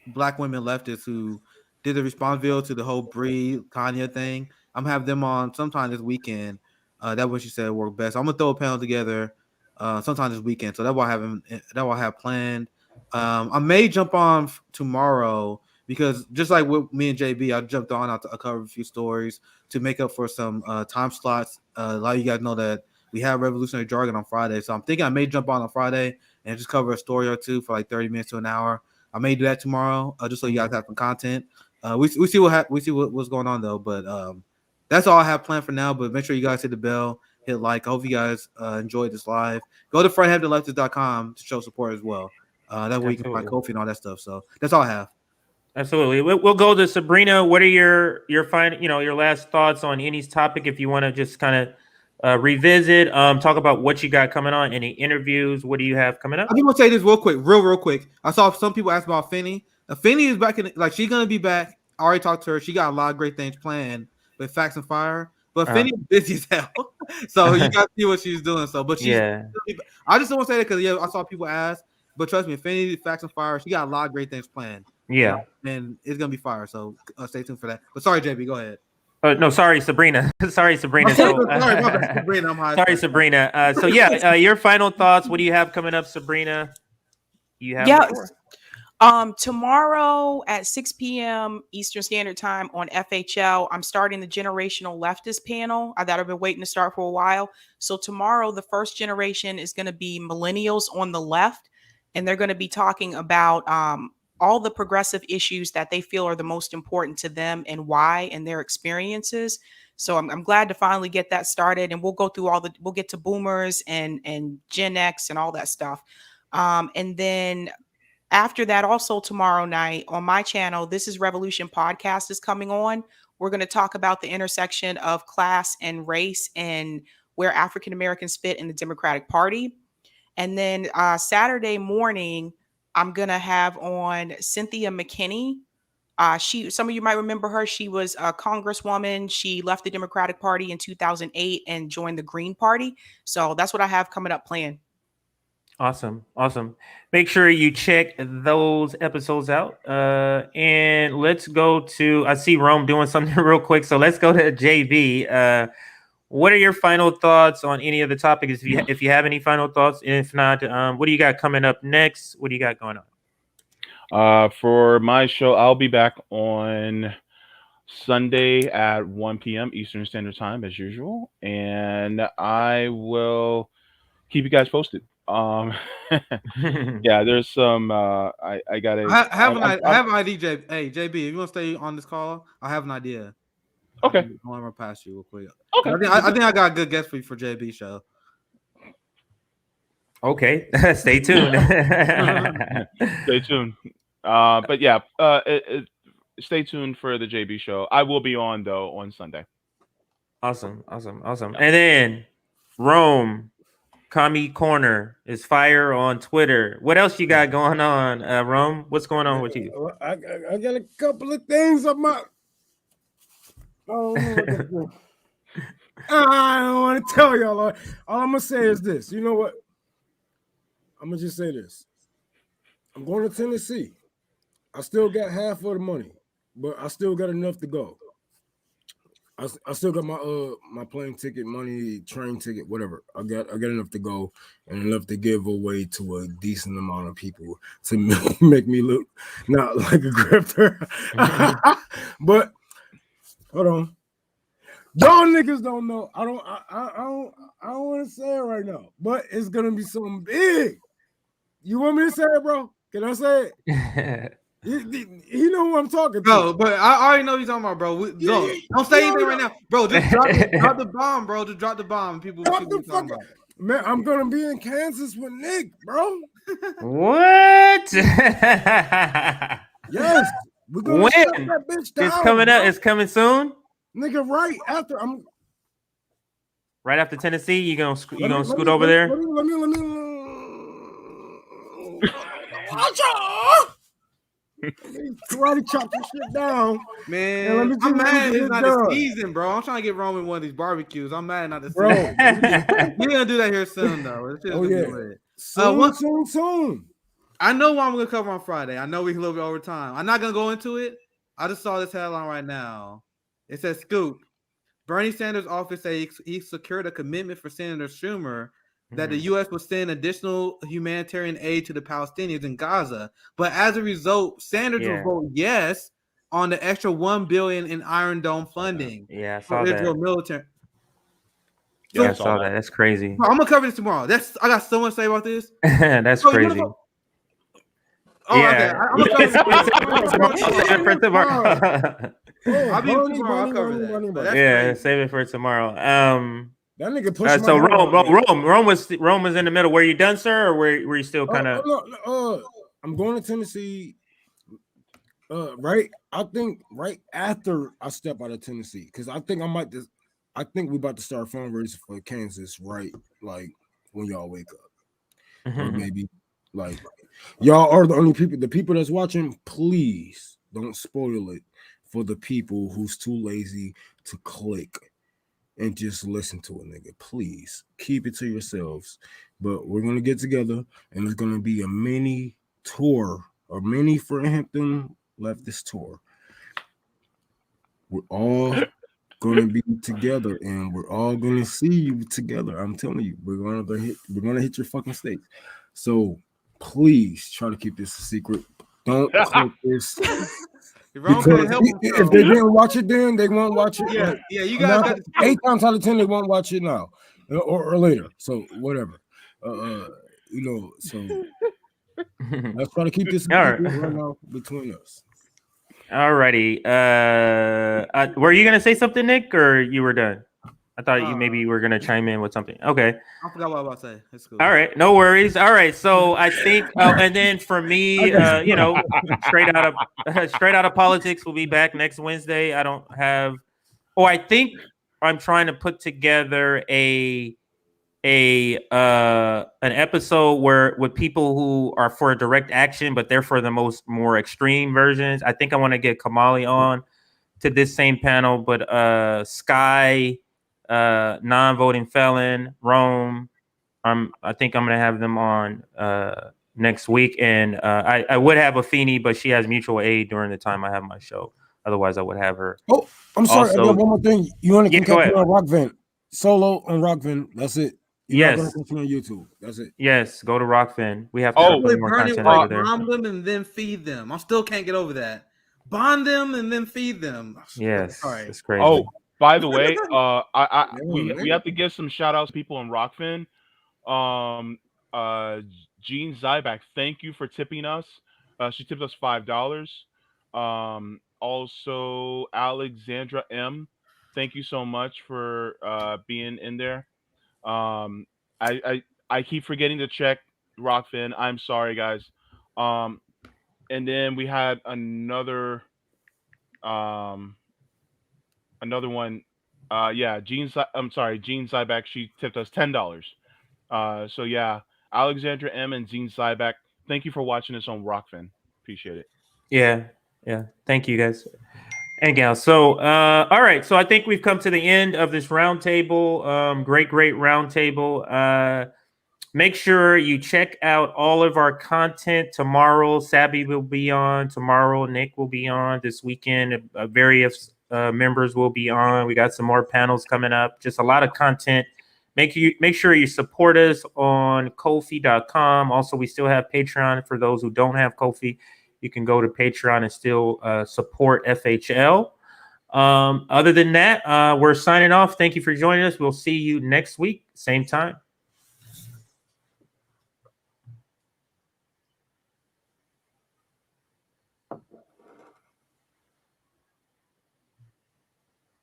Black women leftists who did the response video to the whole Bree Kanye thing. I'm gonna have them on sometime this weekend. That's what she said worked best. I'm gonna throw a panel together sometime this weekend. So that's what I have planned. I may jump on tomorrow because just like with me and JB, I jumped on. I covered a few stories to make up for some time slots. A lot of you guys know that we have Revolutionary Jargon on Friday, so I'm thinking I may jump on Friday and just cover a story or two for like 30 minutes to an hour. I may do that tomorrow, just so you guys have some content. We see what's going on though, but that's all I have planned for now. But make sure you guys hit the bell, hit like. I hope you guys enjoyed this live. Go to FrontHamptonLeftists.com to show support as well. That way you can find Kofi and all that stuff. So that's all I have. Absolutely. We'll go to Sabrina. What are your your last thoughts on any topic? If you want to just kind of revisit, talk about what you got coming on, any interviews. What do you have coming up? I just want to say this real quick. I saw some people ask about Finney. Finney is back she's gonna be back. I already talked to her. She got a lot of great things planned with Facts and Fire. But Finney's busy as hell. So you gotta see what she's doing. So but I just don't want to say that because I saw people ask. But trust me, Finney, Facts and Fire, she got a lot of great things planned. Yeah. And it's gonna be fire. So stay tuned for that. But sorry, JB, go ahead. No, sorry, Sabrina. Sorry, Sabrina. Sabrina. I'm high. Sorry, Sabrina. Your final thoughts. What do you have coming up, Sabrina? You have tomorrow at 6 p.m. Eastern Standard Time on FHL, I'm starting the Generational Leftist panel that I've been waiting to start for a while. So tomorrow, the first generation is going to be millennials on the left, and they're going to be talking about all the progressive issues that they feel are the most important to them and why and their experiences. So I'm glad to finally get that started, and we'll go through we'll get to boomers and Gen X and all that stuff. And then after that, also tomorrow night on my channel, This is Revolution podcast is coming on. We're going to talk about the intersection of class and race and where African Americans fit in the Democratic Party. And then Saturday morning, I'm going to have on Cynthia McKinney. Some of you might remember her. She was a congresswoman. She left the Democratic Party in 2008 and joined the Green Party. So that's what I have coming up planned. Awesome. Make sure you check those episodes out. And let's go to. I see Rome doing something real quick, so let's go to JB. What are your final thoughts on any of the topics? If you have any final thoughts, and if not, what do you got coming up next? What do you got going on? For my show, I'll be back on Sunday at 1 p.m. Eastern Standard Time as usual, and I will keep you guys posted. Yeah, there's some. I gotta. I have an idea. Hey, JB, if you want to stay on this call, I have an idea. Okay. I want to run past you real quick. Okay. I think I got a good guest for JB show. Okay, stay tuned. Stay tuned. But yeah, stay tuned for the JB show. I will be on though on Sunday. Awesome. And then Rome, Commie Corner is fire on Twitter. What else you got going on, Rome? What's going on with you? I got a couple of things on my. I don't want to tell y'all. All I'm gonna say is this. You know what? I'm gonna just say this. I'm going to Tennessee. I still got half of the money, but I still got enough to go. I still got my plane ticket money, train ticket, whatever. I got enough to go and enough to give away to a decent amount of people to make me look not like a grifter. But hold on, y'all niggas don't know. I don't want to say it right now, but it's gonna be something big. You want me to say it, bro? Can I say it? You know who I'm talking to, bro. But I already know you're talking about, bro. Don't say anything right now, bro. Just drop the bomb, bro. Just drop the bomb. People see what you're talking about. Man, I'm gonna be in Kansas with Nick, bro. What? Yes, we're gonna when shut that bitch down, it's coming bro. up. It's coming soon. Nigga, right after Tennessee. You gonna scoot over there? Let me. Karate chop this shit down, man. I'm mad it's not the season, bro. I'm trying to get Roman one of these barbecues. I'm mad not the season. We're gonna do that here soon, though. Soon. I know what I'm gonna cover on Friday. I know we're a little bit over time. I'm not gonna go into it. I just saw this headline right now. It says Scoop. Bernie Sanders' office says he secured a commitment for Senator Schumer that the U.S. will send additional humanitarian aid to the Palestinians in Gaza. But as a result, Sanders will vote yes on the extra $1 billion in Iron Dome funding. Yeah, I saw that. Israel military. Yeah, I saw that. That's crazy. Bro, I'm gonna cover this tomorrow. I got so much to say about this. That's crazy. Okay. I'm gonna save it for tomorrow. I'll be tomorrow. I'll cover that. Yeah, save it for tomorrow. That nigga pushed so Rome was in the middle. Were you done, sir, or were you still kind of? I'm going to Tennessee. Right after I step out of Tennessee, because I think we're about to start fundraising for Kansas, right? Like when y'all wake up, or maybe like y'all are the only people. The people that's watching, please don't spoil it for the people who's too lazy to click and just listen to it, nigga. Please keep it to yourselves. But we're gonna get together, and it's gonna be a mini tour, a mini for Hampton Leftist tour. We're all gonna be together, and we're all gonna see you together. I'm telling you, we're gonna hit your fucking state. So please try to keep this a secret. Don't click this. If they didn't watch it then, they won't watch it. Yeah, you guys got 8 times out of 10 they won't watch it now or later. So whatever. So let's try to keep this right now between us. Alrighty. Were you gonna say something, Nick, or you were done? I thought you were gonna chime in with something. Okay. I forgot what I was about to say. It's cool. All right, no worries. All right, so I think, and then for me, straight out of politics, we'll be back next Wednesday. I think I'm trying to put together an episode with people who are for direct action, but they're for the more extreme versions. I think I want to get Kamali on to this same panel, but Sky, non-voting felon, Rome, I think I'm gonna have them on next week, and I would have Afeni, but she has mutual aid during the time I have my show. Otherwise, I would have her. Oh, I'm sorry. Also- I got one more thing. You only Yeah, can go catch me ahead. on Rockvent. Solo on Rockvent. That's it. You're Yes. not gonna catch me on YouTube. That's it. Yes, go to Rockfin. We have to Oh, start Really putting more burning content white, over there. bomb them and then feed them. I still can't get over that. Bond them and then feed them. Yes, All right. it's crazy. Oh, by the way, we man. have to give some shout outs people in Rockfin. Jean Zyback, thank you for tipping us. She tipped us $5. Also Alexandra M, thank you so much for being in there. I keep forgetting to check Rockfin. I'm sorry, guys. And then we had another one. I'm sorry, Jean Zyback. She tipped us $10. So yeah, Alexandra M and Jean Zyback, thank you for watching us on Rockfin. Appreciate it. Yeah. Thank you, guys and gals. So, all right. So I think we've come to the end of this roundtable. Great roundtable. Make sure you check out all of our content tomorrow. Sabby will be on tomorrow. Nick will be on this weekend. Various members will be on. We got some more panels coming up. Just a lot of content. Make sure you support us on Ko-fi.com. Also, we still have Patreon for those who don't have Ko-fi. You can go to Patreon and still support FHL. Other than that, we're signing off. Thank you for joining us. We'll see you next week, same time.